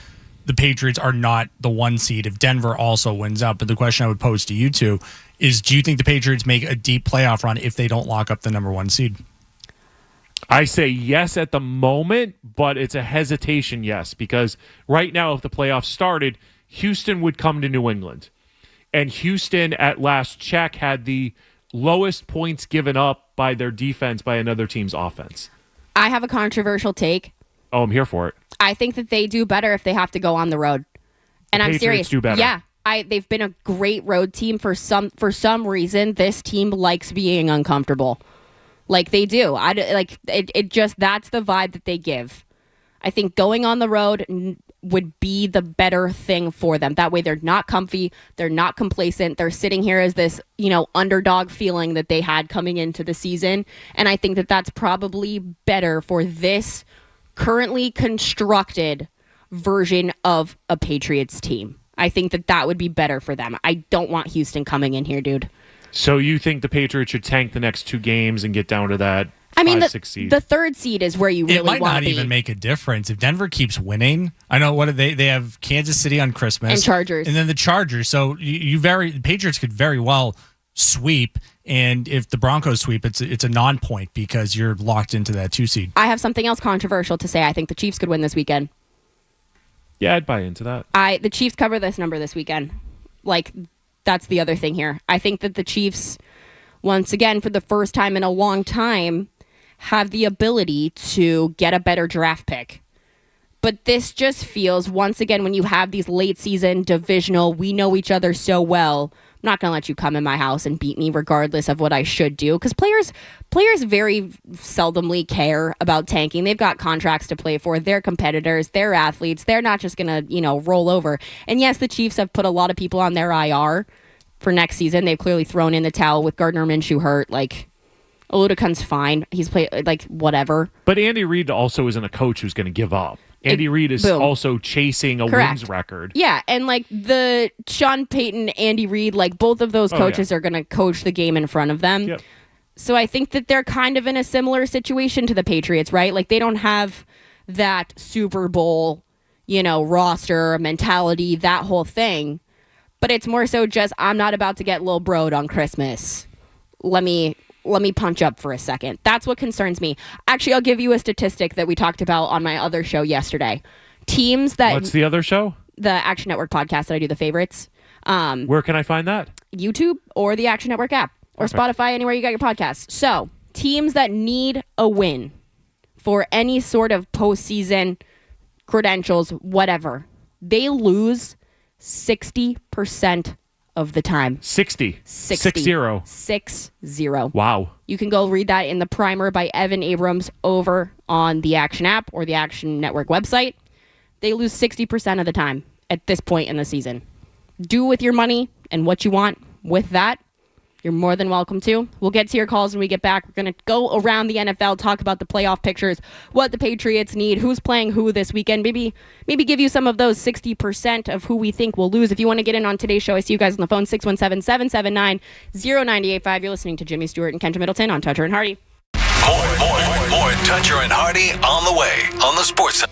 the Patriots are not the 1 seed if Denver also wins out. But the question I would pose to you two is, do you think the Patriots make a deep playoff run if they don't lock up the number 1 seed? I say yes at the moment, but it's a hesitation yes, because right now if the playoffs started, Houston would come to New England. And Houston, at last check, had the lowest points given up by their defense by another team's offense. I have a controversial take. Oh, I'm here for it. I think that they do better if they have to go on the road. And I'm serious. Do better. Yeah. They've been a great road team for some reason. This team likes being uncomfortable. Like they do. It just, that's the vibe that they give. I think going on the road would be the better thing for them. That way they're not comfy, they're not complacent, they're sitting here as this, underdog feeling that they had coming into the season. And I think that that's probably better for this currently constructed version of a Patriots team. I think that would be better for them. I don't want Houston coming in here, dude. So you think the Patriots should tank the next 2 games and get down to that 5-6 seed? The 3rd seed is where you really want to be. It might not even make a difference. If Denver keeps winning, I know they have Kansas City on Christmas. And Chargers. And then the Chargers. So the Patriots could very well sweep, and if the Broncos sweep, it's a non-point because you're locked into that 2 seed. I have something else controversial to say. I think the Chiefs could win this weekend. Yeah, I'd buy into that. The Chiefs cover this number this weekend. That's the other thing here. I think that the Chiefs, once again, for the first time in a long time, have the ability to get a better draft pick. But this just feels, once again, when you have these late season divisional, we know each other so well, I'm not going to let you come in my house and beat me regardless of what I should do. Because players very seldomly care about tanking. They've got contracts to play for. They're competitors. They're athletes. They're not just going to, roll over. And yes, the Chiefs have put a lot of people on their IR for next season. They've clearly thrown in the towel with Gardner Minshew hurt. Oludekun's fine. He's played, whatever. But Andy Reid also isn't a coach who's going to give up. Andy Reid is also chasing a wins record. Yeah, and the Sean Payton, Andy Reid, both of those coaches are going to coach the game in front of them. Yep. So I think that they're kind of in a similar situation to the Patriots, right? They don't have that Super Bowl, roster mentality, that whole thing. But it's more so just, I'm not about to get Lil Bro'd on Christmas. Let me punch up for a second. That's what concerns me. Actually, I'll give you a statistic that we talked about on my other show yesterday. Teams that... What's the other show? The Action Network podcast that I do, the favorites. Where can I find that? YouTube or the Action Network app. Or Spotify, anywhere you got your podcasts. So, teams that need a win for any sort of postseason credentials, whatever, they lose 60% of the time. 60. 6-0. Wow. You can go read that in the primer by Evan Abrams over on the Action app or the Action Network website. They lose 60% of the time at this point in the season. Do with your money and what you want with that. You're more than welcome to. We'll get to your calls when we get back. We're going to go around the NFL, talk about the playoff pictures, what the Patriots need, who's playing who this weekend. Maybe give you some of those 60% of who we think will lose. If you want to get in on today's show, I see you guys on the phone, 617-779-0985. You're listening to Jimmy Stewart and Kendra Middleton on Toucher and Hardy. More Toucher and Hardy on the way on the Sports.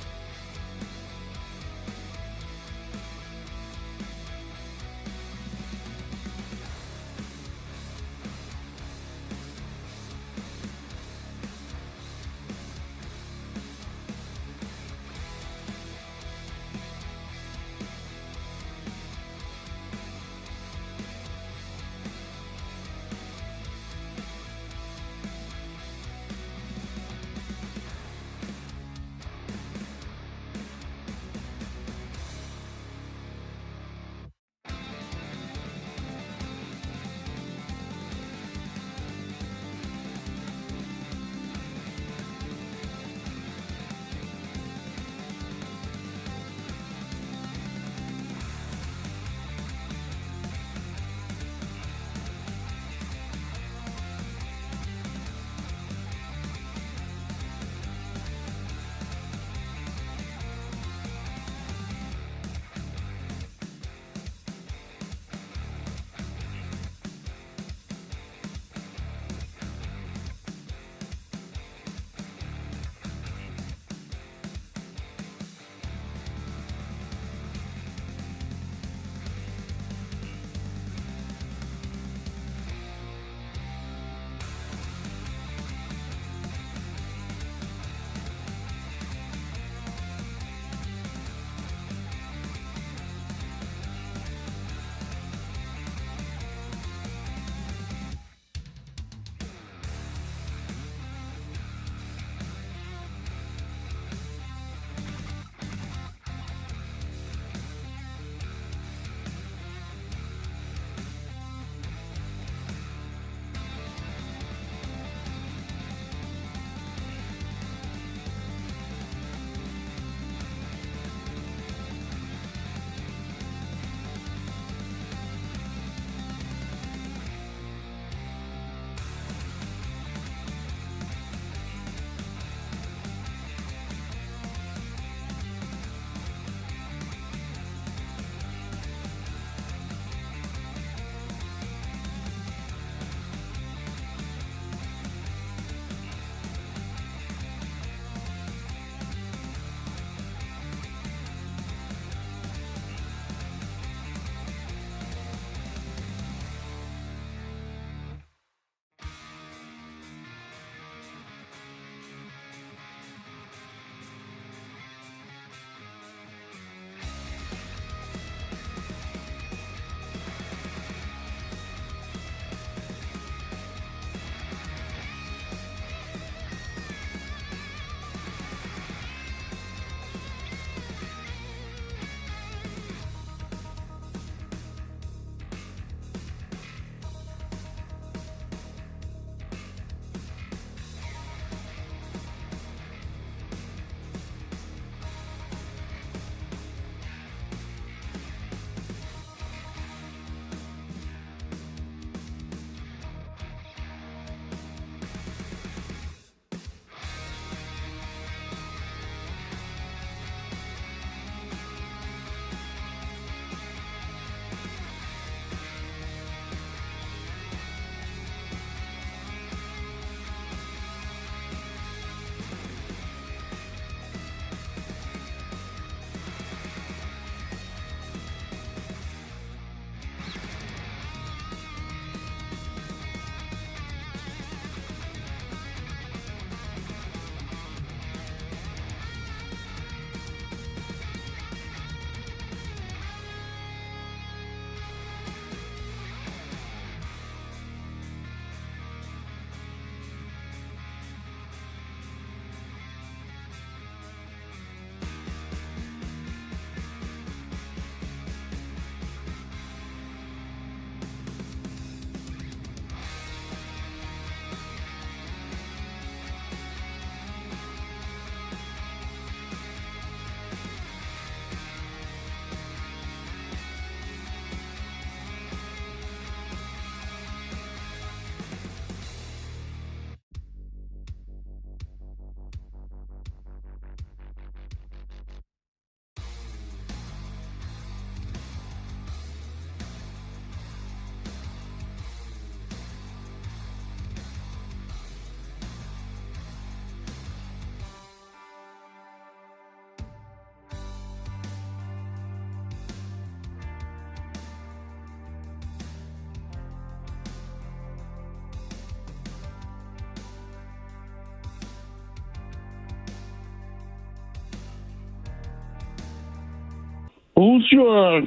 who's your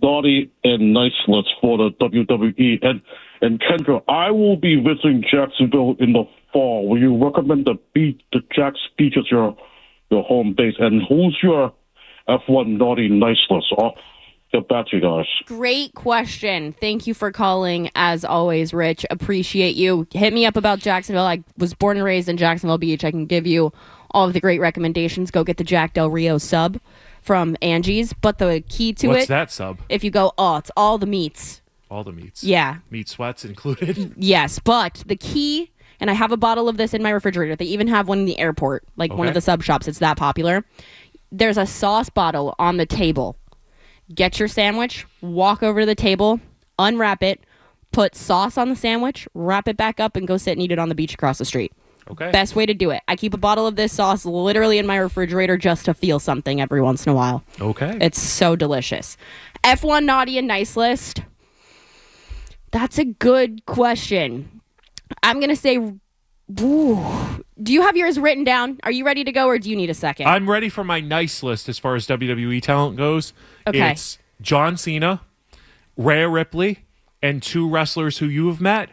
naughty and nice list for the WWE? And Kendra, I will be visiting Jacksonville in the fall. Will you recommend the Jack's Beach as your home base? And who's your F1 naughty nice list? I'll get back to you guys. Great question. Thank you for calling, as always, Rich. Appreciate you. Hit me up about Jacksonville. I was born and raised in Jacksonville Beach. I can give you all of the great recommendations. Go get the Jack Del Rio sub from Angie's. But the key to What's that sub? If you go, it's all the meats. All the meats. Yeah. Meat sweats included. Yes, but the key, and I have a bottle of this in my refrigerator. They even have one in the airport, like one of the sub shops. It's that popular. There's a sauce bottle on the table. Get your sandwich, walk over to the table, unwrap it, put sauce on the sandwich, wrap it back up, and go sit and eat it on the beach across the street. Okay. Best way to do it. I keep a bottle of this sauce literally in my refrigerator just to feel something every once in a while. Okay. It's so delicious. F1 naughty and nice list. That's a good question. I'm going to say, do you have yours written down? Are you ready to go, or do you need a second? I'm ready for my nice list as far as WWE talent goes. Okay. It's John Cena, Rhea Ripley, and 2 wrestlers who you have met,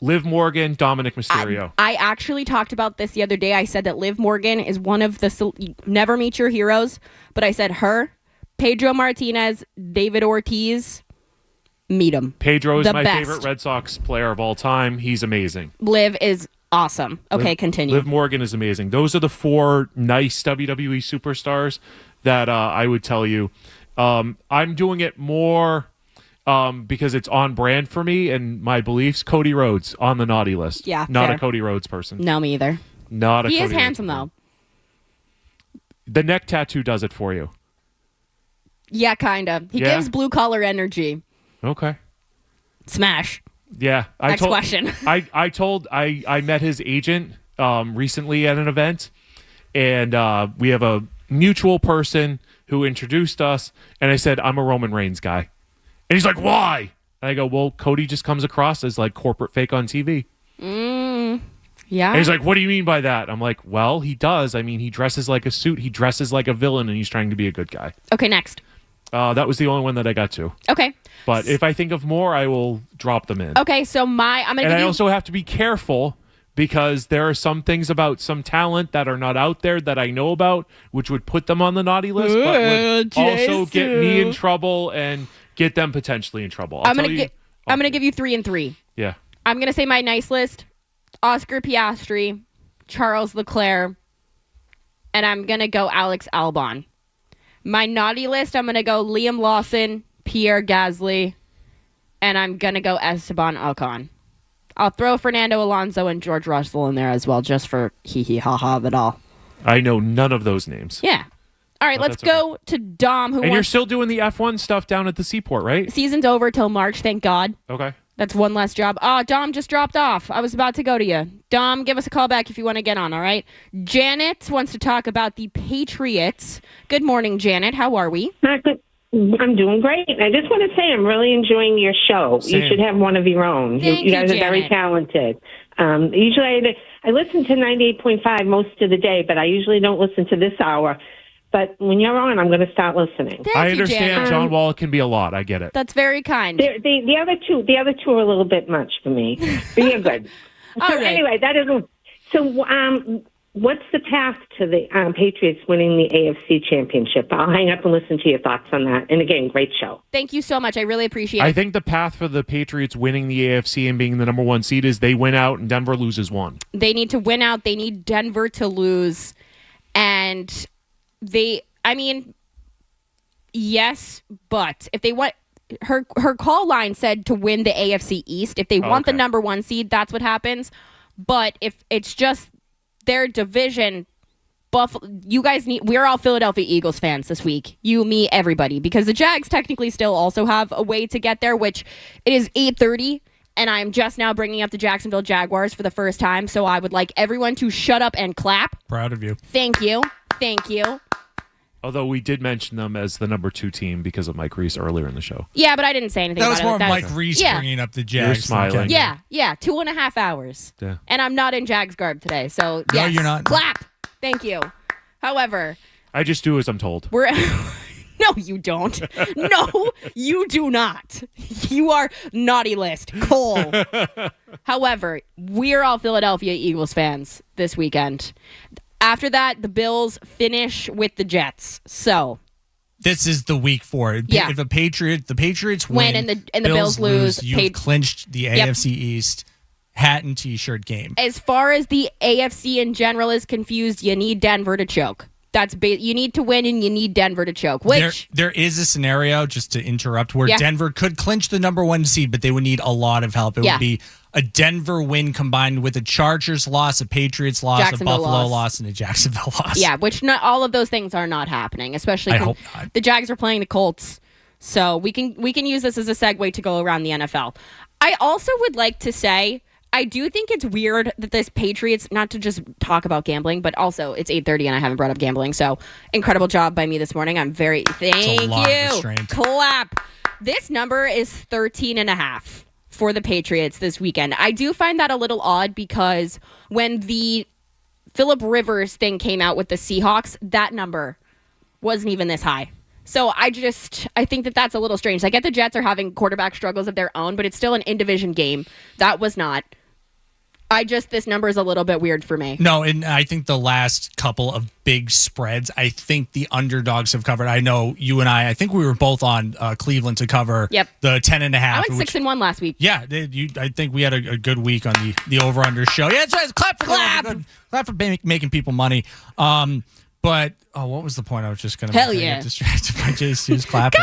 Liv Morgan, Dominic Mysterio. I actually talked about this the other day. I said that Liv Morgan is one of the never meet your heroes, but I said her, Pedro Martinez, David Ortiz, meet him. Pedro is the my best. favorite Red Sox player of all time. He's amazing. Liv is awesome. Okay, continue. Liv Morgan is amazing. Those are the 4 nice WWE superstars that I would tell you. I'm doing it more because it's on brand for me and my beliefs. Cody Rhodes on the naughty list. Yeah, Not fair. a Cody Rhodes person. No, me either. Not a He Cody is Rhodes handsome, person. though. The neck tattoo does it for you. Yeah, kind of. He Yeah? gives blue collar energy. Okay. Smash. Yeah. Next question. I met his agent recently at an event, and we have a mutual person who introduced us, and I said, I'm a Roman Reigns guy. And he's like, why? And I go, well, Cody just comes across as like corporate fake on TV. Yeah. And he's like, what do you mean by that? I'm like, well, he does. I mean, he dresses like a suit. He dresses like a villain, and he's trying to be a good guy. Okay, next. That was the only one that I got to. Okay. But if I think of more, I will drop them in. Okay, so I'm going to And give I you... also have to be careful because there are some things about some talent that are not out there that I know about, which would put them on the naughty list, but would also get me in trouble and get them potentially in trouble. I'm going to give you 3 and 3. Yeah. I'm going to say my nice list: Oscar Piastri, Charles Leclerc, and I'm going to go Alex Albon. My naughty list, I'm going to go Liam Lawson, Pierre Gasly, and I'm going to go Esteban Ocon. I'll throw Fernando Alonso and George Russell in there as well, just for hee-hee-ha-ha of it all. I know none of those names. Yeah. All right, But let's that's go to Dom, who And you're wants... still doing the F1 stuff down at the seaport, right? Season's over till March, thank God. Okay. That's one less job. Dom just dropped off. I was about to go to you. Dom, give us a call back if you want to get on, all right? Janet wants to talk about the Patriots. Good morning, Janet. How are we? I'm doing great. I just want to say I'm really enjoying your show. Same. You should have one of your own. Thank You guys you, are very Janet. talented. Usually I listen to 98.5 most of the day, but I usually don't listen to this hour. But when you're on, I'm going to start listening. I understand John Wall can be a lot. I get it. That's very kind. The other two are a little bit much for me. But you're good. All So right. anyway, that isn't. So what's the path to the Patriots winning the AFC Championship? I'll hang up and listen to your thoughts on that. And again, great show. Thank you so much. I really appreciate I it. think the path for the Patriots winning the AFC and being the number 1 seed is they win out and Denver loses 1. They need to win out. They need Denver to lose. And yes, but if they want... Her call line said to win the AFC East. If they want the number 1 seed, that's what happens. But if it's just their division, you guys need... We're all Philadelphia Eagles fans this week. You, me, everybody. Because the Jags technically still also have a way to get there, which it is 8:30, and I'm just now bringing up the Jacksonville Jaguars for the first time. So I would like everyone to shut up and clap. Proud of you. Thank you. Thank you. Although we did mention them as the number 2 team because of Mike Reese earlier in the show. Yeah, but I didn't say anything That about was it. more That Mike was- Reese Yeah. bringing up the You're Jags. smiling. Yeah, 2.5 hours. Yeah. And I'm not in Jags garb today, so No, yes. you're not. Clap. Thank you. However, I just do as I'm told. we're... No, No, you don't. No, you do not. You are naughty list. Cole. However, we're all Philadelphia Eagles fans this weekend. After that, the Bills finish with the Jets. So this is the week for it. Yeah. If the Patriots win and the Bills lose, you've clinched the AFC East hat and t-shirt game. As far as the AFC in general is confused, you need Denver to choke. You need to win and you need Denver to choke. Which there is a scenario, just to interrupt, where Denver could clinch the number 1 seed, but they would need a lot of help. It would be a Denver win combined with a Chargers loss, a Patriots loss, a Buffalo loss, and a Jacksonville loss. Yeah, which not all of those things are not happening, especially I hope not. The Jags are playing the Colts. So we can use this as a segue to go around the NFL. I also would like to say, I do think it's weird that this Patriots, not to just talk about gambling, but also it's 8:30 and I haven't brought up gambling. So incredible job by me this morning. I'm very, thank you. Clap. This number is 13.5 for the Patriots this weekend. I do find that a little odd because when the Phillip Rivers thing came out with the Seahawks, that number wasn't even this high. So I think that that's a little strange. I get the Jets are having quarterback struggles of their own, but it's still an in-division game. That was not. This number is a little bit weird for me. No, and I think the last couple of big spreads, I think the underdogs have covered. I know you and I think we were both on Cleveland to cover the 10.5. I went 6-1 last week. Yeah, I think we had a good week on the over-under show. Yeah, that's right. Clap for making people money. But what was the point? I was just going to get distracted by JC's clapping.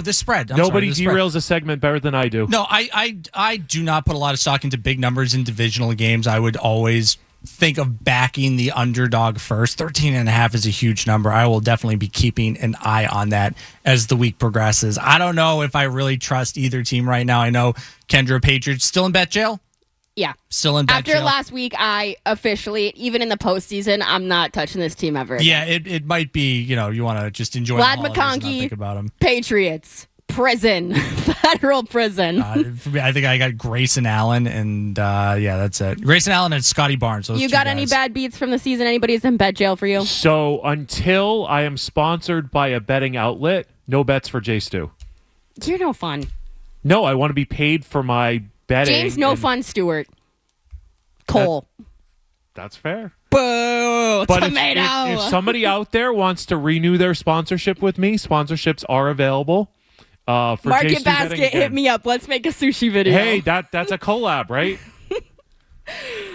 The spread. Nobody derails a segment better than I do. No, I do not put a lot of stock into big numbers in divisional games. I would always think of backing the underdog first. 13.5 is a huge number. I will definitely be keeping an eye on that as the week progresses. I don't know if I really trust either team right now. I know Kendra, Patriots still in bet jail. Yeah. Still in bet After jail. last week, I officially, even in the postseason, I'm not touching this team ever again. Yeah, it might be, you want to just enjoy Vlad the holidays and not McConkey, think about them. Patriots, prison, federal prison. For me, I think I got Grayson Allen, and that's it. Grayson Allen and Scotty Barnes. Those You two got guys. any bad beats from the season? Anybody's in bet jail for you? So until I am sponsored by a betting outlet, no bets for J Stu. You're no fun. No, I want to be paid for my betting. James, no fun, Stewart. Cole. That's fair. Boo! But Tomato! If somebody out there wants to renew their sponsorship with me, sponsorships are available. For Market Basket, hit me up. Let's make a sushi video. Hey, that's a collab, right?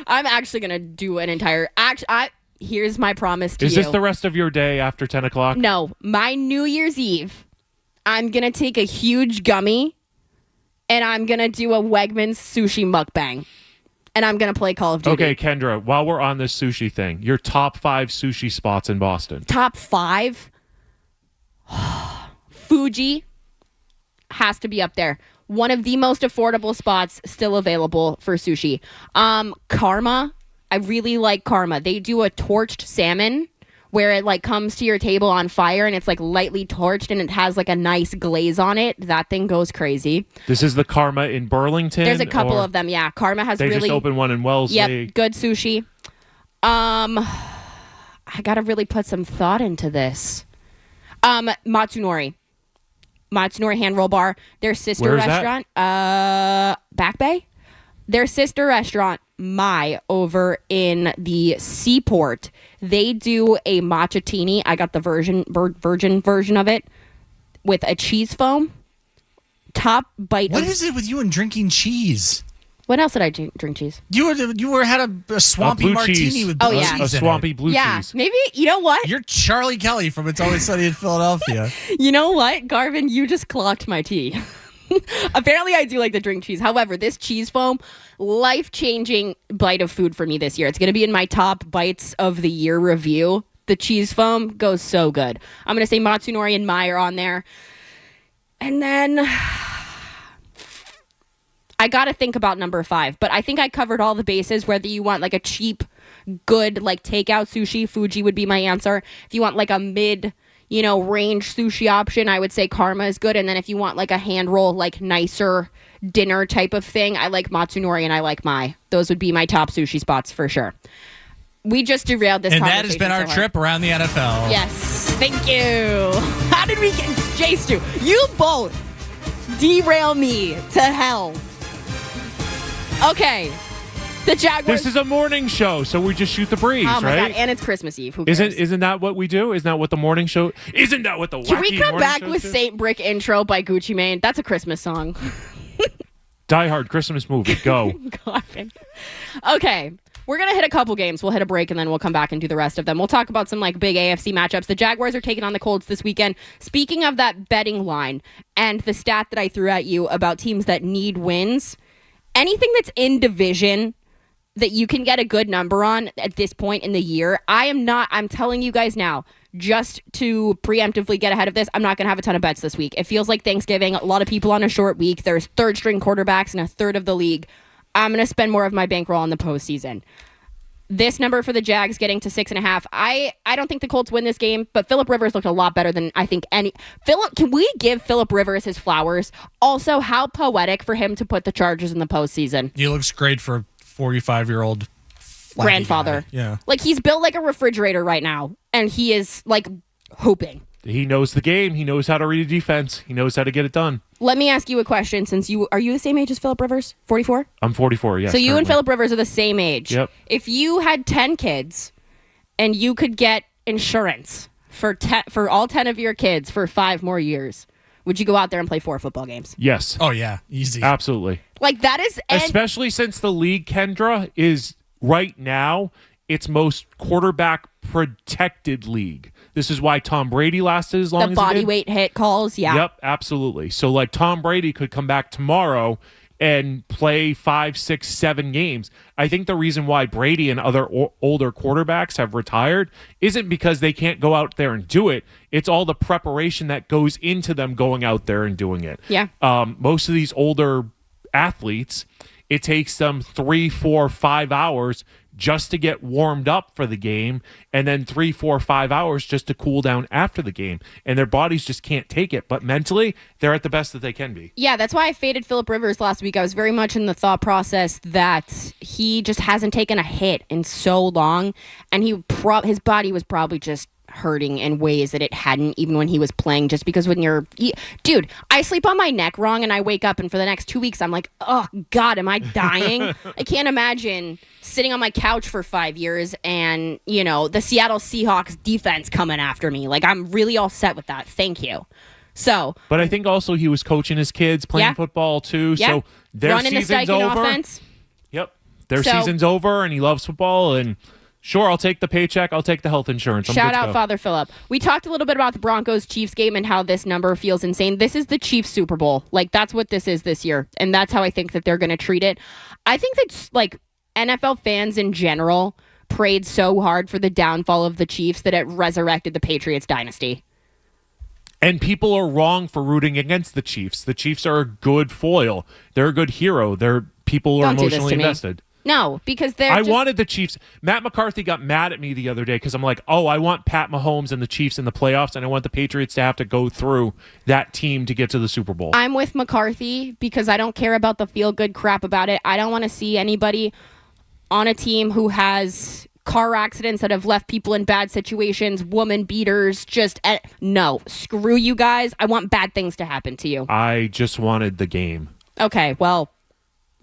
I'm actually going to do an entire... Here's my promise to you. Is this the rest of your day after 10 o'clock? No. My New Year's Eve, I'm going to take a huge gummy, and I'm going to do a Wegmans sushi mukbang. And I'm going to play Call of Duty. Okay, Kendra, while we're on this sushi thing, your top 5 sushi spots in Boston. Top 5? Fuji has to be up there. One of the most affordable spots still available for sushi. Karma. I really like Karma. They do a torched salmon where it comes to your table on fire and it's lightly torched and it has a nice glaze on it. That thing goes crazy. This is the Karma in Burlington? There's a couple of them, yeah. Karma has they really... They just opened one in Wellesley. Yep, good sushi. I got to really put some thought into this. Matsunori Hand Roll Bar. Their sister restaurant. Back Bay? Their sister restaurant, over in the Seaport. They do a matcha-tini. I got the virgin version of it with a cheese foam. Top bite. What is it with you and drinking cheese? When else did I drink cheese? You had a swampy martini cheese. with blue cheese a swampy blue cheese. Maybe, you know what? You're Charlie Kelly from It's Always Sunny in Philadelphia. You know what, Garvin? You just clocked my tea. Apparently, I do like to drink cheese. However, this cheese foam, life-changing bite of food for me this year. It's going to be in my top bites of the year review. The cheese foam goes so good. I'm going to say Matsunori and Mai are on there. And then I got to think about number 5. But I think I covered all the bases, whether you want a cheap, good, takeout sushi. Fuji would be my answer. If you want a mid... range sushi option, I would say Karma is good. And then if you want a hand roll, nicer dinner type of thing, I like Matsunori and I like Mai. Those would be my top sushi spots for sure. We just derailed this and conversation. And that has been our trip around the NFL. Yes. Thank you. How did we get Jay Stu? You both derail me to hell. Okay. The Jaguars. This is a morning show, so we just shoot the breeze, right? Oh my God, and it's Christmas Eve. Who cares? Isn't that what we do? Isn't that what the morning show? Isn't that what the Can we come back shows with do? Saint Brick Intro by Gucci Mane? That's a Christmas song. Die Hard Christmas movie. Go. Okay. We're going to hit a couple games. We'll hit a break, and then we'll come back and do the rest of them. We'll talk about some big AFC matchups. The Jaguars are taking on the Colts this weekend. Speaking of that betting line and the stat that I threw at you about teams that need wins, anything that's in division that you can get a good number on at this point in the year, I'm telling you guys now, just to preemptively get ahead of this, I'm not going to have a ton of bets this week. It feels like Thanksgiving, a lot of people on a short week. There's third-string quarterbacks in a third of the league. I'm going to spend more of my bankroll on the postseason. This number for the Jags getting to 6.5. I don't think the Colts win this game, but Phillip Rivers looked a lot better than I think any. Can we give Phillip Rivers his flowers? Also, how poetic for him to put the Chargers in the postseason. He looks great for 45-year-old grandfather. Guy. Yeah. Like, he's built like a refrigerator right now, and he is, like, hooping. He knows the game. He knows how to read a defense. He knows how to get it done. Let me ask you a question. Are you the same age as Phillip Rivers? 44? I'm 44, yes. So you currently. and Phillip Rivers are the same age. Yep. If you had 10 kids and you could get insurance for all 10 of your kids for 5 more years, would you go out there and play 4 football games? Yes. Oh, yeah. Easy. Absolutely. Like, that is... Especially since the league, Kendra, is right now its most quarterback-protected league. This is why Tom Brady lasted as long as he did. The body weight hit calls, yeah. Yep, absolutely. So, like, Tom Brady could come back tomorrow and play 5, 6, 7 games. I think the reason why Brady and other older quarterbacks have retired isn't because they can't go out there and do it. It's all the preparation that goes into them going out there and doing it. Yeah. Most of these older athletes, it takes them 3, 4, 5 hours just to get warmed up for the game, and then 3, 4, 5 hours just to cool down after the game. And their bodies just can't take it. But mentally, they're at the best that they can be. Yeah, that's why I faded Phillip Rivers last week. I was very much in the thought process that he just hasn't taken a hit in so long, and his body was probably just hurting in ways that it hadn't even when he was playing, just because when you're... Dude, I sleep on my neck wrong, and I wake up, and for the next 2 weeks, I'm like, oh, God, am I dying? I can't imagine sitting on my couch for 5 years and, the Seattle Seahawks defense coming after me. Like, I'm really all set with that. Thank you. So... But I think also he was coaching his kids, playing football, too. Yeah. So their running season's the Steichen over. offense. Yep. Their season's over, and he loves football, and... Sure, I'll take the paycheck. I'll take the health insurance. Shout out Father Phillip. We talked a little bit about the Broncos-Chiefs game and how this number feels insane. This is the Chiefs Super Bowl. Like, that's what this is this year. And that's how I think that they're going to treat it. I think that, like, NFL fans in general prayed so hard for the downfall of the Chiefs that it resurrected the Patriots dynasty. And people are wrong for rooting against the Chiefs. The Chiefs are a good foil. They're a good hero. People are emotionally invested. No, because I wanted the Chiefs. Matt McCarthy got mad at me the other day because I'm like, I want Pat Mahomes and the Chiefs in the playoffs, and I want the Patriots to have to go through that team to get to the Super Bowl. I'm with McCarthy because I don't care about the feel-good crap about it. I don't want to see anybody on a team who has car accidents that have left people in bad situations, woman beaters, no. Screw you guys. I want bad things to happen to you. I just wanted the game. Okay, well,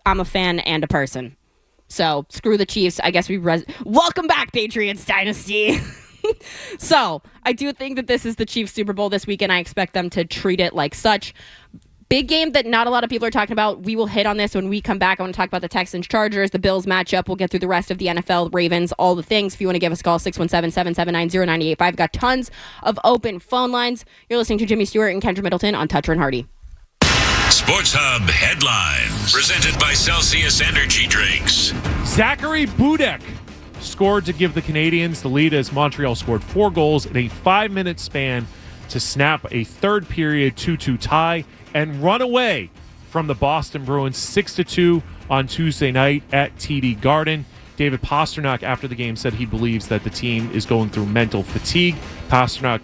I'm a fan and a person. So, screw the Chiefs. I guess welcome back, Patriots dynasty. So, I do think that this is the Chiefs Super Bowl this weekend. I expect them to treat it like such. Big game that not a lot of people are talking about. We will hit on this when we come back. I want to talk about the Texans-Chargers, the Bills matchup. We'll get through the rest of the NFL, Ravens, all the things. If you want to give us a call, 617-779-0985. I've got tons of open phone lines. You're listening to Jimmy Stewart and Kendra Middleton on Toucher and Hardy. Sports Hub headlines presented by Celsius Energy Drinks. Zachary Budek scored to give the Canadians the lead as Montreal scored 4 goals in a 5-minute span to snap a third period 2-2 tie and run away from the Boston Bruins 6-2 on Tuesday night at TD Garden. David Pastrnak after the game said he believes that the team is going through mental fatigue. Pastrnak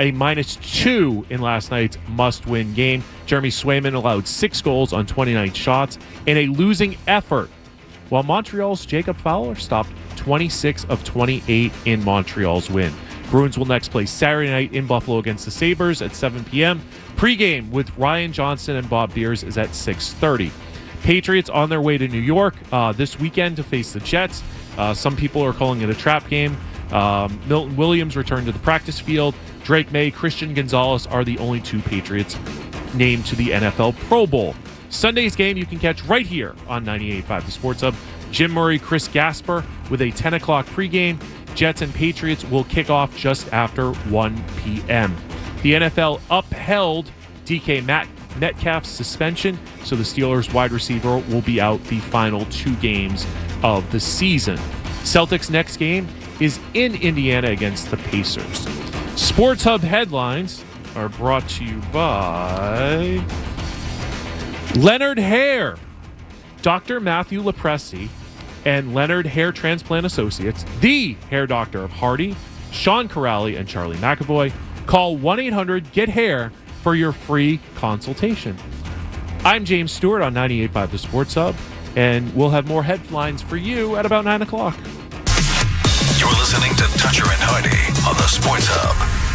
a -2 in last night's must-win game. Jeremy Swayman allowed 6 goals on 29 shots in a losing effort, while Montreal's Jacob Fowler stopped 26 of 28 in Montreal's win. Bruins will next play Saturday night in Buffalo against the Sabres at 7 p.m. Pre-game with Ryan Johnson and Bob Beers is at 6:30. Patriots on their way to New York this weekend to face the Jets. Some people are calling it a trap game. Milton Williams returned to the practice field. Drake May, Christian Gonzalez are the only two Patriots named to the NFL Pro Bowl. Sunday's game you can catch right here on 98.5 The Sports Hub. Jim Murray, Chris Gasper with a 10 o'clock pregame. Jets and Patriots will kick off just after 1 p.m. The NFL upheld DK Metcalf's suspension, so the Steelers wide receiver will be out the final 2 games of the season. Celtics' next game is in Indiana against the Pacers. Sports Hub headlines are brought to you by Leonard Hair. Dr. Matthew Lepresti and Leonard Hair Transplant Associates, the hair doctor of Hardy, Sean Corrali, and Charlie McAvoy. Call 1-800-GET-HAIR for your free consultation. I'm James Stewart on 98.5 The Sports Hub, and we'll have more headlines for you at about 9 o'clock. You're listening to Toucher and Hardy on the Sports Hub.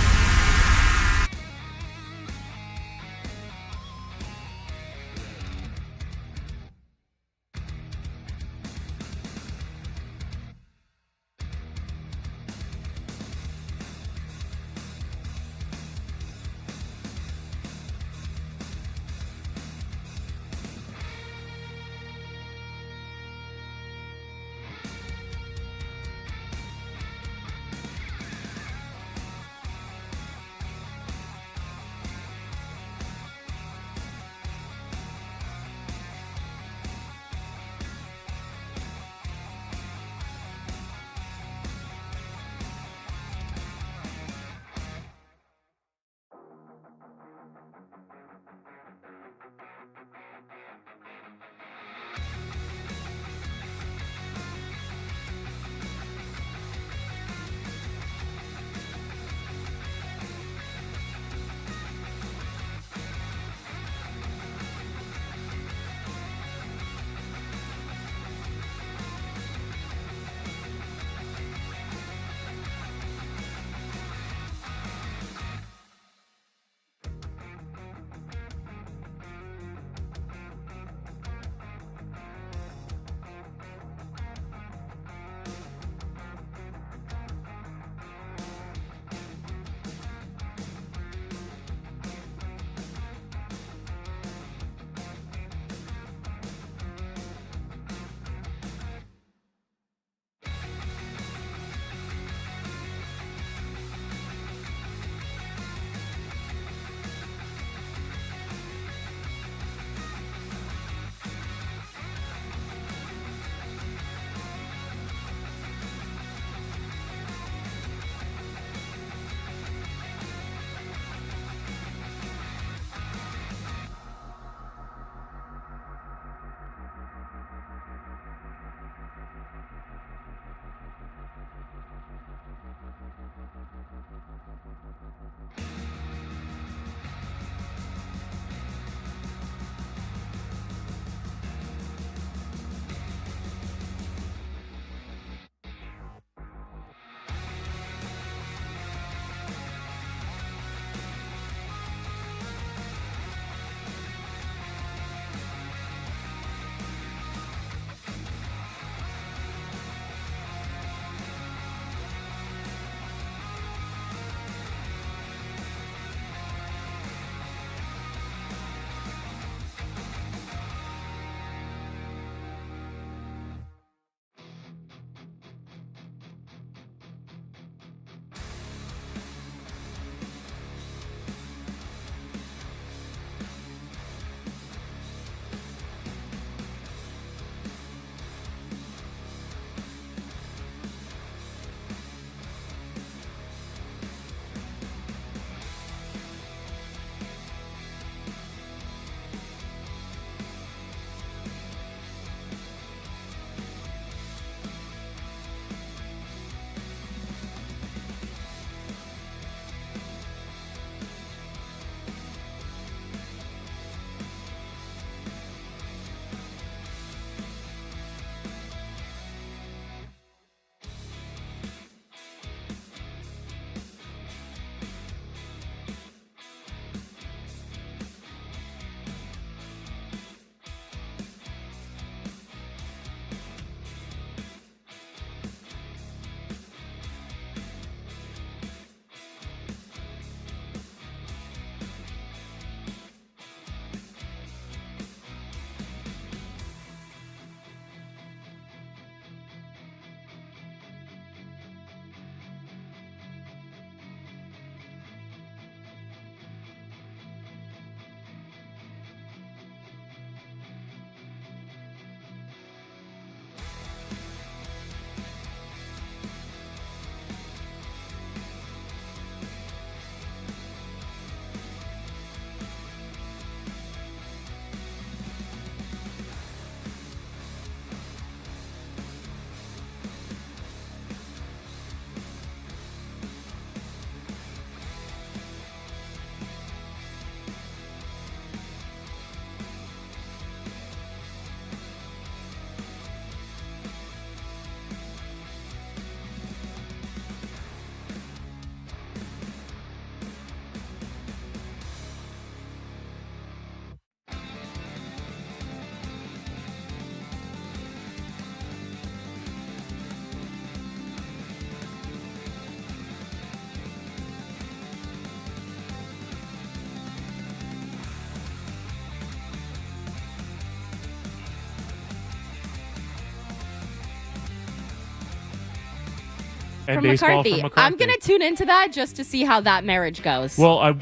And from baseball McCarthy. from McCarthy. I'm going to tune into that just to see how that marriage goes. Well,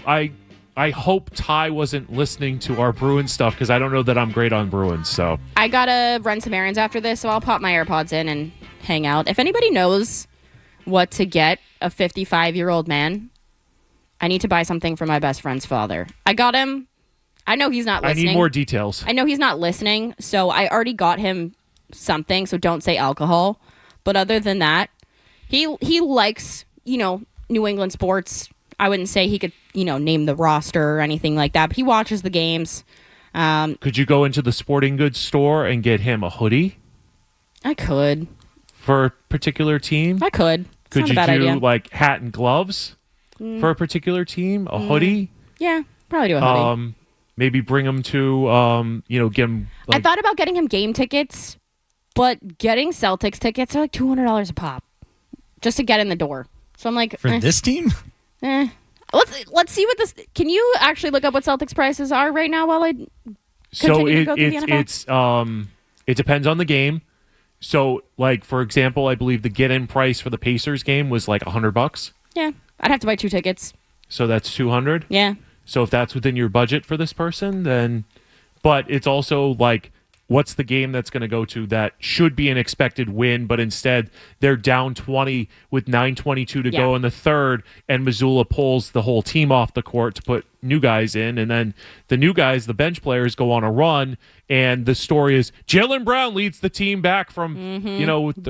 I hope Ty wasn't listening to our Bruins stuff because I don't know that I'm great on Bruins. So I got to run some errands after this, so I'll pop my AirPods in and hang out. If anybody knows what to get a 55-year-old man, I need to buy something for my best friend's father. I got him. I know he's not listening. I need more details. I know he's not listening, so I already got him something, so don't say alcohol. But other than that, he likes, New England sports. I wouldn't say he could, name the roster or anything like that, but he watches the games. Could you go into the sporting goods store and get him a hoodie? I could. For a particular team? I could. Could you do idea. like hat and gloves for a particular team? A hoodie? Yeah, probably do a hoodie. Maybe bring him to, get him. I thought about getting him game tickets, but getting Celtics tickets are like $200 a pop just to get in the door. So I'm like, for this team? Let's see what this. Can you actually look up what Celtics prices are right now while I continue to go through the NFL? It depends on the game. So, like for example, I believe the get-in price for the Pacers game was like $100. Yeah, I'd have to buy 2 tickets. So that's $200. Yeah. So if that's within your budget for this person, then. But it's also like, what's the game that's going to go to that should be an expected win, but instead they're down 20 with 9:22 to go in the third, and Missoula pulls the whole team off the court to put new guys in, and then the new guys, the bench players, go on a run, and the story is Jaylen Brown leads the team back from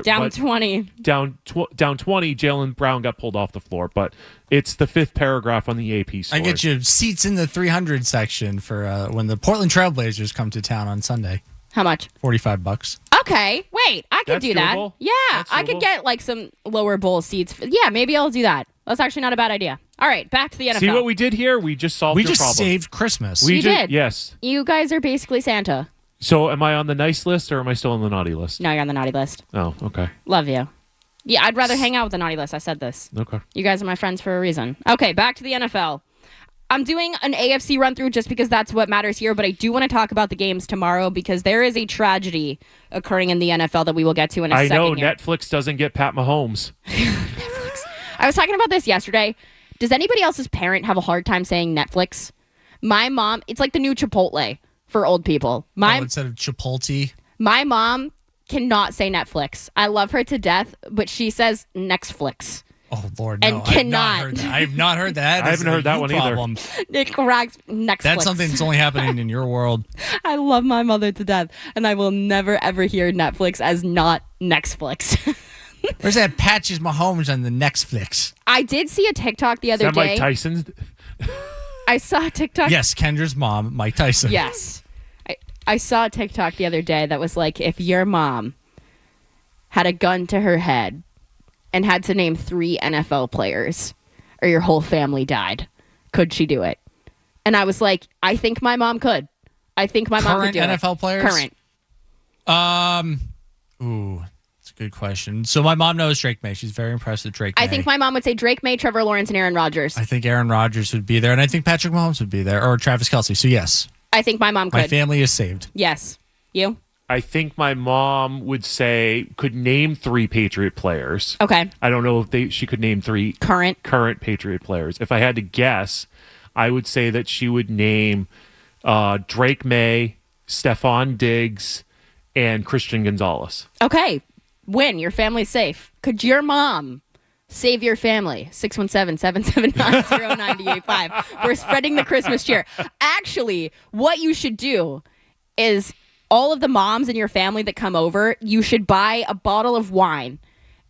down 20. Down 20, Jaylen Brown got pulled off the floor, but it's the 5th paragraph on the AP story. I get you seats in the 300 section for when the Portland Trailblazers come to town on Sunday. How much? $45. Okay, wait, I could That's do that. doable. Yeah, That's I could doable. get like some lower bowl seats. Yeah, maybe I'll do that. That's actually not a bad idea. All right, back to the NFL. See what we did here? We just solved We your just problem. saved Christmas. You did. Yes. You guys are basically Santa. So am I on the nice list or am I still on the naughty list? No, you're on the naughty list. Oh, okay. Love you. Yeah, I'd rather hang out with the naughty list. I said this. Okay. You guys are my friends for a reason. Okay, back to the NFL. I'm doing an AFC run through just because that's what matters here, but I do want to talk about the games tomorrow because there is a tragedy occurring in the NFL that we will get to in a second. I know here. Netflix doesn't get Pat Mahomes. I was talking about this yesterday. Does anybody else's parent have a hard time saying Netflix? My mom, it's like the new Chipotle for old people. Instead of Chipotle. My mom cannot say Netflix. I love her to death, but she says Nextflix. Oh, Lord, no. And cannot. I have not heard that. I haven't heard that one problem. It cracks Netflix. That's something that's only happening in your world. I love my mother to death, and I will never, ever hear Netflix as not Nextflix. Where's that Patches Mahomes on the Nextflix? I did see a TikTok the other Is that day. Mike Tyson's? I saw a TikTok. Yes, Kendra's mom, Mike Tyson. Yes. I saw a TikTok the other day that was like, if your mom had a gun to her head and had to name 3 NFL players or your whole family died, could she do it? And I was like, I think my mom could. I think my mom could do Current it. NFL players? Current. That's a good question. So my mom knows Drake May. She's very impressed with Drake May. I think my mom would say Drake May, Trevor Lawrence, and Aaron Rodgers. I think Aaron Rodgers would be there, and I think Patrick Mahomes would be there, or Travis Kelce. So yes, I think my mom could. my family is saved. Yes. You? I think my mom would say could name 3 Patriot players. Okay. I don't know if she could name 3 current Patriot players. If I had to guess, I would say that she would name Drake May, Stephon Diggs, and Christian Gonzalez. Okay. Win. Your family's safe. Could your mom save your family? 617-779-0985. We're spreading the Christmas cheer. Actually, what you should do is all of the moms in your family that come over, you should buy a bottle of wine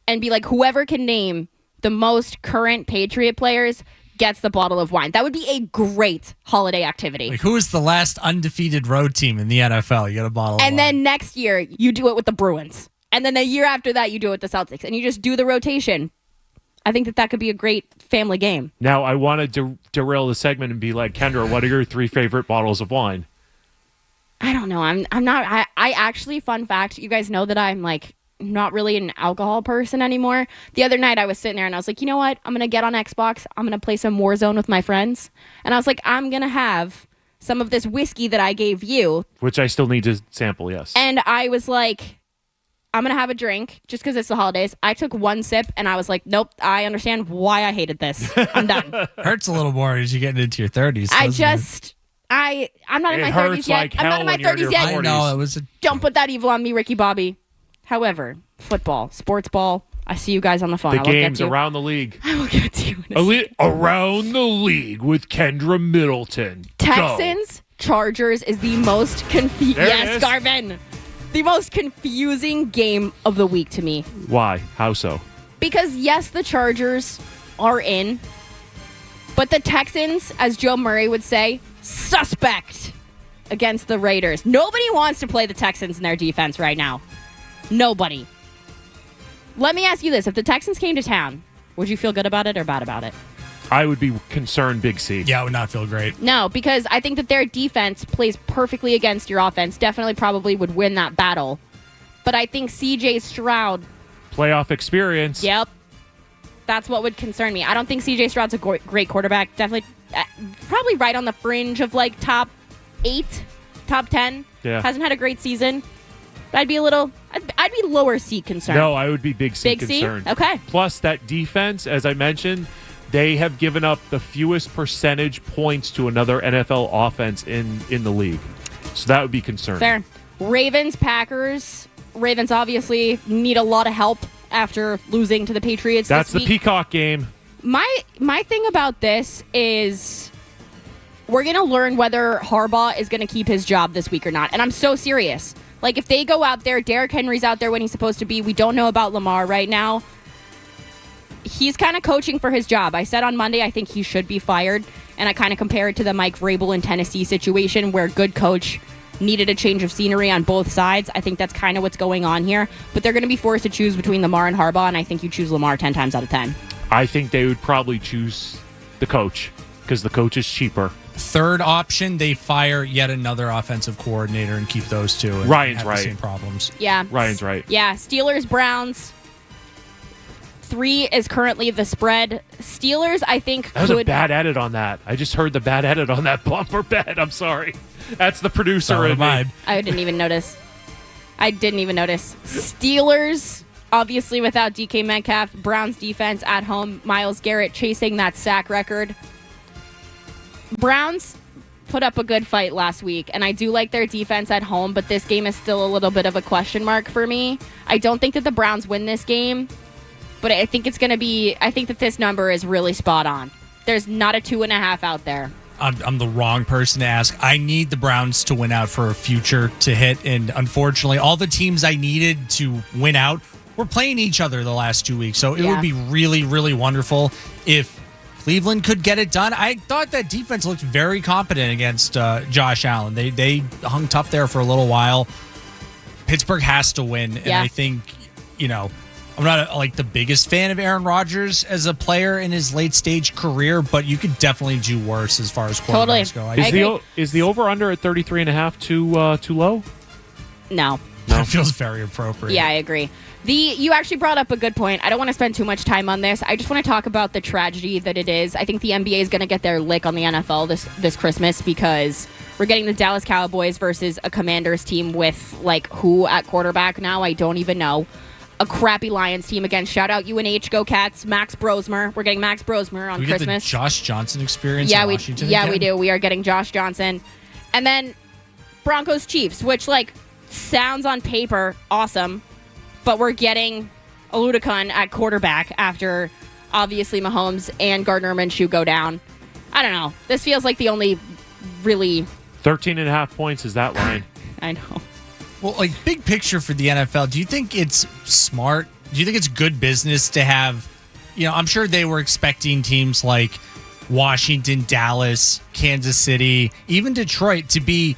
and be like, whoever can name the most current Patriot players gets the bottle of wine. That would be a great holiday activity. Like, who is the last undefeated road team in the NFL? You get a bottle of And wine. then next year, you do it with the Bruins. And then the year after that, you do it with the Celtics. And you just do the rotation. I think that could be a great family game. Now, I want to derail the segment and be like, Kendra, what are your 3 favorite bottles of wine? I don't know. I'm not. I actually, fun fact, you guys know that I'm like not really an alcohol person anymore. The other night I was sitting there and I was like, you know what? I'm going to get on Xbox. I'm going to play some Warzone with my friends. And I was like, I'm going to have some of this whiskey that I gave you. Which I still need to sample, yes. And I was like, I'm going to have a drink just because it's the holidays. I took one sip and I was like, nope, I understand why I hated this. I'm done. Hurts a little more as you get into your 30s. I'm not in my 30s yet. Like I'm not in my 30s yet. I know. It was Don't put that evil on me, Ricky Bobby. However, football, sports ball, I see you guys on the phone. The games around the league. I will get to you. Around the league with Kendra Middleton. Texans, Chargers is the most confusing. There it Yes, is. Garvin. The most confusing game of the week to me. Why? How so? Because, yes, the Chargers are in, but the Texans, as Joe Murray would say, suspect against the Raiders. Nobody wants to play the Texans in their defense right now. Nobody. Let me ask you this. If the Texans came to town, would you feel good about it or bad about it? I would be concerned, Big C. Yeah, I would not feel great. No, because I think that their defense plays perfectly against your offense. Definitely probably would win that battle. But I think C.J. Stroud... Playoff experience. Yep. That's what would concern me. I don't think C.J. Stroud's a great quarterback. Definitely, probably right on the fringe of like top 8, top 10. Yeah. Hasn't had a great season. I'd be lower C concerned. No, I would be big C Big C? concerned. Okay. Plus, that defense, as I mentioned, they have given up the fewest percentage points to another NFL offense in the league. So that would be concerning. Fair. Ravens, Packers. Ravens obviously need a lot of help after losing to the Patriots That's this the week. Peacock game. My thing about this is we're going to learn whether Harbaugh is going to keep his job this week or not. And I'm so serious. Like, if they go out there, Derrick Henry's out there when he's supposed to be. We don't know about Lamar right now. He's kind of coaching for his job. I said on Monday I think he should be fired, and I kind of compare it to the Mike Vrabel in Tennessee situation where good coach needed a change of scenery on both sides. I think that's kind of what's going on here. But they're going to be forced to choose between Lamar and Harbaugh, and I think you choose Lamar 10 times out of 10. I think they would probably choose the coach because the coach is cheaper. Third option, they fire yet another offensive coordinator and keep those two. And Ryan's have right. The same problems. Yeah. Ryan's right. Yeah, Steelers, Browns. 3 is currently the spread. Steelers, I think, That was could... a bad edit on that. I just heard the bad edit on that bumper bet. I'm sorry. That's the producer in me. I didn't even notice. Steelers, obviously without DK Metcalf. Browns defense at home. Myles Garrett chasing that sack record. Browns put up a good fight last week, and I do like their defense at home, but this game is still a little bit of a question mark for me. I don't think that the Browns win this game, but I think it's going to be... I think that this number is really spot on. There's not a 2.5 out there. I'm the wrong person to ask. I need the Browns to win out for a future to hit, and unfortunately, all the teams I needed to win out were playing each other the last 2 weeks, so it would be really, really wonderful if Cleveland could get it done. I thought that defense looked very competent against Josh Allen. They hung tough there for a little while. Pittsburgh has to win, and I think, I'm not the biggest fan of Aaron Rodgers as a player in his late stage career, but you could definitely do worse as far as quarterbacks go. Is the over-under at 33.5 too low? No. That feels very appropriate. Yeah, I agree. You actually brought up a good point. I don't want to spend too much time on this. I just want to talk about the tragedy that it is. I think the NBA is going to get their lick on the NFL this Christmas because we're getting the Dallas Cowboys versus a Commanders team with, who at quarterback now? I don't even know. A crappy Lions team again. Shout out UNH, go Cats. Max Brosmer. We're getting Max Brosmer on we Christmas. Get the Josh Johnson experience in Washington we do. We are getting Josh Johnson. And then Broncos Chiefs, which, sounds on paper awesome. But we're getting Oludekun at quarterback after, obviously, Mahomes and Gardner Minshew go down. I don't know. This feels like the only really... 13.5 points is that line. I know. Well, big picture for the NFL, do you think it's smart? Do you think it's good business to have... I'm sure they were expecting teams like Washington, Dallas, Kansas City, even Detroit to be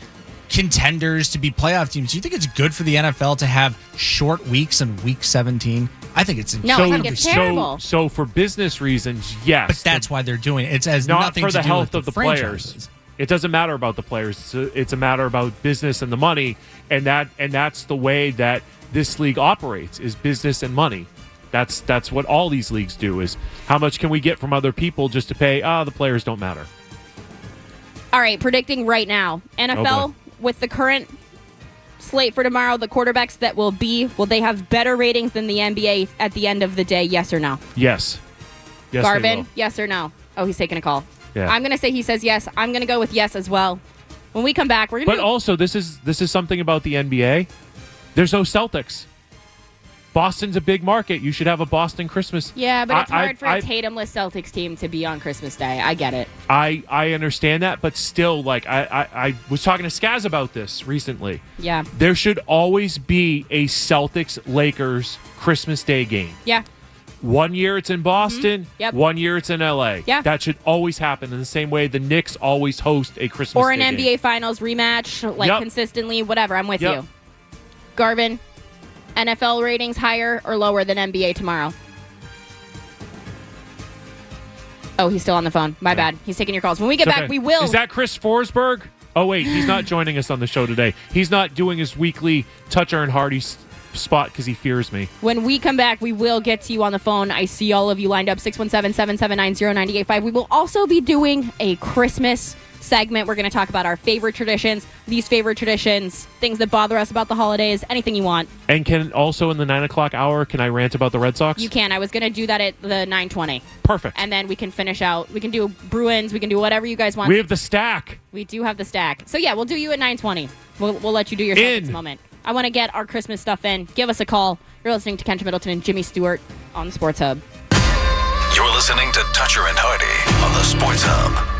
contenders, to be playoff teams. Do you think it's good for the NFL to have short weeks in week 17? I think it's I think it's terrible. So for business reasons, yes. But that's why they're doing it. It has not nothing for to the do health with of the players. It doesn't matter about the players. It's a matter about business and the money, and that's the way that this league operates, is business and money. That's what all these leagues do, is how much can we get from other people just to pay, the players don't matter. All right, predicting right now. NFL, with the current slate for tomorrow, the quarterbacks that will they have better ratings than the NBA at the end of the day, yes or no? Yes. Yes, they Garvin, will. yes or no? Oh, he's taking a call. Yeah. I'm going to say he says yes. I'm going to go with yes as well. When we come back, we're going to But also, this is something about the NBA. There's no Celtics. Boston's a big market. You should have a Boston Christmas. Yeah, but it's hard for a Tatumless Celtics team to be on Christmas Day. I get it. I understand that, but still, like, I was talking to Skaz about this recently. Yeah. There should always be a Celtics-Lakers Christmas Day game. Yeah. 1 year it's in Boston. Mm-hmm. Yep. 1 year it's in LA. Yeah. That should always happen in the same way the Knicks always host a Christmas Or an Day NBA game. Finals rematch, like Yep. consistently, whatever. I'm with Yep. you. Garvin, NFL ratings higher or lower than NBA tomorrow? Oh, he's still on the phone. My bad. He's taking your calls. When we get It's back, okay. we will. Is that Chris Forsberg? Oh, wait. He's not joining us on the show today. He's not doing his weekly Toucher and Hardy spot because he fears me. When we come back, we will get to you on the phone. I see all of you lined up, 617-779-0985. We will also be doing a Christmas segment. We're going to talk about our favorite traditions, least favorite traditions, things that bother us about the holidays, anything you want. And can also in the 9 o'clock hour, can I rant about the Red Sox? You can. I was going to do that at the 9:20. Perfect. And then we can finish out. We can do Bruins. We can do whatever you guys want. We have the stack. We do have the stack. So, yeah, we'll do you at 9:20. We'll let you do your Celtics moment. I want to get our Christmas stuff in. Give us a call. You're listening to Kendra Middleton and Jimmy Stewart on the Sports Hub. You're listening to Toucher and Hardy on the Sports Hub.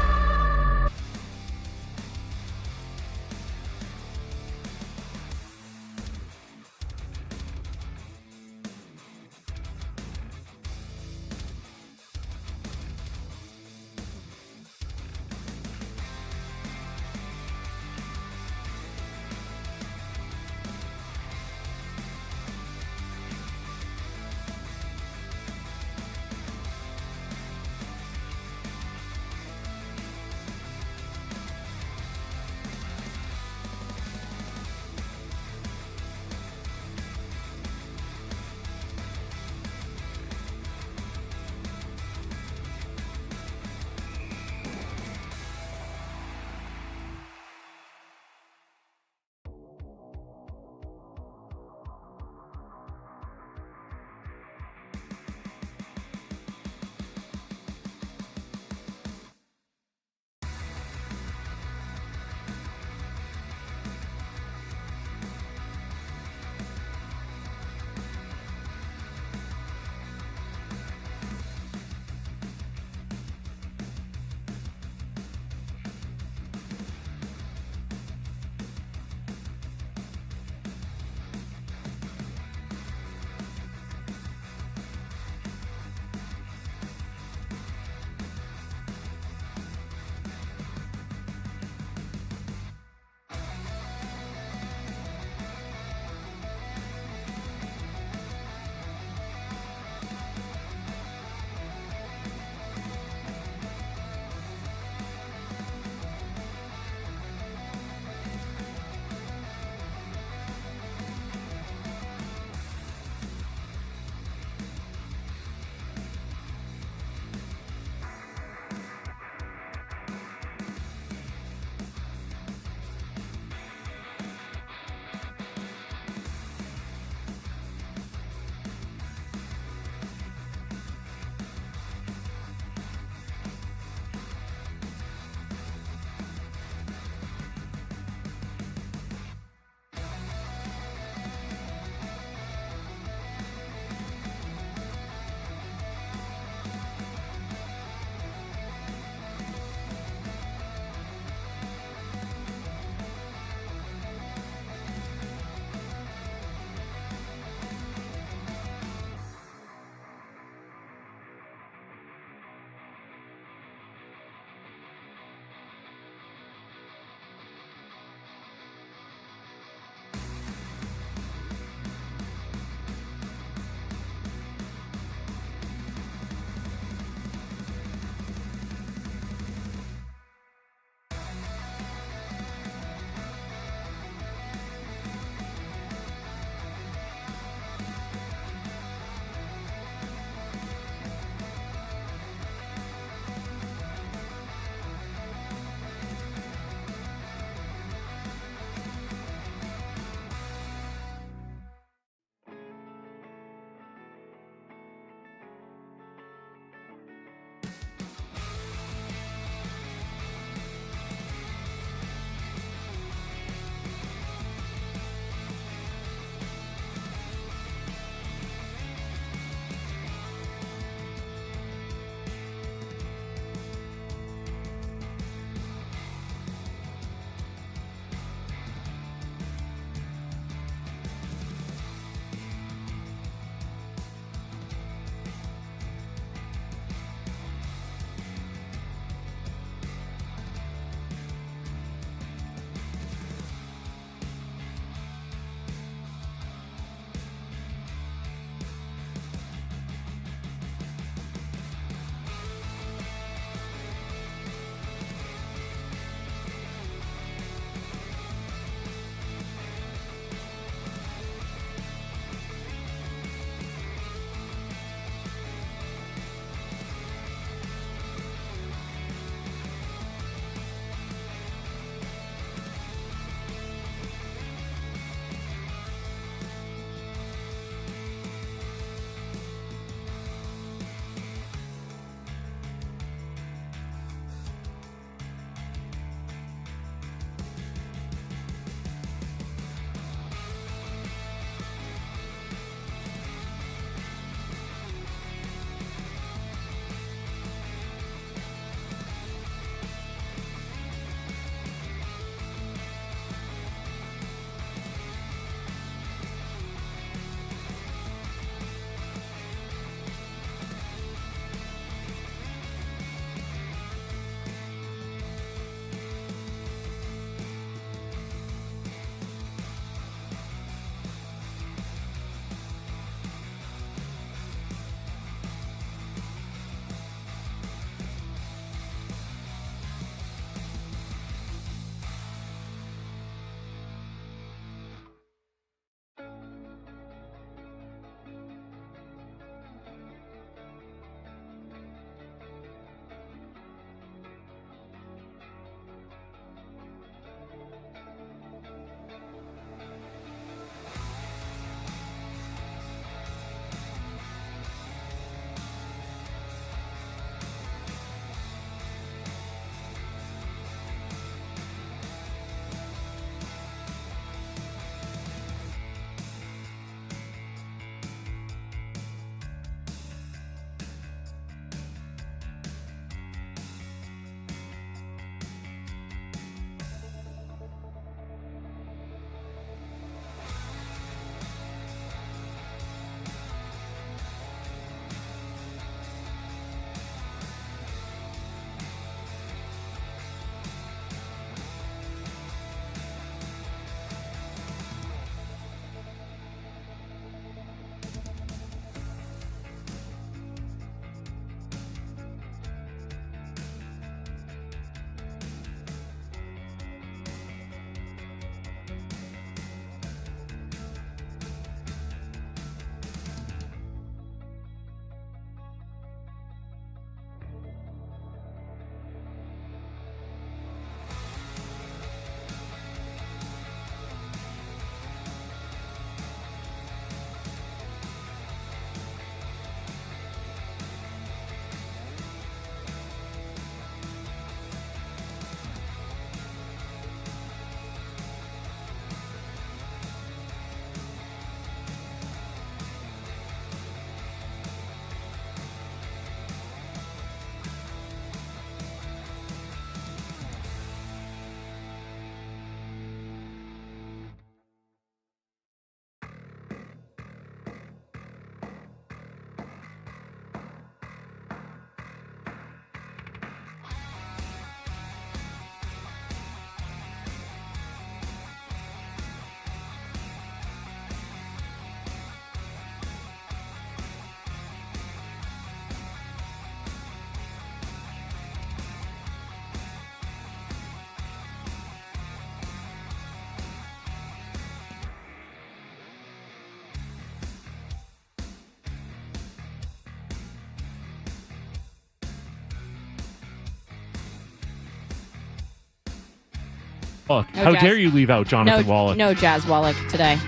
Look, No how Jazz. dare you leave out Jonathan Wallach? No Jazz Wallach today.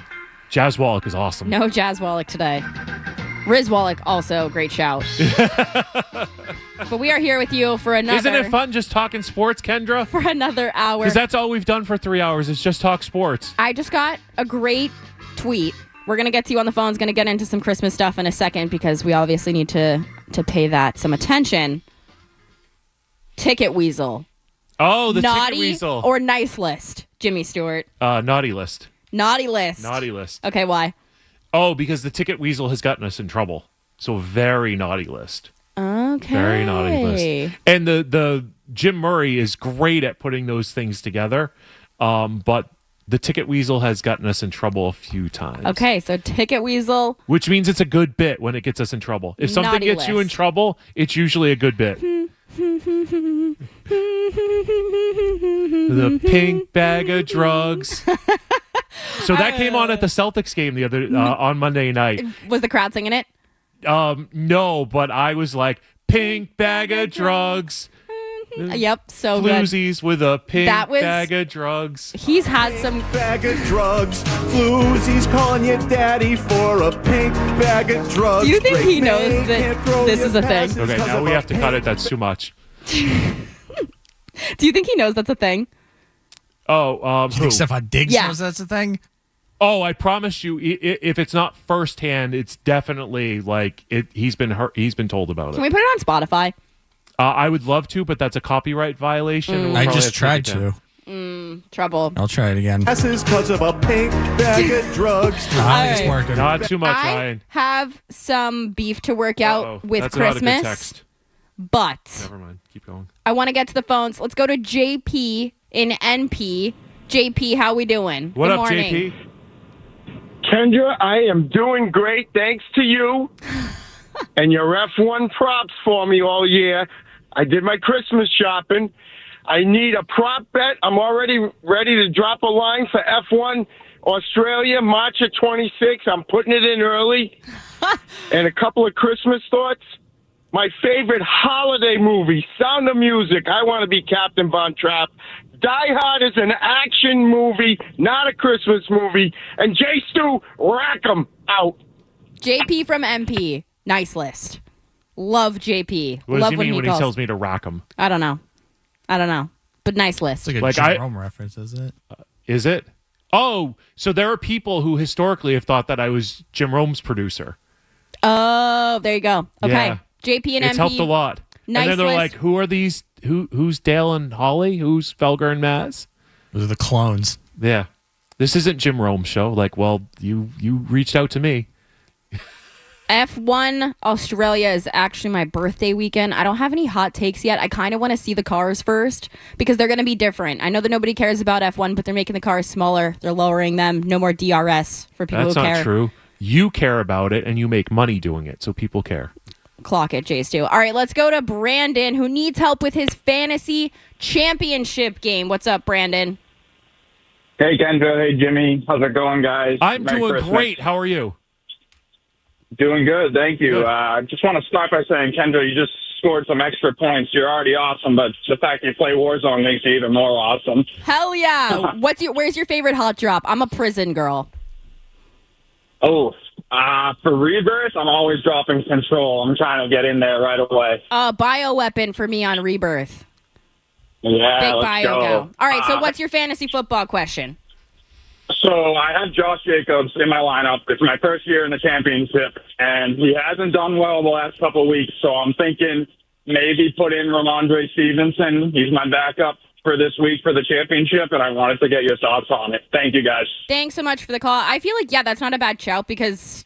Jazz Wallach is awesome. No Jazz Wallach today. Riz Wallach, also great shout. But we are here with you for another. Isn't it fun just talking sports, Kendra? For another hour. Because that's all we've done for 3 hours is just talk sports. I just got a great tweet. We're going to get to you on the phone. It's going to get into some Christmas stuff in a second because we obviously need to pay that some attention. Ticket Weasel. Oh, the Naughty Ticket Weasel. or nice list, Jimmy Stewart. Naughty list. Naughty list. Naughty list. Okay, why? Oh, because the Ticket Weasel has gotten us in trouble. So very naughty list. Okay. Very naughty list. And the Jim Murray is great at putting those things together. But the Ticket Weasel has gotten us in trouble a few times. Okay, so Ticket Weasel. Which means it's a good bit when it gets us in trouble. If something Naughty gets you in list. trouble, it's usually a good bit. The pink bag of drugs. So that came on at the Celtics game the other on Monday night. Was the crowd singing it? No, but I was like, pink bag of drugs. Yep, so good. Floozies with a pink That was- bag of drugs. He's had some bag of drugs. Floozies calling you daddy for a pink bag of drugs. Do you think he Drake knows May that can't throw this you is a thing? passes Okay, 'cause now of we a have to cut it. That's too much. Do you think he knows that's a thing? Oh, You think Stefan Diggs Yeah. knows that's a thing? Oh, I promise you, if it's not firsthand, it's definitely like it. He's been hurt. He's been told about Can it. we put it on Spotify? I would love to, but that's a copyright violation. and we'll I probably just have tried take it down. to. Trouble. I'll try it again. Passes because of a pink bag of drugs. I think it's All right. working. Not too much, I Ryan. have some beef to work out Uh-oh. with That's not a Christmas, good text. but Never mind. Keep going. I want to get to the phones. Let's go to JP in NP. JP, how we doing? What Good up, morning. JP? Kendra, I am doing great thanks to you and your F1 props for me all year. I did my Christmas shopping. I need a prop bet. I'm already ready to drop a line for F1 Australia, March of 26. I'm putting it in early. And a couple of Christmas thoughts. My favorite holiday movie, Sound of Music. I want to be Captain Von Trapp. Die Hard is an action movie, not a Christmas movie. And J. Stu, rack 'em out. JP from MP. Nice list. Love JP. What does Love he when mean he when calls. he tells me to rack him? I don't know. But nice list. It's like a Jim Rome reference, isn't it? Is it? Oh, so there are people who historically have thought that I was Jim Rome's producer. Oh, there you go. Okay. Yeah. JP and It's MP. helped a lot. Nice and then they're list. like, who are these? Who's Dale and Holly? Who's Felger and Maz? Those are the clones. Yeah. This isn't Jim Rome's show. Like, well, you reached out to me. F1 Australia is actually my birthday weekend. I don't have any hot takes yet. I kind of want to see the cars first because they're going to be different. I know that nobody cares about F1, but they're making the cars smaller. They're lowering them. No more DRS for people That's who not care. true. You care about it and you make money doing it, so people care. Clock it, Jay Stu. All right, let's go to Brandon, who needs help with his fantasy championship game. What's up, Brandon? Hey, Kendra. Hey, Jimmy. How's it going, guys? I'm Merry doing Christmas. great. How are you? Doing good. Thank you. I just want to start by saying, Kendra, you just scored some extra points. You're already awesome, but the fact you play Warzone makes you even more awesome. Hell yeah. Where's your favorite hot drop? I'm a prison girl. Oh, for Rebirth, I'm always dropping Control. I'm trying to get in there right away. Bioweapon for me on Rebirth. Yeah, Big let's bio go. All right, so what's your fantasy football question? So I have Josh Jacobs in my lineup. It's my first year in the championship, and he hasn't done well the last couple of weeks. So I'm thinking maybe put in Ramondre Stevenson. He's my backup for this week for the championship, and I wanted to get your thoughts on it. Thank you, guys. Thanks so much for the call. I feel like, yeah, that's not a bad shout because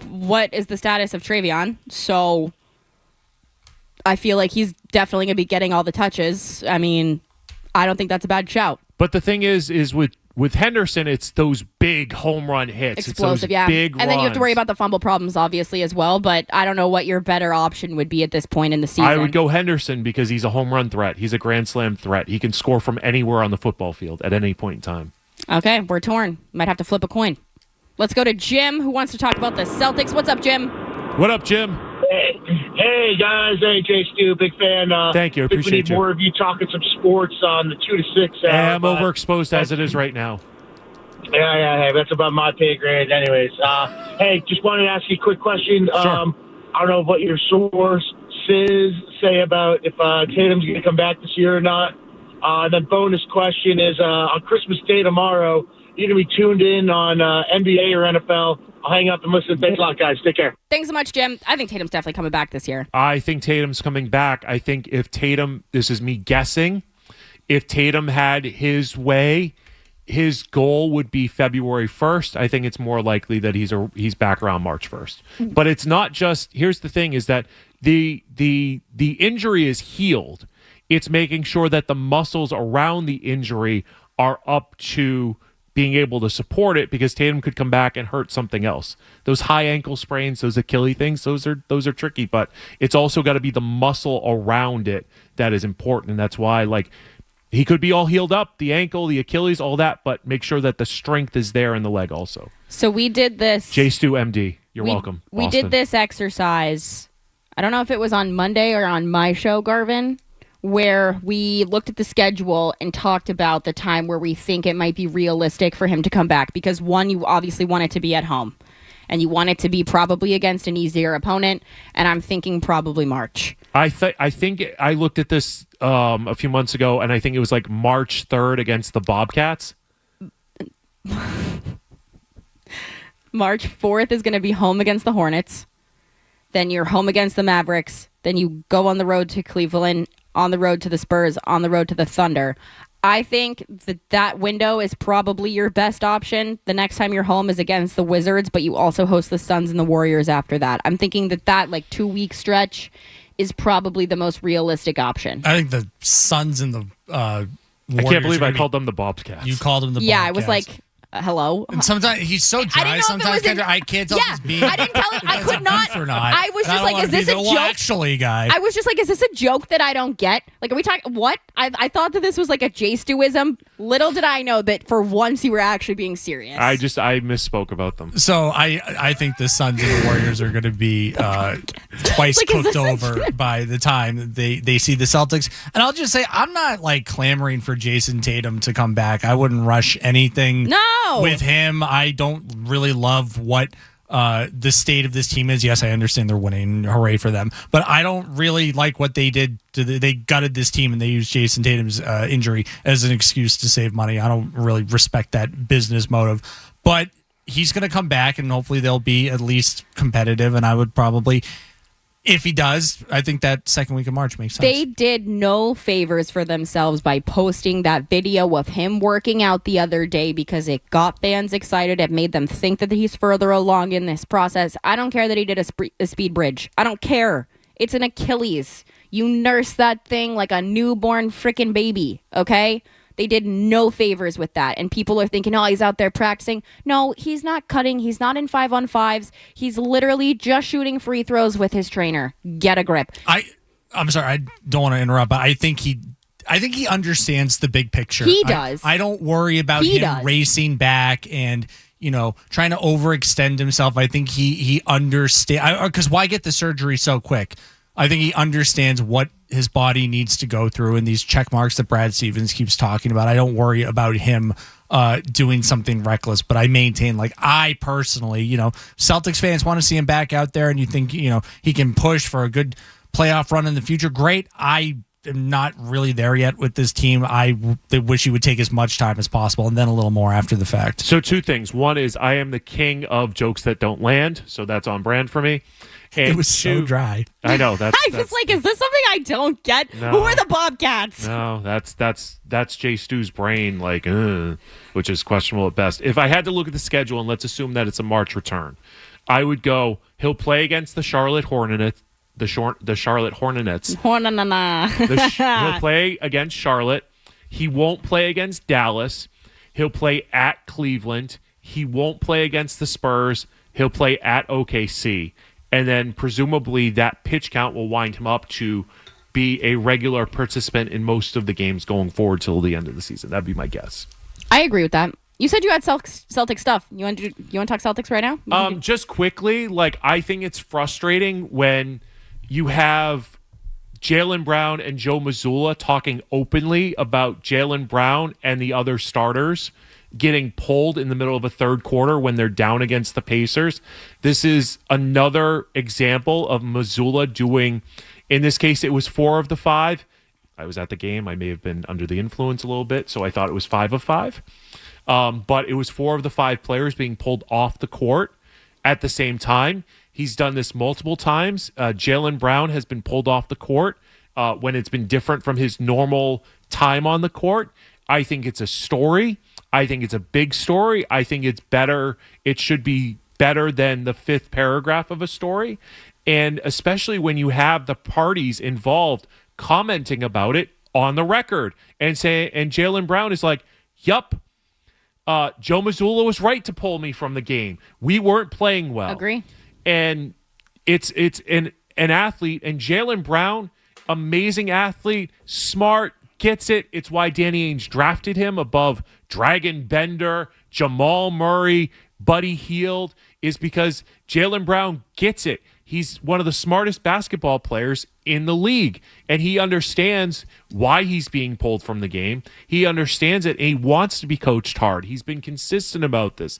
what is the status of Travion? So I feel like he's definitely going to be getting all the touches. I mean, I don't think that's a bad shout. But the thing is with Henderson, it's those big home run hits. Explosive, it's those yeah. big And then you have to runs. worry about the fumble problems, obviously, as well. But I don't know what your better option would be at this point in the season. I would go Henderson because he's a home run threat. He's a grand slam threat. He can score from anywhere on the football field at any point in time. Okay, we're torn. Might have to flip a coin. Let's go to Jim, who wants to talk about the Celtics. What's up, Jim? What up, Jim? Hey guys, hey Jay Stu, big fan. Thank you, I think we appreciate need you. more of you talking some sports on the 2 to 6 hour. I'm overexposed as it is right now. Yeah, that's about my pay grade. Anyways, hey, just wanted to ask you a quick question. Sure. I don't know what your sources say about if Tatum's going to come back this year or not. The bonus question is on Christmas Day tomorrow, you're going to be tuned in on NBA or NFL. I'll hang up and listen. Thanks a lot, guys. Take care. Thanks so much, Jim. I think Tatum's definitely coming back this year. I think Tatum's coming back. I think if Tatum, this is me guessing, if Tatum had his way, his goal would be February 1st. I think it's more likely that he's back around March 1st. But it's not just, here's the thing, is that the injury is healed. It's making sure that the muscles around the injury are up to being able to support it, because Tatum could come back and hurt something else. Those high ankle sprains, those Achilles things, those are tricky, but it's also got to be the muscle around it that is important. And that's why, like, he could be all healed up, the ankle, the Achilles, all that, but make sure that the strength is there in the leg also. So we did this. J. Stu, MD. You're welcome. We Boston. did this exercise. I don't know if it was on Monday or on my show, Garvin, where we looked at the schedule and talked about the time where we think it might be realistic for him to come back. Because, one, you obviously want it to be at home. And you want it to be probably against an easier opponent. And I'm thinking probably March. I think I looked at this a few months ago, and I think it was like March 3rd against the Bobcats. March 4th is going to be home against the Hornets. Then you're home against the Mavericks. Then you go on the road to Cleveland, on the road to the Spurs, on the road to the Thunder. I think that window is probably your best option. The next time you're home is against the Wizards, but you also host the Suns and the Warriors after that. I'm thinking that like 2-week stretch is probably the most realistic option. I think the Suns and the Warriors. I can't believe I called them the Bobcats. You called them the Bobcats. Yeah, I was like, hello. And sometimes he's so dry. Sometimes I can't tell if he's being. I didn't tell him. I could not. I was just like, is this a joke? Actually, guy. I was just like, is this a joke that I don't get? Like, are we talking what? I thought that this was like a J-Stewism. Little did I know that for once you were actually being serious. I misspoke about them. So I think the Suns and the Warriors are going to be twice Like, cooked over by the time they see the Celtics. And I'll just say, I'm not like clamoring for Jason Tatum to come back. I wouldn't rush anything. With him, I don't really love what the state of this team is. Yes, I understand they're winning. Hooray for them. But I don't really like what they did. They gutted this team, and they used Jason Tatum's injury as an excuse to save money. I don't really respect that business motive. But he's going to come back, and hopefully they'll be at least competitive. And I would probably, if he does, I think that second week of March makes sense. They did no favors for themselves by posting that video of him working out the other day, because it got fans excited. It made them think that he's further along in this process. I don't care that he did a speed bridge. I don't care. It's an Achilles. You nurse that thing like a newborn freaking baby, okay? They did no favors with that. And people are thinking, oh, he's out there practicing. No, he's not cutting. He's not in 5-on-5s. He's literally just shooting free throws with his trainer. Get a grip. I'm sorry, I don't want to interrupt, but I think he understands the big picture. He does. I don't worry about him racing back and, trying to overextend himself. I think he understands. Because why get the surgery so quick? I think he understands what his body needs to go through, and these check marks that Brad Stevens keeps talking about. I don't worry about him doing something reckless, but I maintain, I personally, Celtics fans want to see him back out there, and you think, he can push for a good playoff run in the future. Great. I am not really there yet with this team. I wish he would take as much time as possible, and then a little more after the fact. So 2 things. One is I am the king of jokes that don't land, so that's on brand for me. And it was so dry. I know. I was like, is this something I don't get? No. Who are the Bobcats? No, that's Jay Stu's brain, which is questionable at best. If I had to look at the schedule, and let's assume that it's a March return, I would go, he'll play against the Charlotte Hornets. The Charlotte Hornets. He'll play against Charlotte. He won't play against Dallas. He'll play at Cleveland. He won't play against the Spurs. He'll play at OKC. And then presumably that pitch count will wind him up to be a regular participant in most of the games going forward till the end of the season. That'd be my guess. I agree with that. You said you had Celtic stuff. You want to talk Celtics right now? Just quickly, I think it's frustrating when you have Jaylen Brown and Joe Mazzulla talking openly about Jaylen Brown and the other starters getting pulled in the middle of a third quarter when they're down against the Pacers. This is another example of Mazzulla doing, in this case, it was 4 of the 5. I was at the game. I may have been under the influence a little bit, so I thought it was 5 of 5. But it was 4 of the 5 players being pulled off the court at the same time. He's done this multiple times. Jaylen Brown has been pulled off the court when it's been different from his normal time on the court. I think it's a story. I think it's a big story. I think it's better. It should be better than the 5th paragraph of a story. And especially when you have the parties involved commenting about it on the record and Jaylen Brown is like, yup, Joe Mazzulla was right to pull me from the game. We weren't playing well. Agree. And it's an athlete, and Jaylen Brown, amazing athlete, smart, gets it. It's why Danny Ainge drafted him above Dragon Bender, Jamal Murray, Buddy Hield, is because Jaylen Brown gets it. He's one of the smartest basketball players in the league, and he understands why he's being pulled from the game. He understands it, and he wants to be coached hard. He's been consistent about this.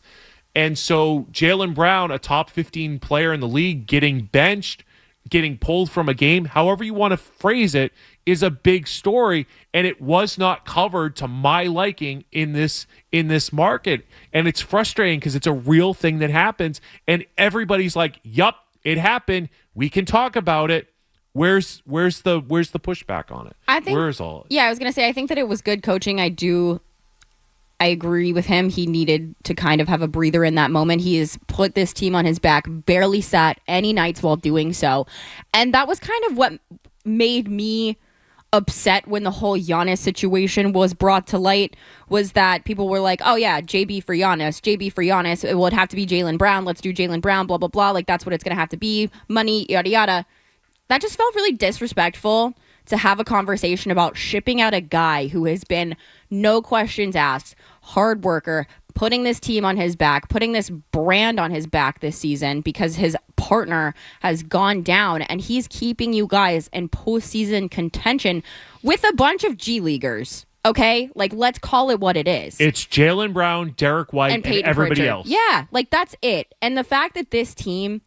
And so Jaylen Brown, a top 15 player in the league, getting benched, getting pulled from a game, however you want to phrase it, is a big story, and it was not covered to my liking in this market. And it's frustrating because it's a real thing that happens, and everybody's like, yup, it happened. We can talk about it. Where's the pushback on it? I think, where's all? Yeah, I was gonna say I think that it was good coaching. I agree with him. He needed to kind of have a breather in that moment. He has put this team on his back, barely sat any nights while doing so, and that was kind of what made me upset when the whole Giannis situation was brought to light, was that people were like, oh yeah, JB for Giannis. It would have to be Jaylen Brown. Let's do Jaylen Brown, blah, blah, blah. Like, that's what it's going to have to be. Money, yada, yada. That just felt really disrespectful to have a conversation about shipping out a guy who has been, no questions asked, hard worker, putting this team on his back, putting this brand on his back this season because his partner has gone down, and he's keeping you guys in postseason contention with a bunch of G Leaguers. Okay? Like, let's call it what it is. It's Jaylen Brown, Derek White, and everybody Pritchard. else. Yeah, like, that's it. And the fact that this team,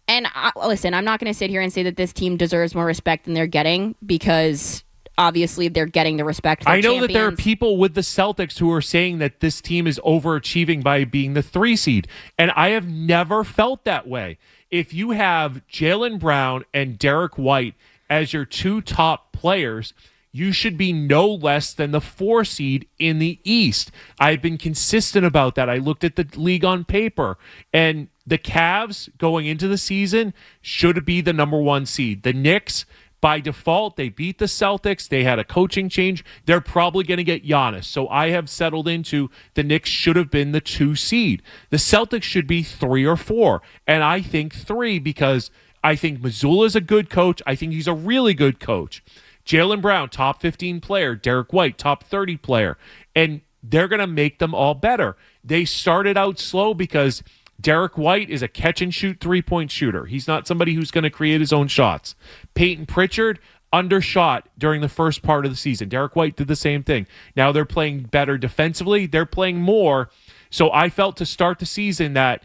and listen, I'm not going to sit here and say that this team deserves more respect than they're getting, because obviously they're getting the respect for I know champions. that there are people with the Celtics who are saying that this team is overachieving by being the 3 seed, and I have never felt that way. If you have Jaylen Brown and Derek White as your 2 top players, you should be no less than the 4 seed in the East. I've been consistent about that. I looked at the league on paper, and the Cavs going into the season should be the number 1 seed. The Knicks, by default, they beat the Celtics. They had a coaching change. They're probably going to get Giannis. So I have settled into the Knicks should have been the 2 seed. The Celtics should be 3 or 4. And I think 3 because I think Mazzulla is a good coach. I think he's a really good coach. Jaylen Brown, top 15 player. Derek White, top 30 player. And they're going to make them all better. They started out slow because Derek White is a catch-and-shoot three-point shooter. He's not somebody who's going to create his own shots. Peyton Pritchard undershot during the first part of the season. Derek White did the same thing. Now they're playing better defensively. They're playing more. So I felt to start the season that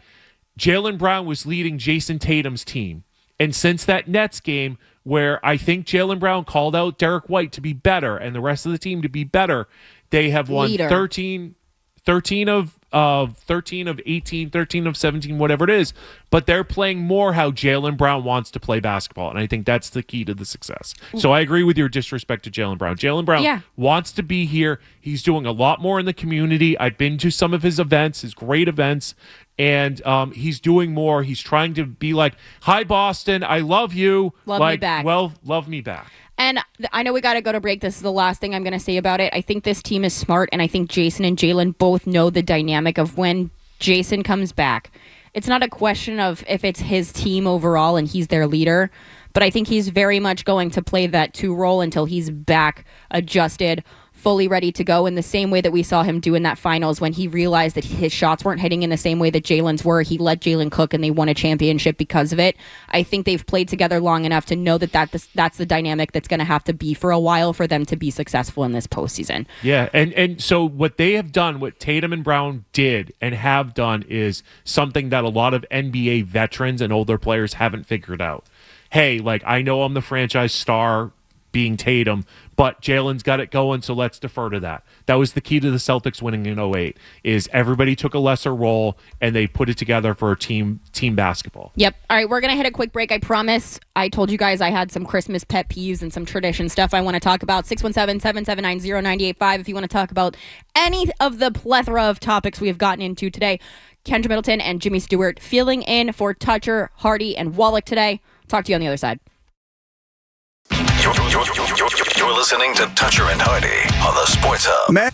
Jaylen Brown was leading Jason Tatum's team. And since that Nets game where I think Jaylen Brown called out Derek White to be better and the rest of the team to be better, they have won 13 of 18, 13 of 17, whatever it is, but they're playing more how Jaylen Brown wants to play basketball, and I think that's the key to the success. So I agree with your disrespect to Jaylen Brown. Jaylen Brown wants to be here. He's doing a lot more in the community. I've been to some of his events, his great events, and he's doing more. He's trying to be like, hi, Boston, I love you. Love me back. Well, love me back. And I know we got to go to break. This is the last thing I'm going to say about it. I think this team is smart, and I think Jason and Jaylen both know the dynamic of when Jason comes back. It's not a question of if it's his team overall and he's their leader, but I think he's very much going to play that 2 role until he's back, adjusted, fully ready to go in the same way that we saw him do in that finals when he realized that his shots weren't hitting in the same way that Jalen's were. He let Jalen cook and they won a championship because of it. I think they've played together long enough to know that that's the dynamic that's going to have to be for a while for them to be successful in this postseason. Yeah, and so what they have done, what Tatum and Brown did and have done, is something that a lot of NBA veterans and older players haven't figured out. Hey, like, I know I'm the franchise star being Tatum, but Jalen's got it going, so let's defer to that. That was the key to the Celtics winning in 08, is everybody took a lesser role and they put it together for team basketball. Yep. All right, we're going to hit a quick break, I promise. I told you guys I had some Christmas pet peeves and some tradition stuff I want to talk about. 617-779-0985 if you want to talk about any of the plethora of topics we have gotten into today. Kendra Middleton and Jimmy Stewart filling in for Toucher, Hardy, and Wallach today. Talk to you on the other side. You're listening to Toucher and Hardy on the Sports Hub.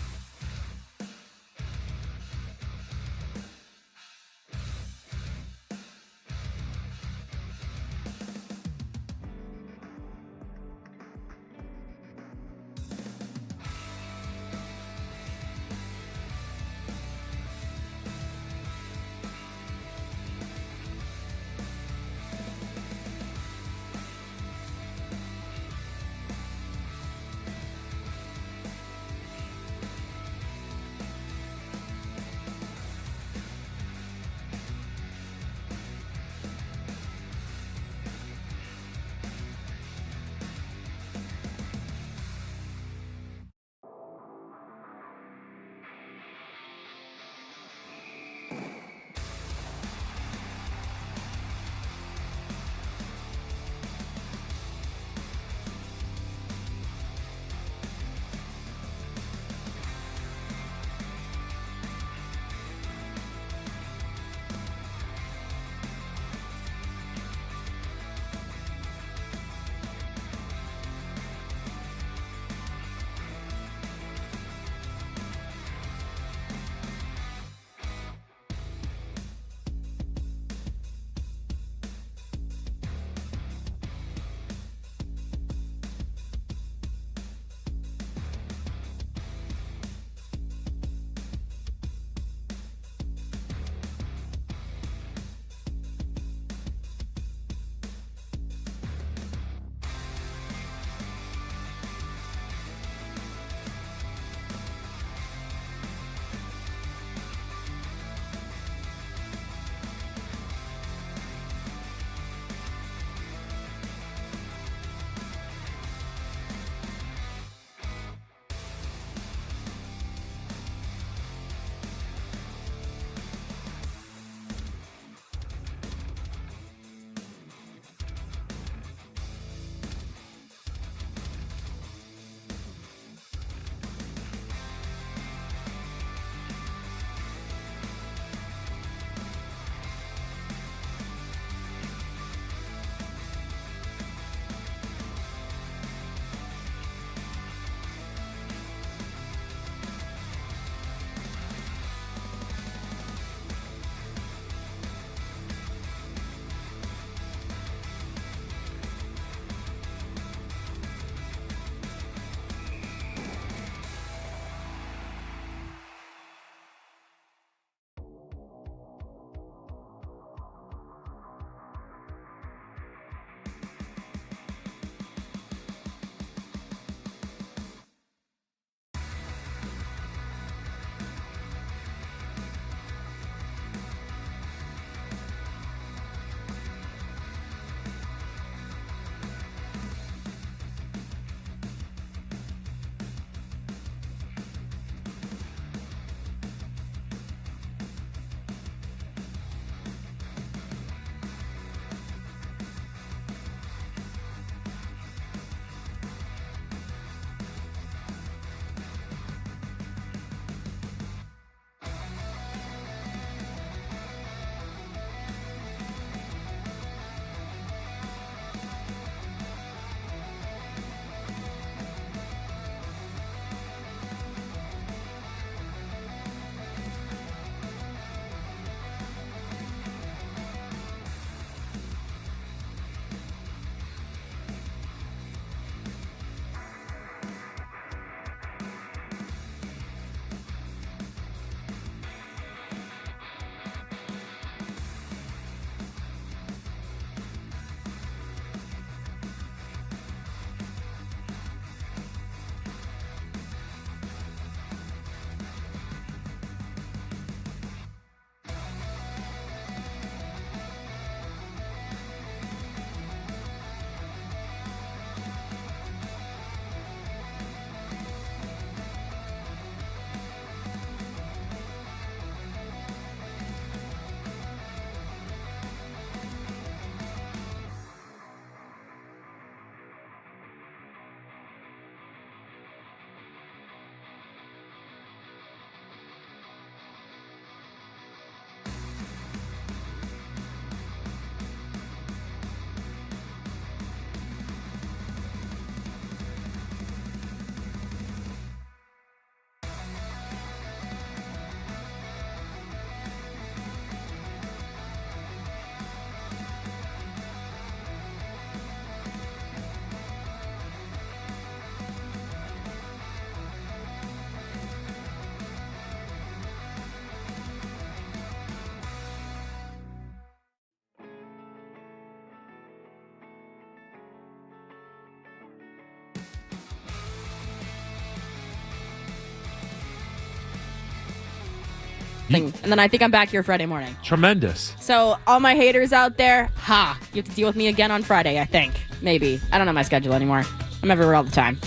thing. And then I think I'm back here Friday morning. Tremendous. So all my haters out there, you have to deal with me again on Friday, I think. Maybe. I don't know my schedule anymore. I'm everywhere all the time.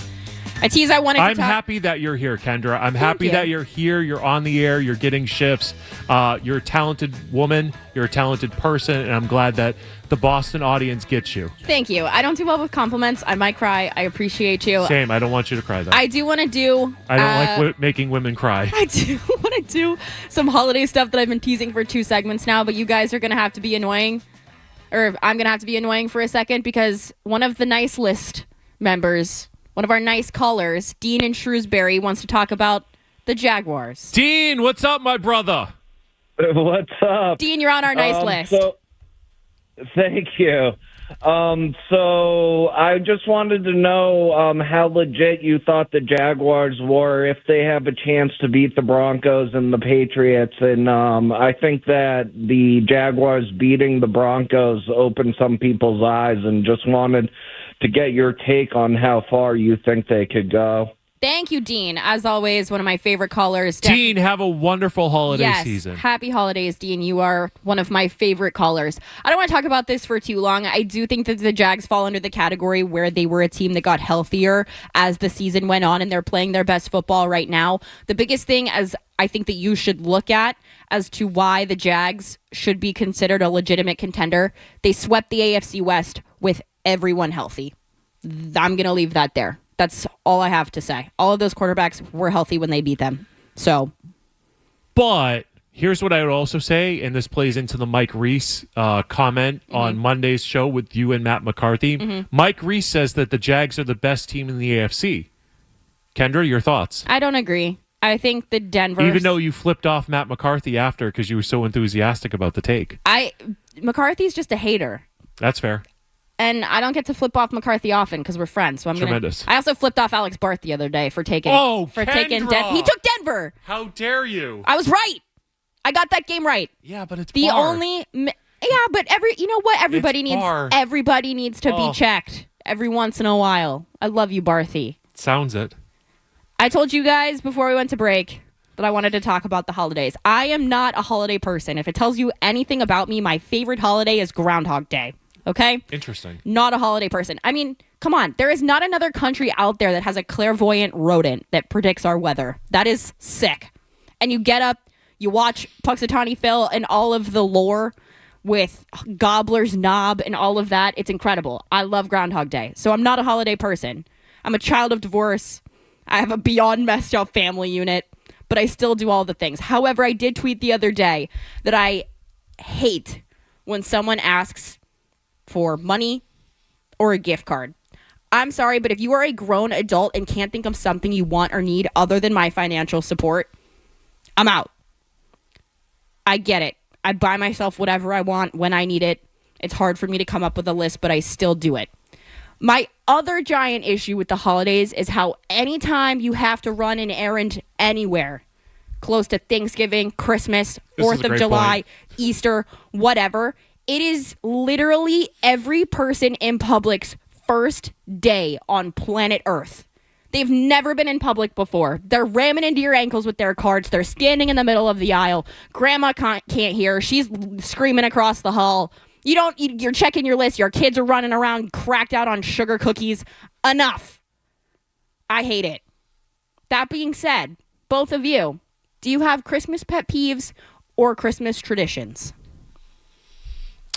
I tease I wanted to I'm talk. happy that you're here, Kendra. I'm happy you. that you're here. You're on the air. You're getting shifts. You're a talented woman. You're a talented person. And I'm glad that the Boston audience gets you. Thank you. I don't do well with compliments. I might cry. I appreciate you. Same. I don't want you to cry, though. I do want to do... I don't like making women cry. I do want to do some holiday stuff that I've been teasing for 2 segments now, but you guys are going to have to be annoying. Or I'm going to have to be annoying for a second because one of the nice list members... One of our nice callers, Dean in Shrewsbury, wants to talk about the Jaguars. Dean, what's up, my brother? What's up? Dean, you're on our nice list. Thank you. So I just wanted to know how legit you thought the Jaguars were, if they have a chance to beat the Broncos and the Patriots. And I think that the Jaguars beating the Broncos opened some people's eyes, and just wanted to get your take on how far you think they could go. Thank you, Dean. As always, one of my favorite callers. Dean, have a wonderful holiday season. Happy holidays, Dean. You are one of my favorite callers. I don't want to talk about this for too long. I do think that the Jags fall under the category where they were a team that got healthier as the season went on, and they're playing their best football right now. The biggest thing as I think that you should look at as to why the Jags should be considered a legitimate contender, they swept the AFC West with everyone healthy. I'm going to leave that there. That's all I have to say. All of those quarterbacks were healthy when they beat them. So, but here's what I would also say, and this plays into the Mike Reese comment on Monday's show with you and Matt McCarthy. Mike Reese says that the Jags are the best team in the AFC. Kendra, your thoughts? I don't agree. I think the Denver... Even though you flipped off Matt McCarthy after because you were so enthusiastic about the take. McCarthy's just a hater. That's fair. And I don't get to flip off McCarthy often because we're friends. So I'm Tremendous. I also flipped off Alex Barth the other day for taking. Kendra! He took Denver. How dare you? I was right. I got that game right. Yeah, but it's the far. only. Yeah, but you know what? Everybody It's needs. far. Everybody needs to be checked every once in a while. I love you, Barthy. Sounds it. I told you guys before we went to break that I wanted to talk about the holidays. I am not a holiday person. If it tells you anything about me, my favorite holiday is Groundhog Day. Okay? Interesting. Not a holiday person. I mean, come on. There is not another country out there that has a clairvoyant rodent that predicts our weather. That is sick. And you get up, you watch Puxatawny Phil and all of the lore with Gobbler's Knob and all of that. It's incredible. I love Groundhog Day. So I'm not a holiday person. I'm a child of divorce. I have a beyond messed up family unit, but I still do all the things. However, I did tweet the other day that I hate when someone asks for money or a gift card. I'm sorry, but if you are a grown adult and can't think of something you want or need other than my financial support, I'm out. I get it. I buy myself whatever I want when I need it. It's hard for me to come up with a list, but I still do it. My other giant issue with the holidays is how anytime you have to run an errand anywhere, close to Thanksgiving, Christmas, 4th of July, Easter, whatever, it is literally every person in public's first day on planet Earth. They've never been in public before. They're ramming into your ankles with their carts. They're standing in the middle of the aisle. Grandma can't hear. She's screaming across the hall. You're checking your list. Your kids are running around cracked out on sugar cookies. Enough. I hate it. That being said, both of you, do you have Christmas pet peeves or Christmas traditions?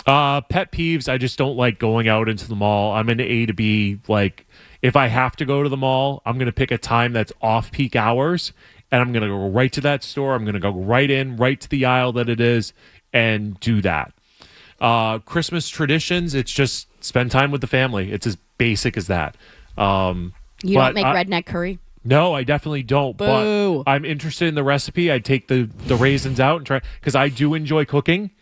Pet peeves, I just don't like going out into the mall. I'm into A to B. Like, if I have to go to the mall, I'm going to pick a time that's off-peak hours, and I'm going to go right to that store. I'm going to go right to the aisle that it is, and do that. Christmas traditions, it's just spend time with the family. It's as basic as that. You don't make redneck curry? No, I definitely don't. Boo. But I'm interested in the recipe. I'd take the raisins out and try, because I do enjoy cooking.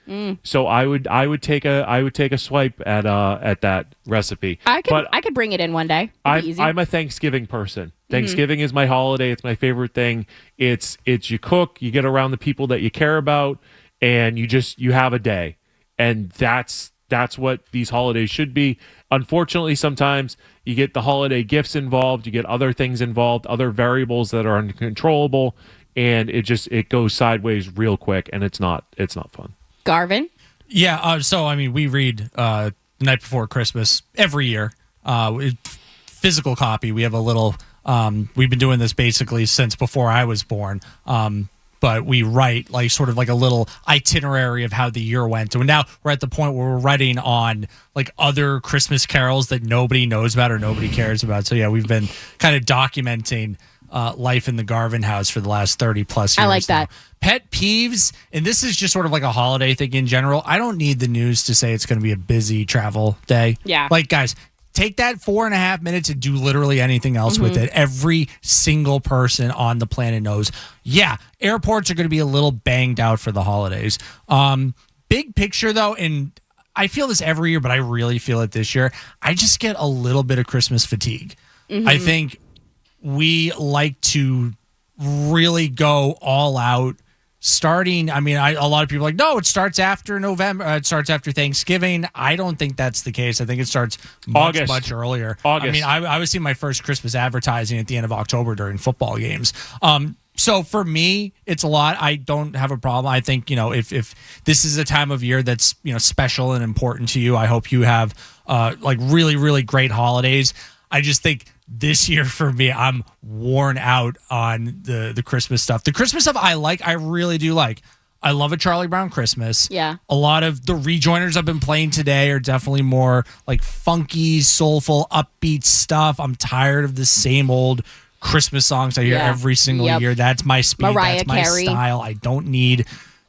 So I would take a swipe at that recipe. I could bring it in one day. I'm a Thanksgiving person. Thanksgiving is my holiday. It's my favorite thing. It's you cook, you get around the people that you care about, and you have a day. And that's what these holidays should be. Unfortunately, sometimes you get the holiday gifts involved, you get other things involved, other variables that are uncontrollable, and it goes sideways real quick, and it's not fun. Garvin? Yeah, so, I mean, we read The Night Before Christmas every year. Physical copy. We have a little, we've been doing this basically since before I was born. But we write like sort of like a little itinerary of how the year went. And now we're at the point where we're writing on like other Christmas carols that nobody knows about or nobody cares about. So yeah, we've been kind of documenting life in the Garvin house for the last 30 plus years. I like that. Now. Pet peeves, and this is just sort of like a holiday thing in general. I don't need the news to say it's going to be a busy travel day. Yeah. Like, guys, take that 4.5 minutes and do literally anything else with it. Every single person on the planet knows, yeah, airports are going to be a little banged out for the holidays. Big picture, though, and I feel this every year, but I really feel it this year. I just get a little bit of Christmas fatigue. I think we like to really go all out. Starting, I mean, a lot of people are like, no, it starts after November. It starts after Thanksgiving. I don't think that's the case. I think it starts much earlier. August. I mean, I was seeing my first Christmas advertising at the end of October during football games. So for me, it's a lot. I don't have a problem. I think, if this is a time of year that's, special and important to you, I hope you have like really, really great holidays. I just think this year for me, I'm worn out on the Christmas stuff. The Christmas stuff I really do like. I love a Charlie Brown Christmas. Yeah. A lot of the rejoiners I've been playing today are definitely more like funky, soulful, upbeat stuff. I'm tired of the same old Christmas songs I hear every single year. That's my speed. Mariah that's my Carey. style. I don't need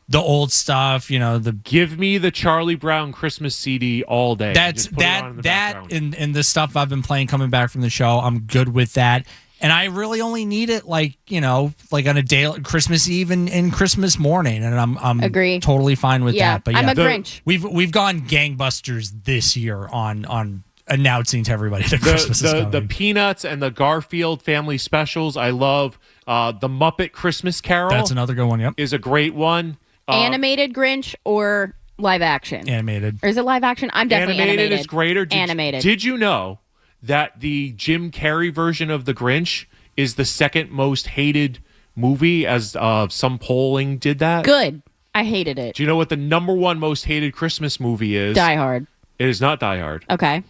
the old stuff, Give me the Charlie Brown Christmas CD all day. That's Just put it on in the background. and the stuff I've been playing coming back from the show. I'm good with that. And I really only need it like on a day, Christmas Eve and Christmas morning. And I'm Agree. totally fine with that. But I'm a Grinch. We've gone gangbusters this year on announcing to everybody that Christmas is coming. The Peanuts and the Garfield family specials. I love the Muppet Christmas Carol. That's another good one. Yep, is a great one. Animated Grinch or live action? Animated. Or is it live action? I'm definitely animated. Is greater. Animated. Did you know that the Jim Carrey version of The Grinch is the second most hated movie, as some polling did that? Good. I hated it. Do you know what the number one most hated Christmas movie is? Die Hard. It is not Die Hard. Okay.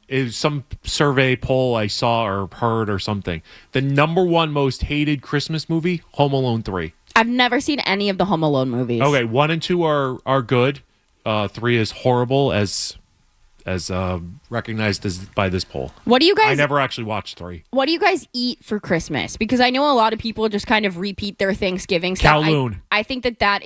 Is some survey poll I saw or heard or something. The number one most hated Christmas movie, Home Alone 3. I've never seen any of the Home Alone movies. Okay, 1 and 2 are good. 3 is horrible as recognized by this poll. What do you guys? I never actually watched 3. What do you guys eat for Christmas? Because I know a lot of people just kind of repeat their Thanksgiving stuff. Kowloon. I think that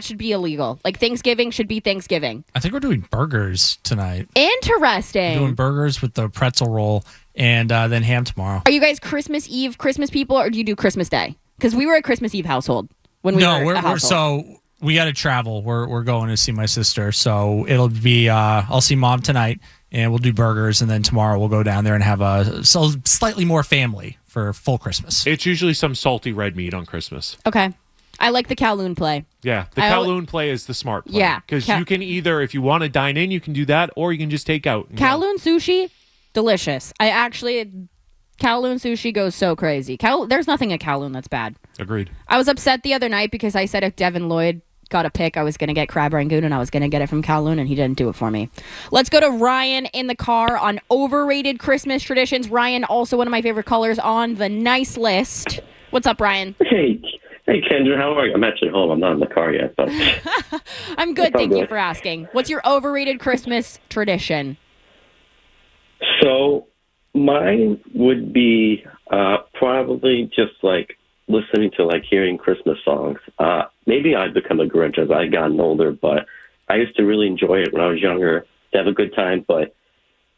should be illegal. Like Thanksgiving should be Thanksgiving. I think we're doing burgers tonight. Interesting. We're doing burgers with the pretzel roll and then ham tomorrow. Are you guys Christmas Eve Christmas people, or do you do Christmas Day? Because we were a Christmas Eve household when we were a household. So we got to travel. We're going to see my sister, so it'll be I'll see mom tonight, and we'll do burgers, and then tomorrow we'll go down there and have a slightly more family for full Christmas. It's usually some salty red meat on Christmas. Okay. I like the Kowloon play. Yeah, the Kowloon play is the smart play. Yeah. Because you can either, if you want to dine in, you can do that, or you can just take out. Kowloon sushi, delicious. Kowloon sushi goes so crazy. There's nothing at Kowloon that's bad. Agreed. I was upset the other night because I said if Devin Lloyd got a pick, I was going to get crab rangoon and I was going to get it from Kowloon, and he didn't do it for me. Let's go to Ryan in the car on overrated Christmas traditions. Ryan, also one of my favorite colors on the nice list. What's up, Ryan? Hey, Kendra, how are you? I'm actually home. I'm not in the car yet. But I'm good, thank you for asking. What's your overrated Christmas tradition? So mine would be probably just like listening to hearing Christmas songs. Maybe I've become a Grinch as I've gotten older, but I used to really enjoy it when I was younger, to have a good time. But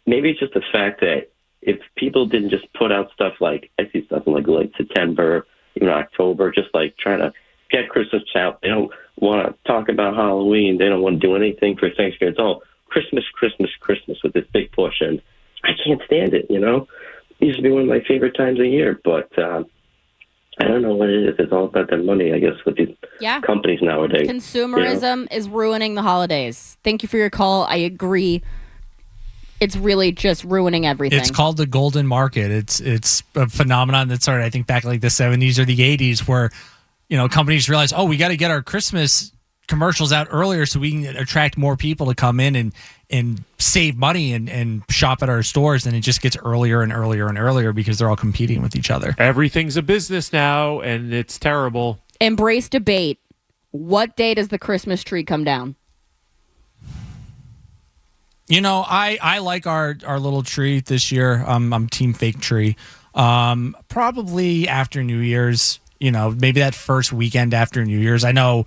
maybe it's just the fact that if people didn't just put out stuff like, I see stuff in like September, even October, just like trying to get Christmas out. They don't want to talk about Halloween. They don't want to do anything for Thanksgiving. It's all Christmas, Christmas, Christmas with this big push, and I can't stand it, It used to be one of my favorite times of year, but I don't know what it is. It's all about the money, I guess, with these companies nowadays. Consumerism is ruining the holidays. Thank you for your call. I agree. It's really just ruining everything. It's called the golden market. It's a phenomenon that started, I think, back like the 70s or the 80s, where companies realize, we got to get our Christmas commercials out earlier so we can attract more people to come in and save money and shop at our stores. And it just gets earlier and earlier and earlier because they're all competing with each other. Everything's a business now, and it's terrible. Embrace debate. What day does the Christmas tree come down? I like our little tree this year. I'm team fake tree. Probably after New Year's, maybe that first weekend after New Year's. I know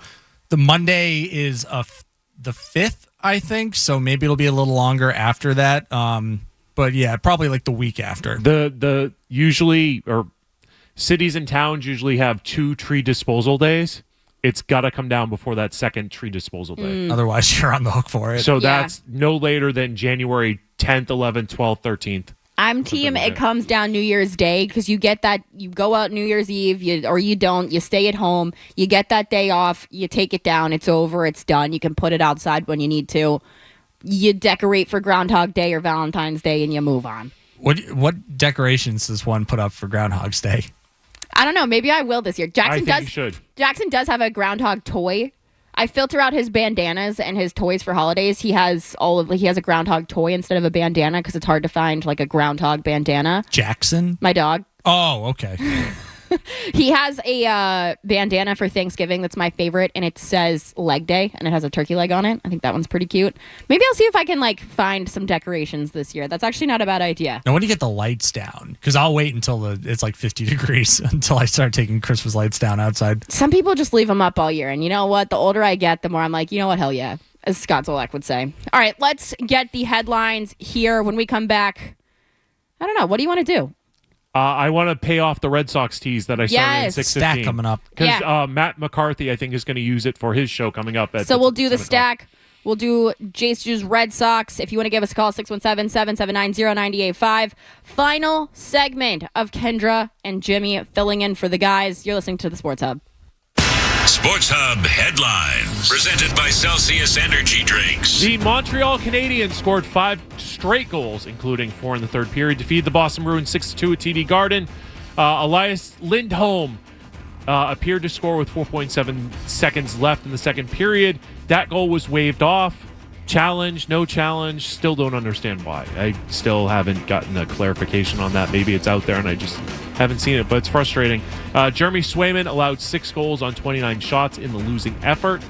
the Monday is the 5th, I think, so maybe it'll be a little longer after that. But yeah, probably like the week after. The usually, or cities and towns usually have 2 tree disposal days. It's got to come down before that second tree disposal day. Otherwise, you're on the hook for it. So that's no later than January 10th, 11th, 12th, 13th. I'm team it comes down New Year's Day, because you get that, you go out New Year's Eve, or you don't, you stay at home, you get that day off, you take it down, it's over, it's done. You can put it outside when you need to. You decorate for Groundhog Day or Valentine's Day, and you move on. What decorations does one put up for Groundhog's Day? I don't know. Maybe I will this year. I think you should. Jackson does have a groundhog toy. I filter out his bandanas and his toys for holidays. He has a groundhog toy instead of a bandana because it's hard to find like a groundhog bandana. Jackson? My dog. Oh, okay. He has a bandana for Thanksgiving that's my favorite, and it says Leg Day, and it has a turkey leg on it. I think that one's pretty cute. Maybe I'll see if I can find some decorations this year. That's actually not a bad idea. Now, when do you get the lights down? Because I'll wait until it's like 50 degrees until I start taking Christmas lights down outside. Some people just leave them up all year, and you know what? The older I get, the more I'm like, you know what? Hell yeah, as Scott Zolak would say. All right, let's get the headlines here. When we come back, I don't know. What do you want to do? I want to pay off the Red Sox tease that I started in 6:15. Stack coming up. Because Matt McCarthy, I think, is going to use it for his show coming up. So we'll do the stack. We'll do Jace Drew's Red Sox. If you want to give us a call, 617-779-0985. Final segment of Kendra and Jimmy filling in for the guys. You're listening to the Sports Hub. Sports Hub headlines presented by Celsius Energy Drinks. The Montreal Canadiens scored 5 straight goals, including 4 in the third period, to defeat the Boston Bruins 6-2 at TD Garden. Elias Lindholm appeared to score with 4.7 seconds left in the second period. That goal was waved off. Challenge, no challenge, still don't understand why. I still haven't gotten a clarification on that. Maybe it's out there and I just haven't seen it, but it's frustrating. Jeremy Swayman allowed 6 goals on 29 shots in the losing effort.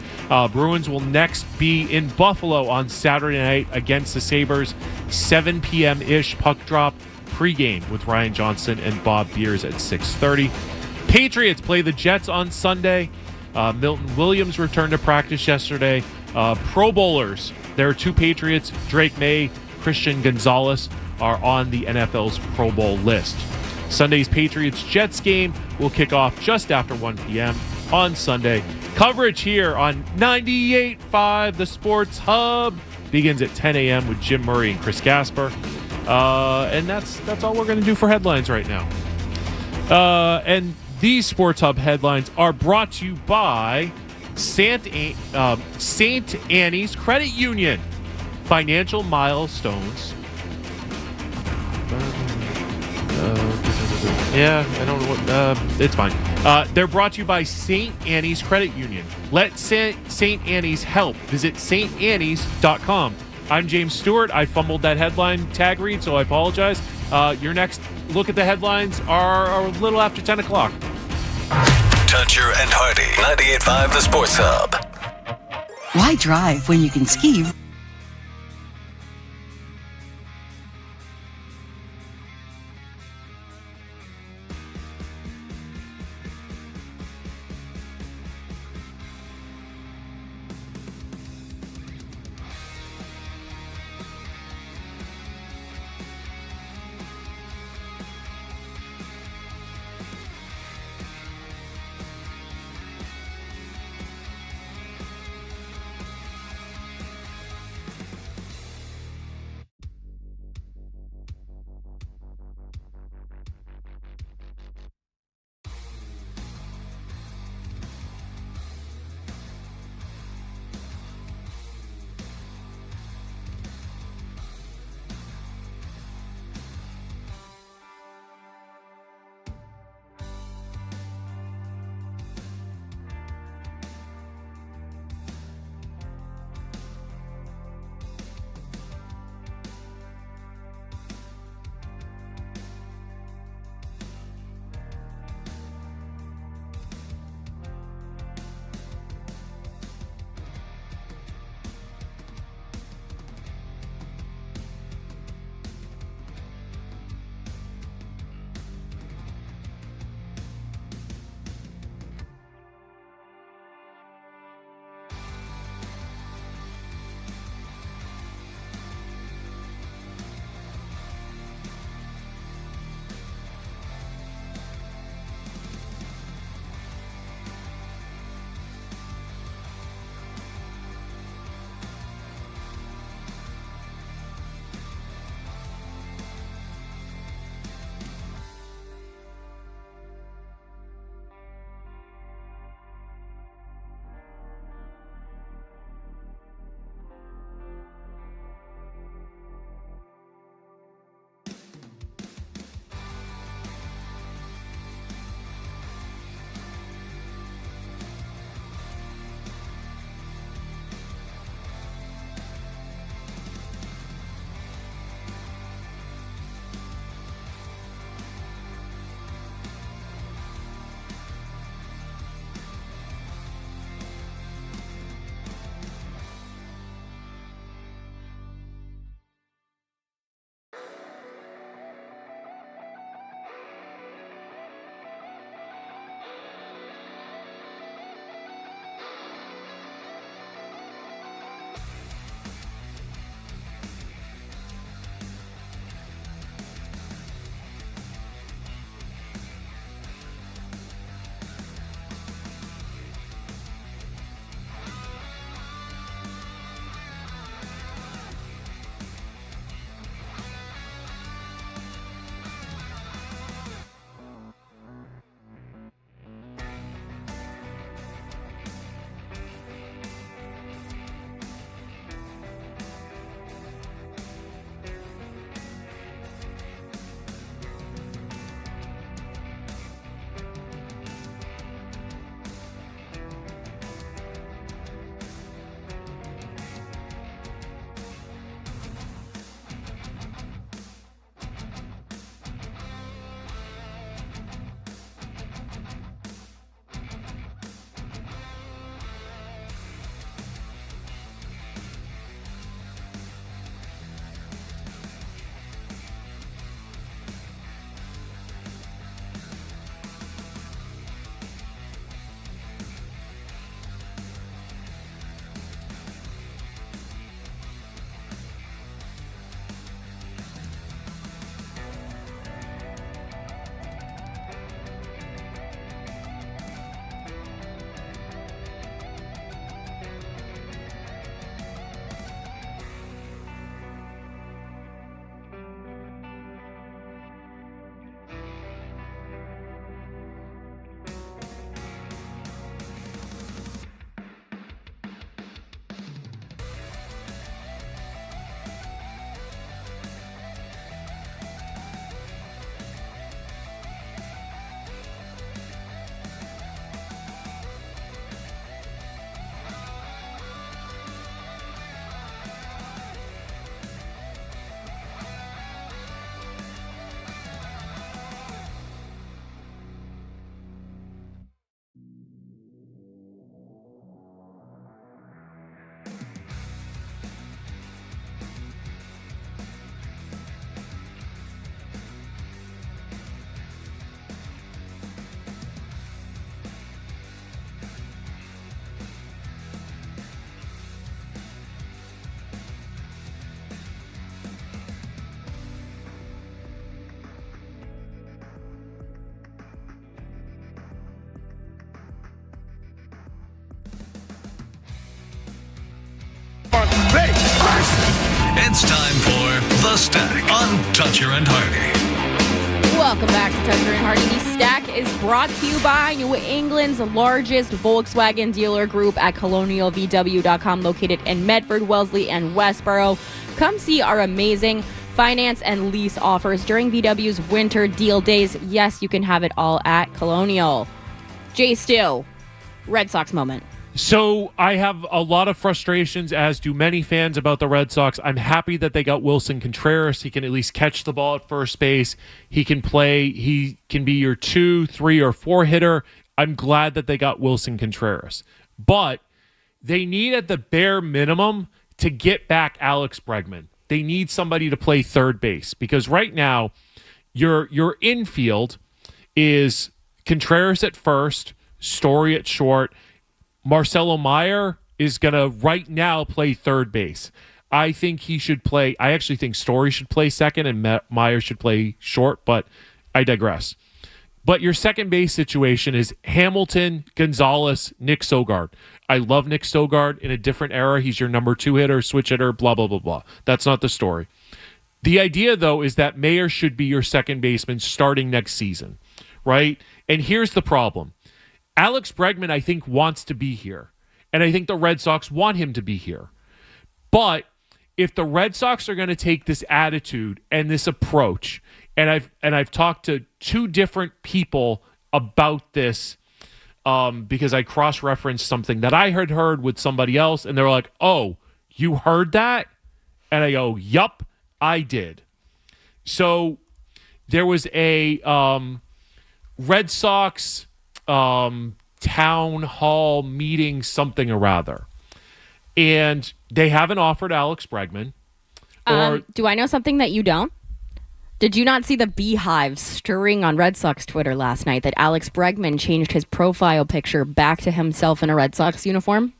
Bruins will next be in Buffalo on Saturday night against the Sabres. 7 p.m.-ish puck drop pregame with Ryan Johnson and Bob Beers at 6:30. Patriots play the Jets on Sunday. Milton Williams returned to practice yesterday. Pro Bowlers, there are 2 Patriots, Drake May, Christian Gonzalez, are on the NFL's Pro Bowl list. Sunday's Patriots-Jets game will kick off just after 1 p.m. on Sunday. Coverage here on 98.5 The Sports Hub begins at 10 a.m. with Jim Murray and Chris Gasper. And that's all we're going to do for headlines right now. And these Sports Hub headlines are brought to you by St. Annie's Credit Union. Financial milestones. I don't know what. It's fine. They're brought to you by St. Annie's Credit Union. Let St. Annie's help. Visit StAnnies.com. I'm James Stewart. I fumbled that headline tag read, so I apologize. Your next look at the headlines are a little after 10 o'clock. Toucher and Hardy, 98.5 The Sports Hub. Why drive when you can ski? It's time for The Stack on Toucher and Hardy. Welcome back to Toucher and Hardy. The Stack is brought to you by New England's largest Volkswagen dealer group at colonialvw.com, located in Medford, Wellesley, and Westboro. Come see our amazing finance and lease offers during VW's winter deal days. Yes, you can have it all at Colonial. Jay Still, Red Sox moment. So I have a lot of frustrations, as do many fans, about the Red Sox. I'm happy that they got Wilson Contreras. He can at least catch the ball at first base. He can play. He can be your 2, 3, or 4 hitter. I'm glad that they got Wilson Contreras. But they need, at the bare minimum, to get back Alex Bregman. They need somebody to play third base, because right now your infield is Contreras at first, Story at short. Marcelo Meyer is going to right now play third base. I think he should play. I actually think Story should play second and Meyer should play short, but I digress. But your second base situation is Hamilton, Gonzalez, Nick Sogard. I love Nick Sogard in a different era. He's your number 2 hitter, switch hitter, blah, blah, blah, blah. That's not the story. The idea, though, is that Meyer should be your second baseman starting next season, right? And here's the problem. Alex Bregman, I think, wants to be here. And I think the Red Sox want him to be here. But if the Red Sox are going to take this attitude and this approach, and I've talked to 2 different people about this because I cross-referenced something that I had heard with somebody else, and they're like, "Oh, you heard that?" And I go, "Yup, I did." So there was a Red Sox town hall meeting, something or rather, and they haven't offered Alex Bregman. Do I know something that you don't? Did you not see the beehive stirring on Red Sox Twitter last night that Alex Bregman changed his profile picture back to himself in a Red Sox uniform?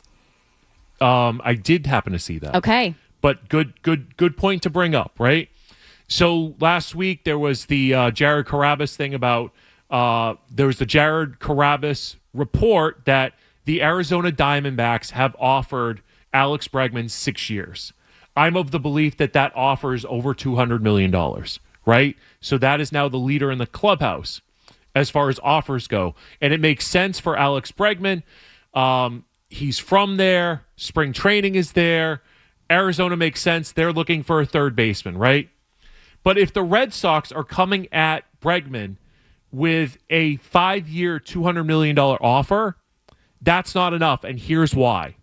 I did happen to see that. Okay. But good point to bring up, right? So last week there was the Jared Carrabis thing about there was the Jared Carrabis report that the Arizona Diamondbacks have offered Alex Bregman 6 years. I'm of the belief that that offer is over $200 million, right? So that is now the leader in the clubhouse as far as offers go. And it makes sense for Alex Bregman. He's from there. Spring training is there. Arizona makes sense. They're looking for a third baseman, right? But if the Red Sox are coming at Bregman with a 5-year, $200 million offer, that's not enough. And here's why.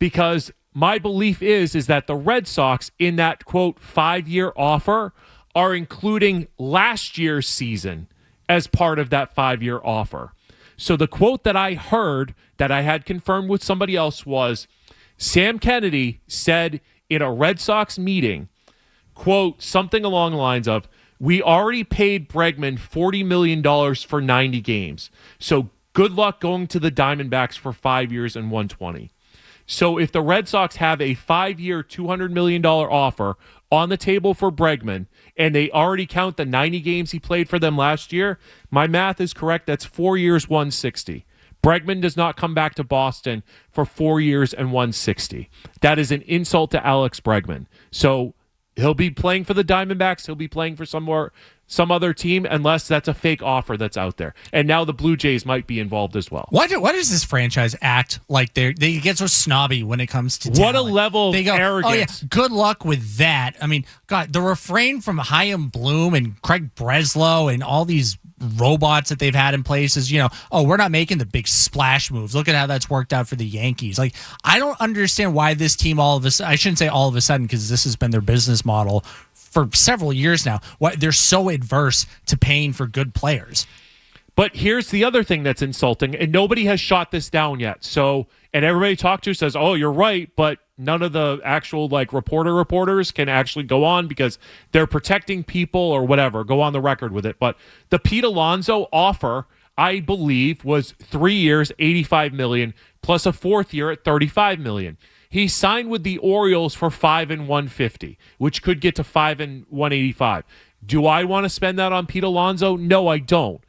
Because my belief is that the Red Sox in that, quote, 5-year offer are including last year's season as part of that 5-year offer. So the quote that I heard that I had confirmed with somebody else was Sam Kennedy said in a Red Sox meeting, quote, something along the lines of, "We already paid Bregman $40 million for 90 games. So good luck going to the Diamondbacks for 5 years and 120. So if the Red Sox have a 5-year, $200 million offer on the table for Bregman, and they already count the 90 games he played for them last year, my math is correct. That's 4 years, 160. Bregman does not come back to Boston for 4 years and 160. That is an insult to Alex Bregman. So he'll be playing for the Diamondbacks. He'll be playing for some other team, unless that's a fake offer that's out there. And now the Blue Jays might be involved as well. Why does this franchise act like they get so snobby when it comes to what talent? A level they of go, arrogance. "Oh yeah, good luck with that." I mean, God, the refrain from Chaim Bloom and Craig Breslow and all these robots that they've had in place is, "Oh, we're not making the big splash moves. Look at how that's worked out for the Yankees." Like, I don't understand why this team I shouldn't say all of a sudden, because this has been their business model for several years now, why they're so adverse to paying for good players. But here's the other thing that's insulting, and nobody has shot this down yet. So, and everybody talked to says, "Oh, you're right," but none of the actual reporters can actually go on because they're protecting people or whatever. Go on the record with it. But the Pete Alonso offer, I believe, was 3 years, $85 million, plus a 4th year at $35 million. He signed with the Orioles for $5 and $150, which could get to $5 and $185. Do I want to spend that on Pete Alonso? No, I don't.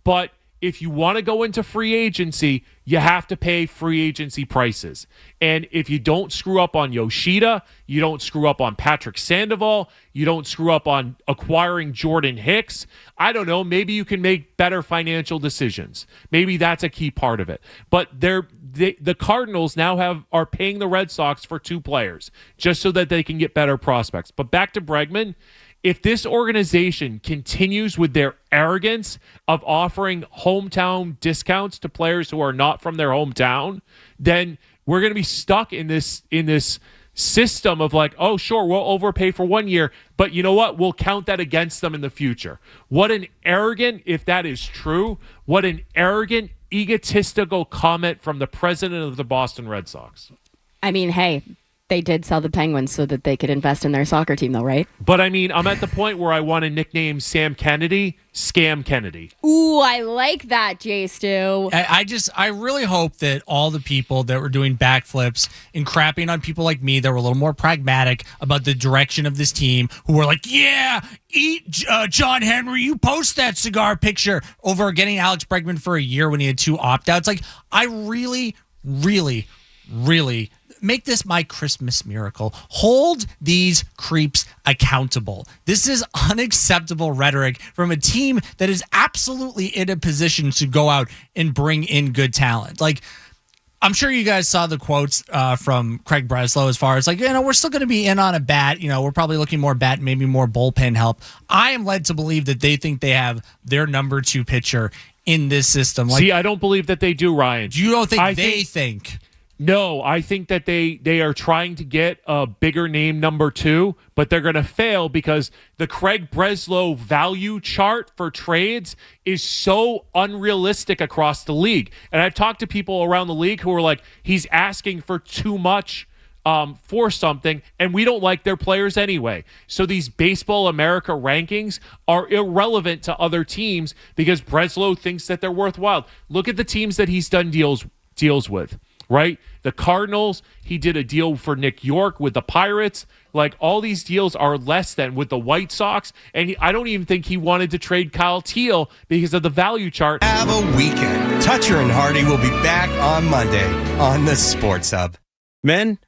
But if you want to go into free agency, you have to pay free agency prices. And if you don't screw up on Yoshida, you don't screw up on Patrick Sandoval, you don't screw up on acquiring Jordan Hicks, I don't know, maybe you can make better financial decisions. Maybe that's a key part of it. But the Cardinals now are paying the Red Sox for 2 players just so that they can get better prospects. But back to Bregman, if this organization continues with their arrogance of offering hometown discounts to players who are not from their hometown, then we're going to be stuck in this system of like, oh, sure, we'll overpay for 1 year, but you know what? We'll count that against them in the future. What an arrogant, if that is true, what an arrogant, egotistical comment from the president of the Boston Red Sox. I mean, hey, they did sell the Penguins so that they could invest in their soccer team, though, right? But I mean, I'm at the point where I want to nickname Sam Kennedy Scam Kennedy. Ooh, I like that, Jay Stu. I really hope that all the people that were doing backflips and crapping on people like me that were a little more pragmatic about the direction of this team, who were like, yeah, eat John Henry, you post that cigar picture, over getting Alex Bregman for a year when he had 2 opt-outs. Like, I really, really, really make this my Christmas miracle. Hold these creeps accountable. This is unacceptable rhetoric from a team that is absolutely in a position to go out and bring in good talent. Like, I'm sure you guys saw the quotes from Craig Breslow as far as like, we're still going to be in on a bat. We're probably looking more bat, maybe more bullpen help. I am led to believe that they think they have their number 2 pitcher in this system. Like, see, I don't believe that they do, Ryan. You don't think they think? No, I think that they are trying to get a bigger name number 2, but they're going to fail because the Craig Breslow value chart for trades is so unrealistic across the league. And I've talked to people around the league who are like, he's asking for too much for something, and we don't like their players anyway. So these Baseball America rankings are irrelevant to other teams because Breslow thinks that they're worthwhile. Look at the teams that he's done deals with. Right? The Cardinals, he did a deal for Nick York with the Pirates. Like, all these deals are less than with the White Sox. And I don't even think he wanted to trade Kyle Teal because of the value chart. Have a weekend. Toucher and Hardy will be back on Monday on the Sports Hub. Men,